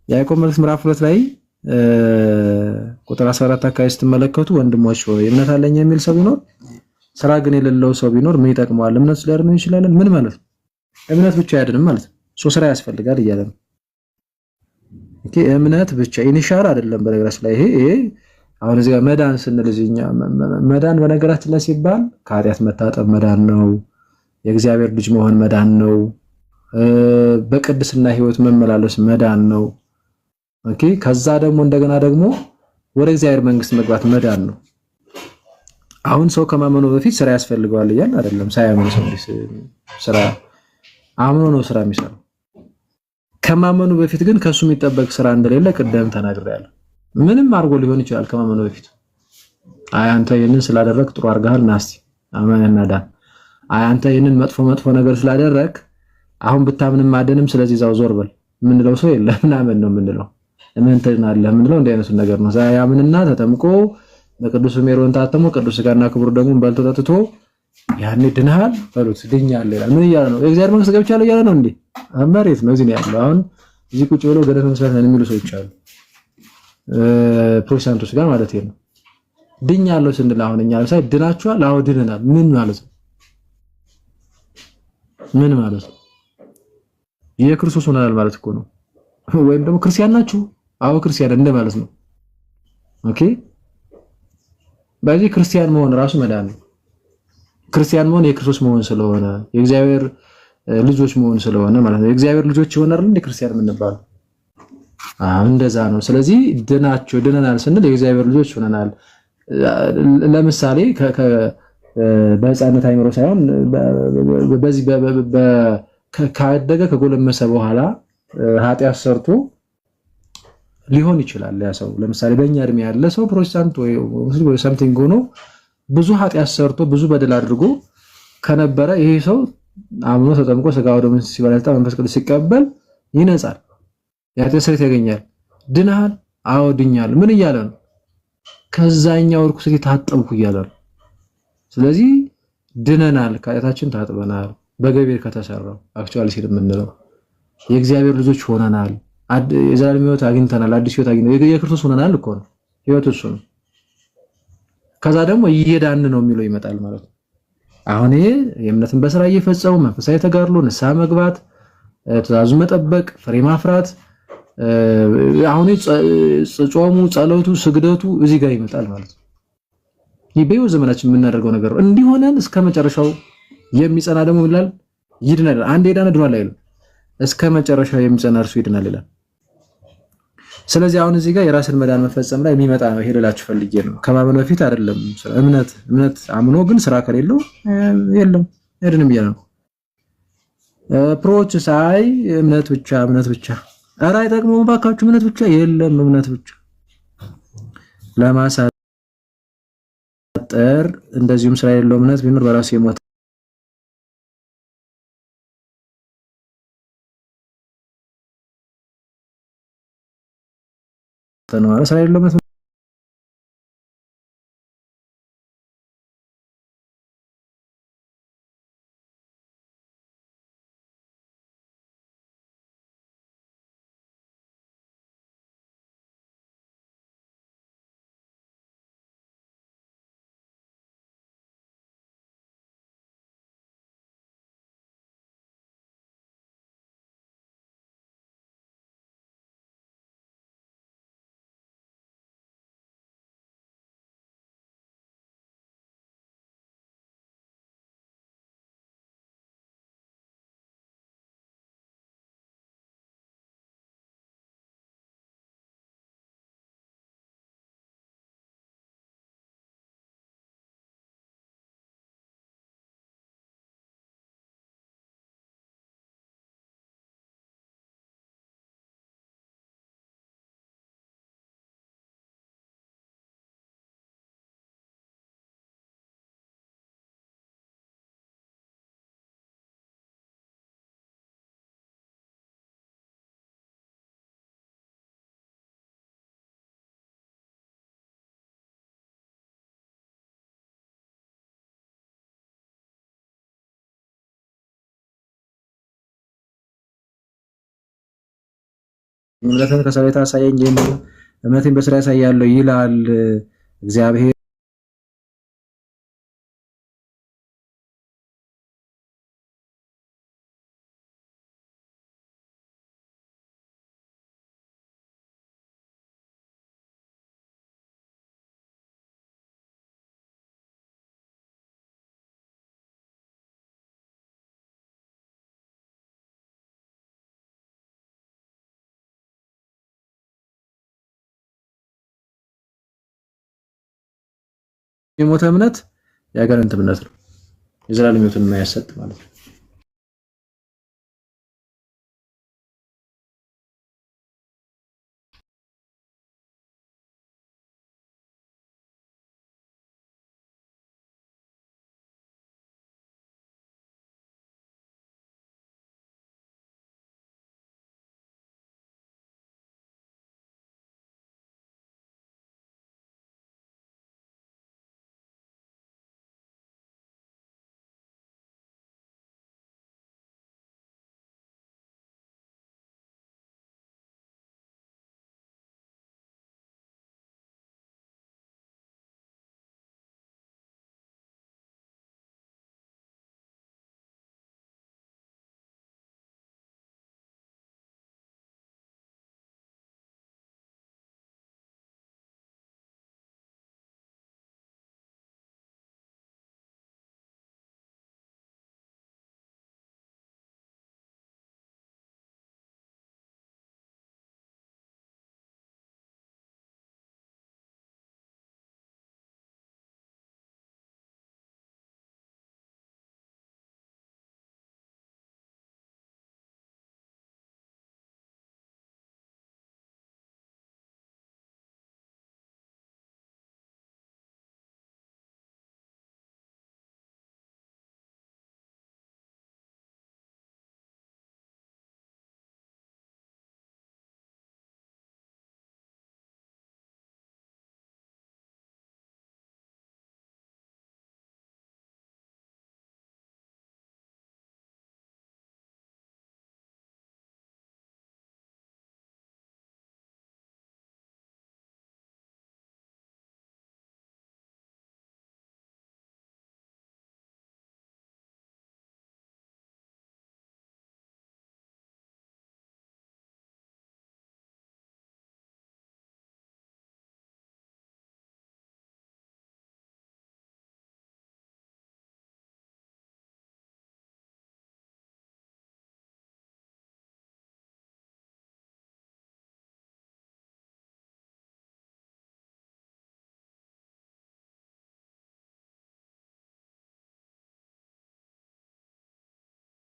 የያዕቆብ መልእክት ምዕራፍ 2 ላይ ቁጥር 14 አካባቢ ስትመለከቱ ወንድሞች ሆይ እምነት አለኝ የሚል ሰው ቢኖር ስራ ግን የሌለው ሰው ቢኖር ምን ይጠቅመዋል? እምነት ሊያድነው ይችላል? ምን ማለት ነው? እምነት ብቻ አያድንም ማለት ነው። ስራ ያስፈልጋል እያለ ነው። ኦኬ እምነት ብቻ ኢኒሻል አይደለም። በነገራችን ላይ ይሄ አሁን እዚህ ጋር መዳን ስንል እዚህኛ መዳን በነገራችን ላይ ሲባል ከኃጢአት መታጠብ መዳን ነው። የእግዚአብሔር ልጅ መሆን መዳን ነው። በቅድስና ህይወት መመላለስ መዳን ነው። ኦኬ ከዛ ደግሞ እንደገና ደግሞ ወደ እግዚአብሔር መንግስት መግባት መዳን ነው። አሁን ሰው ከማመኑ በፊት ስራ ያስፈልገዋል እያልን አይደለም። ሳያምኑ ሰው ስራ አምኖ ነው ስራ የሚሰራው። ከማመኑ በፊት ግን ከሱ የሚጠበቅ ስራ እንደሌለ ቅድም ተናግሬያለሁ። ምንም አድርጎ ሊሆን ይችላል ከማመኑ በፊት አይ አንተ ይሄንን ስላደረክ ጥሩ አድርገሃል ናስቲ አመንና ዳን አይ አንተ ይሄንን መጥፎ ነገር ስላደረክ አሁን ብታምንም ማደንም ስለዚህ እዛው ዞር በል ምንለው ሰው የለም። ምናምን ነው ምንለው እምንተናለህ ምንለው እንደ አይነቱ ነገር ነው። ያምንና ተጠምቆ በቅዱስ ሜሮን ታተሞ ቅዱስ ሥጋና ክቡር ደሙን በልቶ ጠጥቶ ያኔ ድነሃል በሉት ድኛለሁ ይላል። ምን እያለ ነው? የእግዚአብሔር መንግስት ገብቻለሁ እያለ ነው እንዴ? መሬት ነው እዚህ ነው ያለው። አሁን እዚህ ቁጭ ብለው ገነት መስራት ነው የሚሉ ሰዎች አሉ። ፕሮቴስታንቶች ጋር ማለት ነው። ድኛለሁ ስንል አሁን እኛ ለምሳሌ ድናችኋል? አዎ ድነናል። ምን ማለት ነው? ምን ማለት ነው? የክርስቶስ ሆነናል ማለት እኮ ነው። ወይም ደግሞ ክርስቲያን ናችሁ? አዎ ክርስቲያን እንደ ማለት ነው። ኦኬ በዚህ ክርስቲያን መሆን ራሱ መዳን ነው። ክርስቲያን መሆን የክርስቶስ መሆን ስለሆነ የእግዚአብሔር ልጆች መሆን ስለሆነ ማለት ነው። የእግዚአብሔር ልጆች ይሆናል እንደ ክርስቲያን የምንባለው እንደዛ ነው። ስለዚህ ድነናል ስንል የእግዚአብሔር ልጆች ሆነናል። ለምሳሌ በሕፃንነት አይምሮ ሳይሆን በዚህ ካደገ ከጎለመሰ በኋላ ኃጢአት ሰርቶ ሊሆን ይችላል ያ ሰው። ለምሳሌ በእኛ እድሜ ያለ ሰው ፕሮቴስታንት ወይ ሙስሊም ወይ ሰምቲንግ ሆኖ ብዙ ኃጢአት ሰርቶ ብዙ በደል አድርጎ ከነበረ ይሄ ሰው አምኖ ተጠምቆ ሥጋ ወደሙን ሲበላ መንፈስ ቅዱስ ሲቀበል ይነጻል፣ የኃጢአት ስርየት ያገኛል። ድነሃል? አዎ ድኛለሁ። ምን እያለ ነው? ከዛኛው ርኩሰት ታጠብኩ እያለ ነው። ስለዚህ ድነናል፣ ከኃጢአታችን ታጥበናል። በገቢር ከተሰራው አክቹአሊ ሲል የምንለው የእግዚአብሔር ልጆች ሆነናል። የዘላለም ሕይወት አግኝተናል። አዲስ ሕይወት አግኝተናል። የክርስቶስ ሆነናል እኮ ነው ሕይወት እሱ ነው። ከዛ ደግሞ እየዳን ነው የሚለው ይመጣል ማለት ነው። አሁን ይሄ የእምነትን በስራ እየፈጸሙ መንፈሳዊ ተጋድሎ፣ ንስሐ መግባት፣ ትእዛዙ መጠበቅ፣ ፍሬ ማፍራት፣ አሁን ጾሙ፣ ጸሎቱ፣ ስግደቱ እዚህ ጋር ይመጣል ማለት ነው። ይህ በሕይወት ዘመናችን የምናደርገው ነገር ነው። እንዲሆነን እስከ መጨረሻው የሚጸና ደግሞ ይላል ይድናል። አንድ የዳነ ድኗል አይልም፣ እስከ መጨረሻው የሚጸና እርሱ ይድናል ይላል። ስለዚህ አሁን እዚህ ጋር የራስን መዳን መፈጸም ላይ የሚመጣ ነው። ይሄ ልላችሁ ፈልጌ ነው። ከማመን በፊት አይደለም እምነት አምኖ ግን ስራ ከሌለው የለም አይድንም እያለ ነው። ፕሮች ሳይ እምነት ብቻ ኧረ አይጠቅመውም ባካችሁ እምነት ብቻ የለም እምነት ብቻ ለማሳጠር እንደዚሁም ስራ የሌለው እምነት ቢኖር በራሱ የሞተ ነው። ስራ የሌለው እምነት እምነትን ከሰው የታሳየኝ እምነትን በስራ ያሳያለሁ ይላል እግዚአብሔር። የሞተ እምነት የአጋንንት እምነት ነው። የዘላለም ሕይወትን የማያሰጥ ማለት ነው።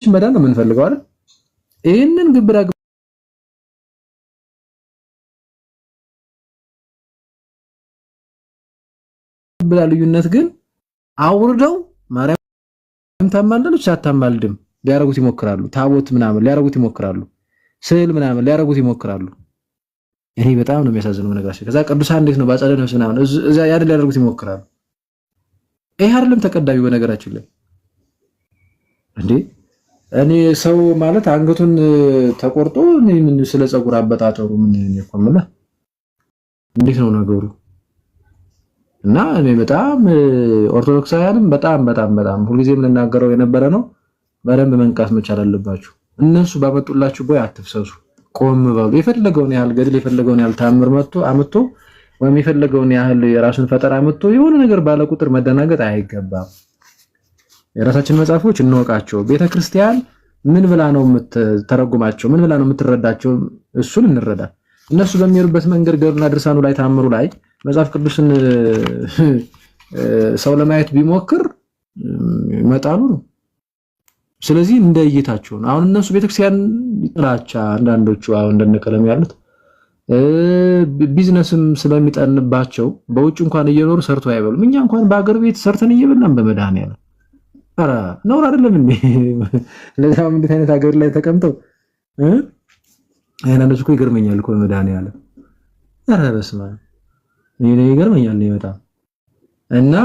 መዳን ነው የምንፈልገው አይደል? ይሄንን ግብራ ልዩነት ግን አውርደው ማርያም ታማልደች አታማልድም ሊያረጉት ይሞክራሉ። ታቦት ምናምን ሊያረጉት ይሞክራሉ። ስዕል ምናምን ሊያረጉት ይሞክራሉ። ይሄ በጣም ነው የሚያሳዝነው ነገራችን። ከዛ ቅዱሳን እንዴት ነው ባጸደ ነፍስ ምናምን እዛ ያድ ሊያረጉት ይሞክራሉ። ይሄ አይደለም ተቀዳዩ በነገራችን ላይ እንዴ እኔ ሰው ማለት አንገቱን ተቆርጦ ምን ስለ ፀጉር አበጣጠሩ ምን ይቆምላ እንዴት ነው ነገሩ? እና እኔ በጣም ኦርቶዶክሳውያንም በጣም ሁልጊዜም ልናገረው የነበረ ነው። በደንብ መንቃት መቻል አለባችሁ። እነሱ ባመጡላችሁ ቦይ አትፍሰሱ። ቆም በሉ። የፈለገውን ያህል ገድል የፈለገውን ያህል ታምር አመጥቶ ወይም የፈለገውን ያህል የራሱን ፈጠራ አመጥቶ የሆነ ነገር ባለ ቁጥር መደናገጥ አይገባም። የራሳችን መጽሐፎች እንወቃቸው። ቤተክርስቲያን ምን ብላ ነው የምትተረጉማቸው? ምን ብላ ነው የምትረዳቸው? እሱን እንረዳ። እነሱ በሚሄዱበት መንገድ ገድሉና ድርሳኑ ላይ ታምሩ ላይ መጽሐፍ ቅዱስን ሰው ለማየት ቢሞክር መጣሉ ነው። ስለዚህ እንደይታቸው ነው። አሁን እነሱ ቤተክርስቲያን ጥላቻ አንዳንዶቹ አሁን እንደነቀለም ያሉት ቢዝነስም ስለሚጠንባቸው በውጭ እንኳን እየኖሩ ሰርቶ አይበሉም። እኛ እንኳን በአገር ቤት ሰርተን እየበላን በመድኃኒዓለም አራ ነውር አይደለም እንዴ? ለዛም እንዴት አይነት ሀገር ላይ ተቀምጠው አይናንዶች እኮ ይገርመኛል እኮ በመድኃኒዓለም አራ በስመ አብ እኔ ይገርመኛል ነው በጣም እና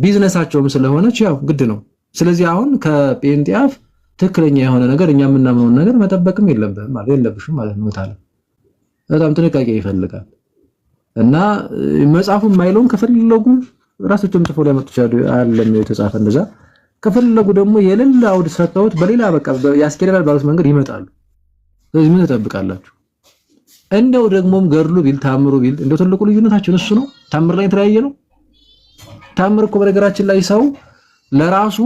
ቢዝነሳቸውም ስለሆነች ያው ግድ ነው። ስለዚህ አሁን ከጴንጤ አፍ ትክክለኛ የሆነ ነገር እኛ የምናምነውን ነገር መጠበቅም የለብህም ማለት የለብሽም ማለት ነው ታዲያ በጣም ጥንቃቄ ይፈልጋል። እና መጽሐፉ የማይለውን ከፈለጉ ራሳቸውም ጽፎ ሊያመጡ ይችላሉ። አይደለም የተጻፈ እንደዛ ከፈለጉ ደግሞ የሌላ አውድ ሰጥተውት በሌላ በቃ ያስኬዳል ባሉት መንገድ ይመጣሉ። ስለዚህ ምን ተጠብቃላችሁ? እንደው ደግሞም ገድሉ ቢል ታምሩ ቢል እንደው ትልቁ ልዩነታችን እሱ ነው። ታምር ላይ የተለያየ ነው። ታምር እኮ በነገራችን ላይ ሰው ለራሱ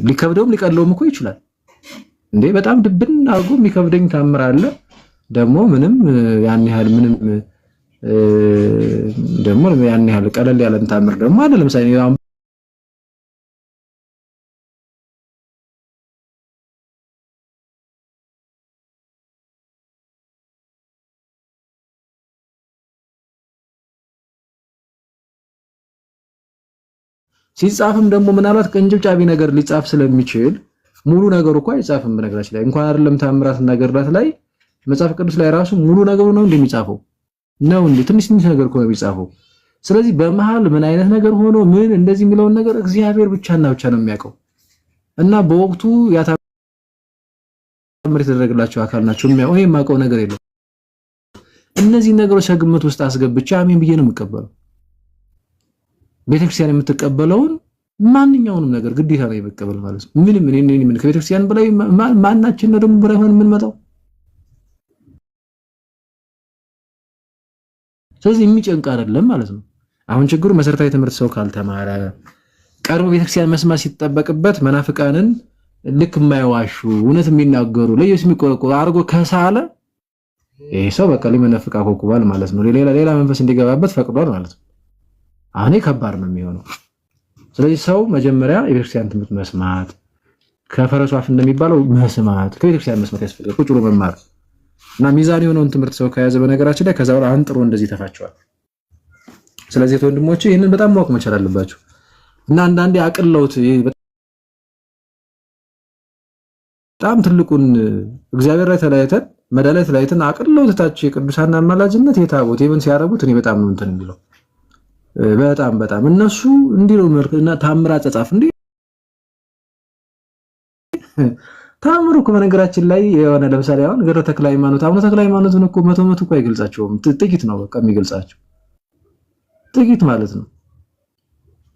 ሊከብደውም ሊቀለውም እኮ ይችላል። እንዴ በጣም ድብን አድርጎ የሚከብደኝ ታምር አለ። ደግሞ ምንም ያን ያህል ምንም ደግሞ ያን ያህል ቀለል ያለ ታምር ደግሞ አለ። ለምሳሌ ሲጻፍም ደግሞ ምናልባት ቅንጭብጫቢ ነገር ሊጻፍ ስለሚችል ሙሉ ነገሩ እኮ አይጻፍም። በነገራችን ላይ እንኳን አይደለም ታምራት እና ገድላት ላይ መጽሐፍ ቅዱስ ላይ ራሱ ሙሉ ነገሩ ነው እንደሚጻፈው ነው እንዴ ትንሽ ትንሽ ነገር እኮ ነው የሚጻፈው። ስለዚህ በመሃል ምን አይነት ነገር ሆኖ ምን እንደዚህ የሚለውን ነገር እግዚአብሔር ብቻና ብቻ ነው የሚያውቀው። እና በወቅቱ ያ ታምር የተደረገላቸው አካል ናቸው የሚያውቀው። ይሄ የማውቀው ነገር የለም። እነዚህ ነገሮች ከግምት ውስጥ አስገብቼ አሜን ብዬ ነው የምቀበለው። ቤተክርስቲያን የምትቀበለውን ማንኛውንም ነገር ግዴታ ነው የመቀበል ማለት ነው። ምንም ምን ከቤተክርስቲያን በላይ ማናችን ነው ደግሞ በላይ ሆነን የምንመጣው? ስለዚህ የሚጨንቅ አይደለም ማለት ነው። አሁን ችግሩ መሰረታዊ ትምህርት ሰው ካልተማረ ቀርቦ ቤተክርስቲያን መስማት ሲጠበቅበት መናፍቃንን ልክ የማይዋሹ እውነት የሚናገሩ ለኢየሱስ የሚቆረቆሩ አድርጎ ከሳለ ይሄ ሰው በቃ ሊመነፍቃ ኮኩባል ማለት ነው። ሌላ መንፈስ እንዲገባበት ፈቅዷል ማለት ነው። አሁን ከባድ ነው የሚሆነው። ስለዚህ ሰው መጀመሪያ የቤተክርስቲያን ትምህርት መስማት ከፈረሱ አፍ እንደሚባለው መስማት ከቤተክርስቲያን መስማት ያስፈልጋል። ቁጭ ብሎ መማር እና ሚዛን የሆነውን ትምህርት ሰው ከያዘ በነገራችን ላይ ከዛ በኋላ አንጥሮ እንደዚህ ተፋቸዋል። ስለዚህ ወንድሞቼ ይህንን በጣም ማወቅ መቻል አለባችሁ። እና አንዳንዴ አቅለውት በጣም ትልቁን እግዚአብሔር ላይ ተለያይተን መዳላይ ተለያይተን አቅለውት ታች የቅዱሳን አማላጅነት የታቦት የምን ሲያረጉት እኔ በጣም ነው እንትን የሚለው በጣም እነሱ እንዲህ ነው እና ታምራ ጸጻፍ እንዴ ታምሩ እኮ በነገራችን ላይ የሆነ ለምሳሌ አሁን ገረ ተክለ ሃይማኖት አሁን ተክለ ሃይማኖትን እኮ መቶ እኮ አይገልጻቸውም። ጥቂት ነው በቃ የሚገልጻቸው ጥቂት ማለት ነው።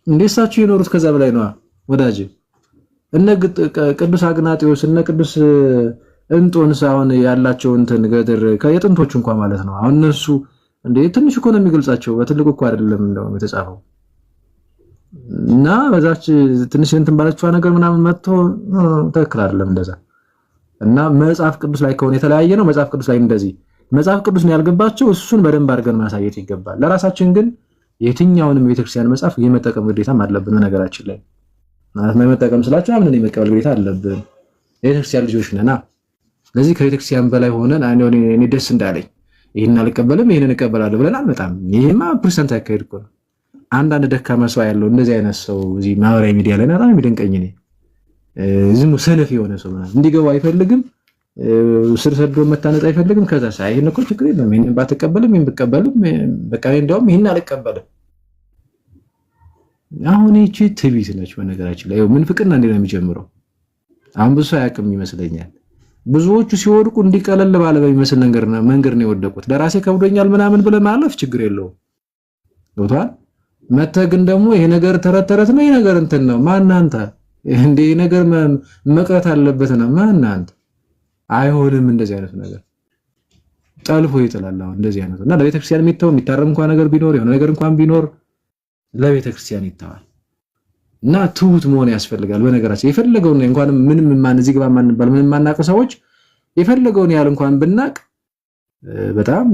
እንደሳቸው የኖሩት ከዛ በላይ ነው ወዳጅ። እነ ቅዱስ አግናጤዎስ እነ ቅዱስ እንጦንስ አሁን ያላቸው እንትን ገድር ከየጥንቶቹ እንኳን ማለት ነው። አሁን እነሱ እንዴ ትንሽ እኮ ነው የሚገልጻቸው በትልቁ እኮ አይደለም እንደው የተጻፈው እና በዛች ትንሽ እንትን ባለችዋ ነገር ምናምን መጥቶ ተክል አይደለም እንደዛ። እና መጽሐፍ ቅዱስ ላይ ከሆነ የተለያየ ነው። መጽሐፍ ቅዱስ ላይ እንደዚህ መጽሐፍ ቅዱስ ነው ያልገባቸው እሱን በደንብ አድርገን ማሳየት ይገባል። ለራሳችን ግን የትኛውንም ቤተክርስቲያን መጽሐፍ የመጠቀም ግዴታም አለብን። ነገራችን ላይ ማለት ነው የመጠቀም ስላችሁ አምነን የመቀበል ግዴታ አለብን። የቤተክርስቲያን ልጆች ነና። ስለዚህ ከቤተክርስቲያን በላይ ሆነን እኔ ደስ እንዳለኝ ይሄን አልቀበልም ይሄንን እቀበላለሁ ብለን አልመጣም። ይሄማ ፐርሰንት ያካሄድ እኮ ነው። አንዳንድ ደካማ ሰው ያለው እንደዚህ አይነት ሰው እዚህ ማህበራዊ ሚዲያ ላይ በጣም የሚደንቀኝ እኔ ዝም ሰነፍ የሆነ ሰው ማለት እንዲገባው አይፈልግም፣ ስር ሰዶ መታነጽ አይፈልግም። ከዛ ሳይ ይሄን እኮ ችግር የለም ይሄን ባትቀበልም ይሄን ብትቀበልም በቃ እንደውም ይሄን አልቀበልም። አሁን እቺ ትዕቢት ነች በነገራችን ላይ ምንፍቅና እንዴት ነው የሚጀምረው? አሁን ብዙ ሰው ያቅም ይመስለኛል። ብዙዎቹ ሲወድቁ እንዲቀለል ባለ በሚመስል መንገድ ነው የወደቁት። ለራሴ ከብዶኛል ምናምን ብለህ ማለፍ ችግር የለውም ገብቶሃል። መተህ ግን ደግሞ ይሄ ነገር ተረት ነው ይሄ ነገር እንትን ነው ማን አንተ እንዴ ነገር መቅረት አለበት ነው ማን አንተ አይሆንም። እንደዚህ አይነት ነገር ጠልፎ ይጥላል። አሁን እንደዚህ አይነት እና ለቤተክርስቲያን የሚታረም እንኳን ነገር ቢኖር የሆነ ነገር እንኳን ቢኖር ለቤተክርስቲያን ይተዋል እና ትሁት መሆን ያስፈልጋል። በነገራችን የፈለገውን እንኳን ምንም ማን እዚህ ግባ ማን ባል ምንም ማናቀ ሰዎች የፈለገውን ያህል እንኳን ብናቅ በጣም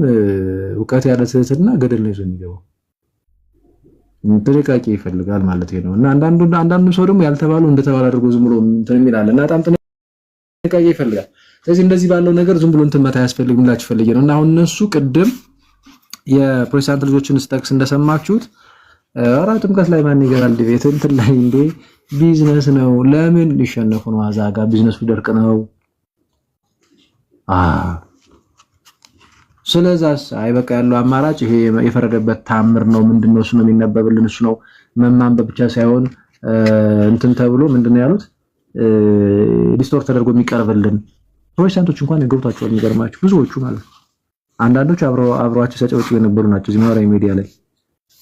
ዕውቀት ያለ ትህትና ገደል ነው ይዞ የሚገባው። ጥንቃቄ ይፈልጋል ማለት ነው። እና አንዳንዱ ሰው ደግሞ ያልተባለው እንደተባለ አድርጎ ዝም ብሎ እንትን ይላል እና በጣም ጥንቃቄ ይፈልጋል። ስለዚህ እንደዚህ ባለው ነገር ዝም ብሎ እንትን መታ ያስፈልግላችሁ ፈልጌ ነው። እና አሁን እነሱ ቅድም የፕሮቴስታንት ልጆችን ስጠቅስ እንደሰማችሁት ኧረ ጥምቀት ላይ ማን ይገራል ቤት እንትን ላይ እንዴ ቢዝነስ ነው ለምን ሊሸነፉ ነው? አዛጋ ቢዝነሱ ደርቅ ነው። ስለዛስ አይ በቃ ያለው አማራጭ ይሄ የፈረደበት ታምር ነው። ምንድነው እሱ ነው የሚነበብልን እሱ ነው መማንበብ ብቻ ሳይሆን እንትን ተብሎ ምንድነው ያሉት ዲስቶርት ተደርጎ የሚቀርብልን ፕሮቴስታንቶች እንኳን ገብቷቸዋል። የሚገርማቸው ብዙዎቹ ማለት ነው። አንዳንዶች አብረዋቸው ሲያጨበጭቡ የነበሩ ናቸው እዚህ ማህበራዊ ሚዲያ ላይ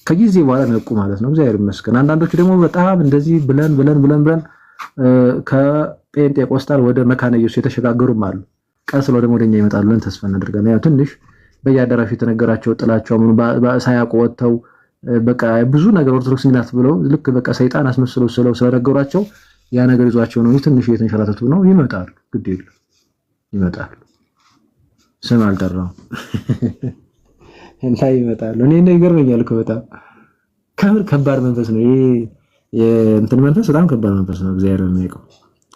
ከጊዜ በኋላ ነቁ ማለት ነው። እግዚአብሔር ይመስገን። አንዳንዶቹ ደግሞ በጣም እንደዚህ ብለን ከጴንጤቆስጣል ወደ መካነ ኢየሱስ የተሸጋገሩም አሉ። ቀስ ብለው ደግሞ ወደኛ ይመጣሉ ብለን ተስፋ እናደርጋለን። ያው ትንሽ በየአዳራሹ የተነገራቸው ጥላቸው ሳያውቁ ወጥተው በቃ ብዙ ነገር ኦርቶዶክስ ናት ብለው ልክ በቃ ሰይጣን አስመስለው ስለነገሯቸው ያ ነገር ይዟቸው ነው ትንሽ እየተንሸራተቱ ነው። ይመጣሉ፣ ግድ የለም ይመጣሉ። ስም አልጠራው እና ይመጣሉ። እኔ ይገርመኛል እኮ በጣም ከባድ መንፈስ ነው ይሄ። የእንትን መንፈስ በጣም ከባድ መንፈስ ነው። እግዚአብሔር የሚያውቀው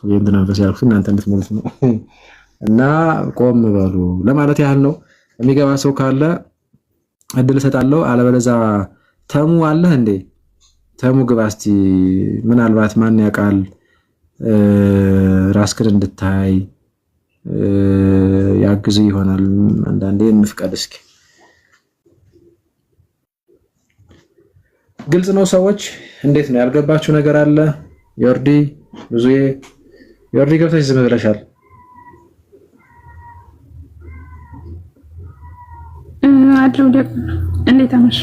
የእንትን መንፈስ ያልኩት እናንተ እንድትመልሱ ነው። እና ቆም በሉ ለማለት ያህል ነው። የሚገባ ሰው ካለ እድል እሰጣለሁ። አለበለዚያ ተሙ አለህ እንዴ? ተሙ ግባ እስቲ። ምናልባት ማን ያውቃል ራስክን እንድታይ ያግዝ ይሆናል። አንዳንዴ እንፍቀድ እስኪ። ግልጽ ነው ሰዎች? እንዴት ነው ያልገባችሁ ነገር አለ? ዮርዲ ብዙዬ ዮርዲ ገብተሽ ዝም ብለሻል። አድሩ ደግሞ እንዴት አመሹ?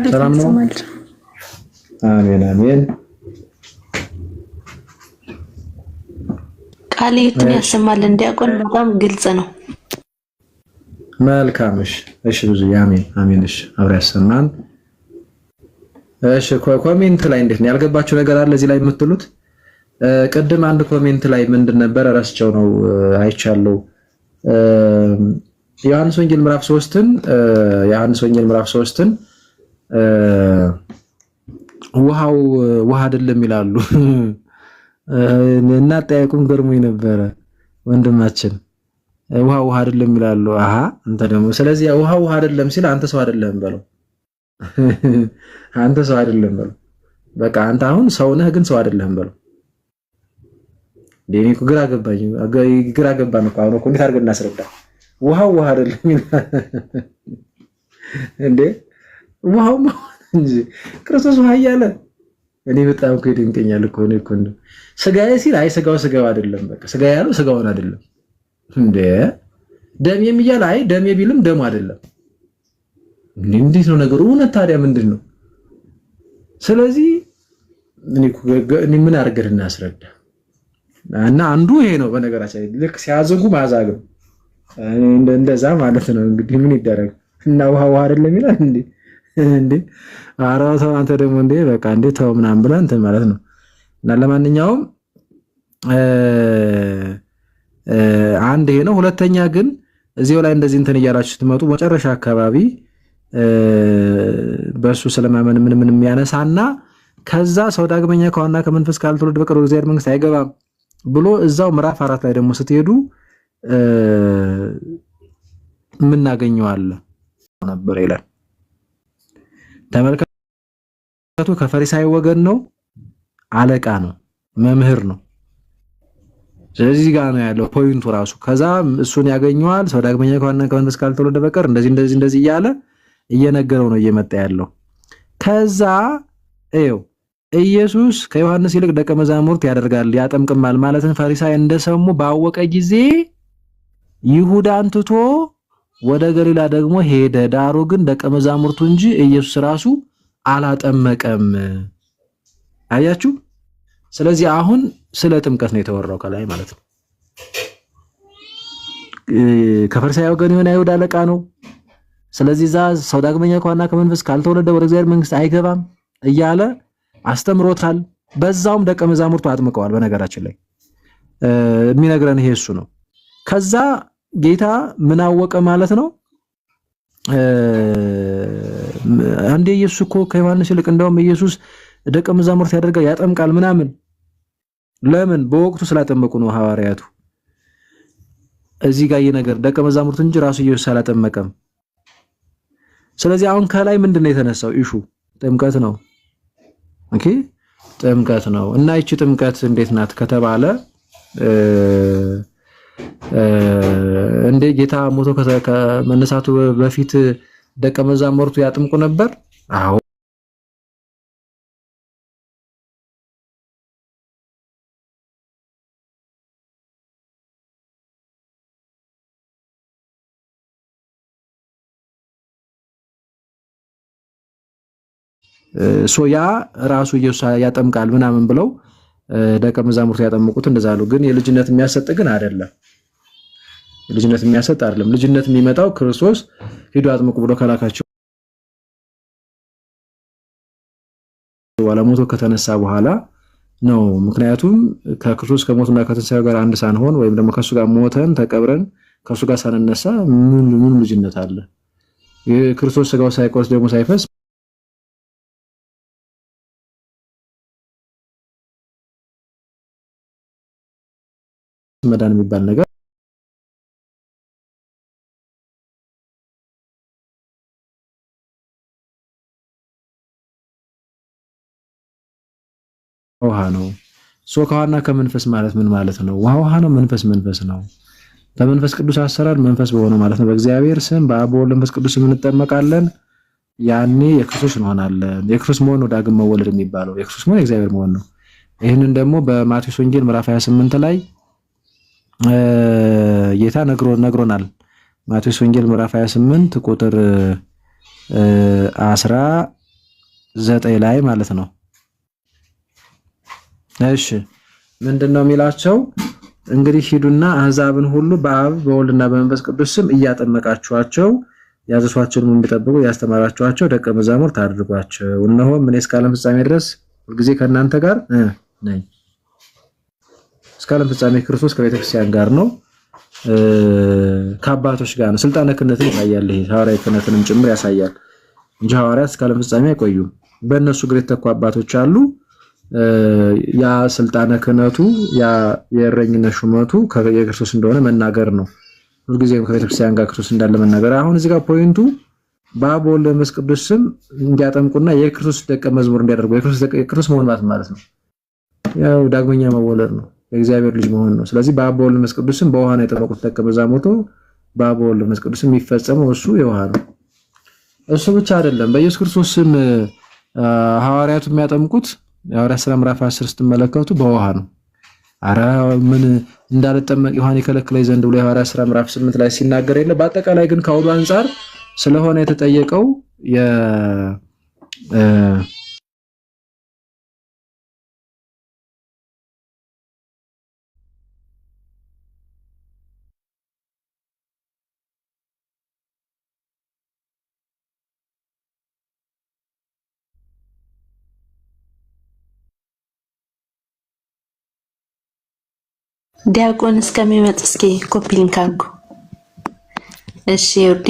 ሰላም ነው? አሜን አሜን። ቃልየቱን ያሰማልን ዲያቆን። በጣም ግልጽ ነው። መልካም እሺ ብዙዬ አሜን አሜን። እሺ አብራ ያሰማን። እሺ ኮሜንት ላይ እንዴት ነው ያልገባችሁ ነገር አለ እዚህ ላይ የምትሉት? ቅድም አንድ ኮሜንት ላይ ምንድን ነበር ረስቸው ነው አይቻለሁ። ዮሐንስ ወንጌል ምዕራፍ 3ን ውሃው ውሃ አይደለም ይላሉ እና ጠያቁም ገርሞኝ ነበረ ወንድማችን። ውሃ አይደለም ይላሉ። አሃ አንተ ደግሞ ስለዚህ ውሃ አይደለም ሲል አንተ ሰው አይደለም በለው። አንተ ሰው አይደለም በለው። በቃ አንተ አሁን ሰው ነህ ግን ሰው አይደለም በለው። ዴኒ ግራ ገባን እኮ አሁን እኮ እንዴት አድርገን እናስረዳ? ውሃ አይደለም እንዴ? ውሃው እንጂ ክርስቶስ ውሃ እያለ እኔ በጣም እኮ ይደንቀኛል እኮ ነው እኮ ስጋዬ ሲል አይ ስጋው አይደለም በቃ ስጋ ያለው ስጋውን አይደለም እንዴ? ደሜም እያለ አይ ደሜ ቢልም ደሙ አይደለም። እንዴት ነው ነገሩ? እውነት ታዲያ ምንድን ነው? ስለዚህ እኔ ምን አድርገን እናስረዳ? እና አንዱ ይሄ ነው በነገራችን ልክ ሲያዘጉ ማዛግም እንደዛ ማለት ነው። እንግዲህ ምን ይደረግ እና ውሃ አይደለም ይላል እንዴ? ኧረ ተው አንተ ደግሞ እንዴ በቃ እንዴ ተው ምናምን ብለህ እንትን ማለት ነው። እና ለማንኛውም አንድ ይሄ ነው። ሁለተኛ ግን እዚሁ ላይ እንደዚህ እንትን እያላችሁ ስትመጡ መጨረሻ አካባቢ በእሱ ስለማመን ምን የሚያነሳና ከዛ ሰው ዳግመኛ ከዋና ከመንፈስ ካልተወለደ በቀር ወደ እግዚአብሔር መንግስት አይገባም ብሎ እዛው ምዕራፍ 4 ላይ ደግሞ ስትሄዱ የምናገኘው አለ ነበር ይላል። ተመልከቱ፣ ከፈሪሳይ ወገን ነው፣ አለቃ ነው፣ መምህር ነው። ስለዚህ ጋር ነው ያለው ፖይንቱ ራሱ። ከዛ እሱን ያገኘዋል። ሰው ዳግመኛ ከዋና ከመንፈስ ካልተወለደ በቀር እንደዚህ እያለ እየነገረው ነው እየመጣ ያለው። ከዛ ኢየሱስ ከዮሐንስ ይልቅ ደቀ መዛሙርት ያደርጋል ያጠምቅማል ማለትን ፈሪሳይ እንደሰሙ ባወቀ ጊዜ ይሁዳን ትቶ ወደ ገሊላ ደግሞ ሄደ። ዳሩ ግን ደቀ መዛሙርቱ እንጂ ኢየሱስ ራሱ አላጠመቀም። አያችሁ? ስለዚህ አሁን ስለ ጥምቀት ነው የተወራው ከላይ ማለት ነው። ከፈሪሳይ ወገን የሆነ አይሁድ አለቃ ነው። ስለዚህ ዛ ሰው ዳግመኛ ከዋና ከመንፈስ ካልተወለደ ወደ እግዚአብሔር መንግስት አይገባም እያለ አስተምሮታል። በዛውም ደቀ መዛሙርቱ አጥምቀዋል። በነገራችን ላይ የሚነግረን ይሄ እሱ ነው። ከዛ ጌታ ምን አወቀ ማለት ነው? አንዴ ኢየሱስ እኮ ከዮሐንስ ይልቅ እንደውም ኢየሱስ ደቀ መዛሙርት ያደርጋል ያጠምቃል ምናምን። ለምን? በወቅቱ ስላጠመቁ ነው ሐዋርያቱ። እዚህ ጋር ነገር ደቀ መዛሙርት እንጂ ራሱ ኢየሱስ አላጠመቀም። ስለዚህ አሁን ከላይ ምንድነው የተነሳው? ኢሹ ጥምቀት ነው። ኦኬ ጥምቀት ነው። እና ይቺ ጥምቀት እንዴት ናት ከተባለ እንደ ጌታ ሞቶ ከመነሳቱ በፊት ደቀ መዛሙርቱ ያጥምቁ ነበር? አዎ ያ ራሱ ኢየሱስ ያጠምቃል ምናምን ብለው ደቀ መዛሙርቱ ያጠምቁት እንደዛ አሉ። ግን የልጅነት የሚያሰጥ ግን አይደለም። ልጅነት የሚያሰጥ አይደለም። ልጅነት የሚመጣው ክርስቶስ ሂዱ አጥምቁ ብሎ ከላካቸው በኋላ ሞቶ ከተነሳ በኋላ ነው። ምክንያቱም ከክርስቶስ ከሞቱና ከትንሣኤው ጋር አንድ ሳንሆን ወይም ደግሞ ከሱ ጋር ሞተን ተቀብረን ከሱ ጋር ሳንነሳ ምን ልጅነት አለ? የክርስቶስ ስጋው ሳይቆርስ ደግሞ ሳይፈስ መዳን የሚባል ነገር ውሃ ነው። ከውሃና ከመንፈስ ማለት ምን ማለት ነው? ውሃ ነው፣ መንፈስ ነው። በመንፈስ ቅዱስ አሰራር መንፈስ በሆነው ማለት ነው። በእግዚአብሔር ስም በአብ በወልድ በመንፈስ ቅዱስ እንጠመቃለን። ያኔ የክርስቶስ እንሆናለን። የክርስቶስ መሆን ነው ዳግም መወለድ የሚባለው። የክርስቶስ መሆን የእግዚአብሔር መሆን ነው። ይህንን ደግሞ በማቴዎስ ወንጌል ምዕራፍ 28 ላይ ጌታ ነግሮናል። ማቴዎስ ወንጌል ምዕራፍ 28 ቁጥር 19 ላይ ማለት ነው። እሺ ምንድነው የሚላቸው? እንግዲህ ሂዱና አሕዛብን ሁሉ በአብ በወልድና በመንፈስ ቅዱስ ስም እያጠመቃችኋቸው ያዘዟቸውን እንዲጠብቁ ያስተማራችኋቸው ደቀ መዛሙርት አድርጓቸው። እነሆም እኔ እስከ ዓለም ፍጻሜ ድረስ ሁልጊዜ ከእናንተ ጋር ነኝ። እስከ ዓለም ፍጻሜ ክርስቶስ ከቤተ ክርስቲያን ጋር ነው፣ ከአባቶች ጋር ነው። ስልጣነ ክህነትን ያሳያል። ይሄ ሐዋርያዊ ክህነትንም ጭምር ያሳያል እንጂ ሐዋርያት እስከ ዓለም ፍጻሜ አይቆዩም። በእነሱ እግር የተተኩ አባቶች አሉ። ያ ስልጣነ ክህነቱ ያ የእረኝነት ሹመቱ የክርስቶስ እንደሆነ መናገር ነው። ሁልጊዜም ከቤተ ክርስቲያን ጋር ክርስቶስ እንዳለ መናገር። አሁን እዚህ ጋር ፖይንቱ በአብ በወልድ በመንፈስ ቅዱስ ስም እንዲያጠምቁና የክርስቶስ ደቀ መዝሙር እንዲያደርጉ የክርስቶስ መሆን ማለት ነው። ያው ዳግመኛ መወለድ ነው፣ የእግዚአብሔር ልጅ መሆን ነው። ስለዚህ በአብ በወልድ በመንፈስ ቅዱስ ስም በውሃ ነው የጠመቁት ደቀ መዛሙርቱ። በአብ በወልድ በመንፈስ ቅዱስ ስም የሚፈጸመው እሱ የውሃ ነው። እሱ ብቻ አይደለም። በኢየሱስ ክርስቶስ ስም ሐዋርያቱ የሚያጠምቁት የሐዋርያት ሥራ ምዕራፍ 10 ስትመለከቱ በውሃ ነው። አረ ምን እንዳልጠመቅ ዮሐን የከለከለኝ ዘንድ ብሎ የሐዋርያት ሥራ ምዕራፍ 8 ላይ ሲናገር የለ። በአጠቃላይ ግን ከአውዱ አንጻር ስለሆነ የተጠየቀው ዲያቆን እስከሚመጣ እስኪ ኮፒ ሊንክ አድርጉ። እሺ ወዲ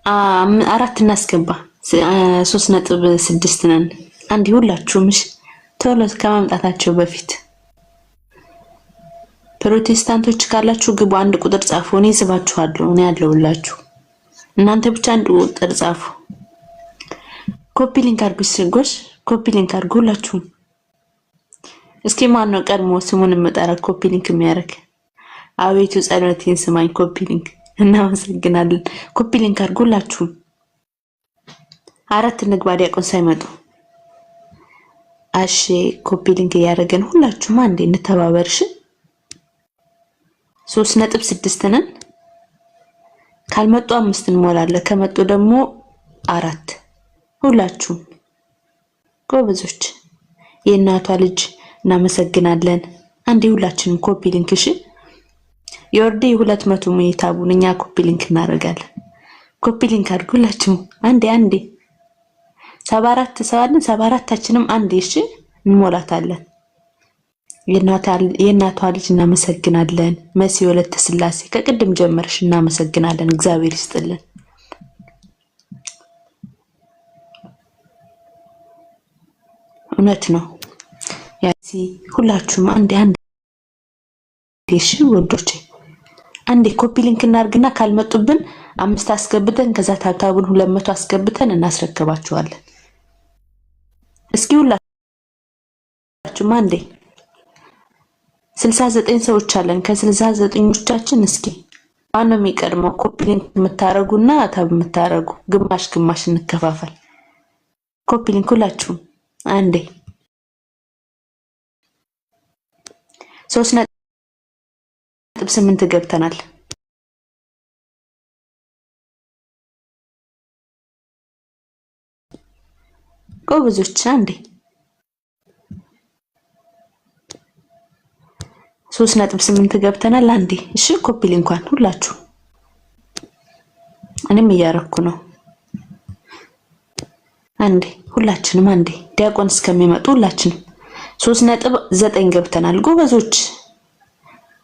4 እናስገባ 3.6 ነን። አንዴ ሁላችሁም እሺ ቶሎ ከመምጣታቸው በፊት ፕሮቴስታንቶች ካላችሁ ግቡ፣ አንድ ቁጥር ጻፉ። እኔ ስባችኋለሁ፣ እኔ ያለሁላችሁ። እናንተ ብቻ አንድ ቁጥር ጻፉ። ኮፒ ሊንክ አድርጉ። ሲጎሽ ኮፒ ሊንክ አድርጉ ሁላችሁም። እስኪ ማን ነው ቀድሞ ስሙን መጣራ ኮፒ ሊንክ የሚያደርግ? አቤቱ ጸሎቴን ስማኝ። ኮፒ ሊንክ እናመሰግናለን። ኮፒ ሊንክ አድርጉ ሁላችሁም። 4 እንግባ ዲያቆን ሳይመጡ። አሺ ኮፒ ሊንክ እያደረገን ሁላችሁም አንዴ እንተባበርሽ። 3.6 ነን። ካልመጡ 5 እንሞላለን። ከመጡ ደግሞ 4። ሁላችሁም ጎበዞች የእናቷ ልጅ እናመሰግናለን። አንዴ ሁላችንም ኮፒ ሊንክ እሺ። የወርዴ 200 ሜታቡን እኛ ኮፒ ሊንክ እናደርጋለን። ኮፒ ሊንክ አድርጉ ሁላችሁም አንዴ 74 ሰዋለን 74ታችንም አንዴ እሺ እንሞላታለን። የእናቷ ልጅ እናመሰግናለን። መሲ ወለተ ስላሴ ከቅድም ጀመርሽ እናመሰግናለን። እግዚአብሔር ይስጥልን። እውነት ነው። ያሲ ሁላችሁም አንዴ እሺ ወዶቼ አንዴ ኮፒ ሊንክ እናርግና ካልመጡብን 5 አስገብተን ከዛ ታብታቡን 200 አስገብተን እናስረክባቸዋለን። እስኪ ሁላችሁም አንዴ 69 ሰዎች አለን። ከ69ኞቻችን እስኪ ማን ነው የሚቀድመው? ኮፒ ሊንክ የምታረጉና ታብ የምታረጉ ግማሽ እንከፋፈል። ኮፒ ሊንክ ሁላችሁም አንዴ 3.8 ገብተናል። ጎበዞች አንዴ 3.8 ገብተናል አንዴ እሺ ኮፒ ሊንኳን ሁላችሁ እኔም እያረኩ ነው አንዴ ሁላችንም አንዴ ዲያቆን እስከሚመጡ ሁላችንም 3.9 ገብተናል ጎበዞች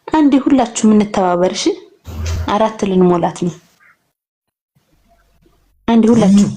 አንዴ ሁላችሁም እንተባበርሽ 4 ልንሞላት ነው አንዴ ሁላችሁ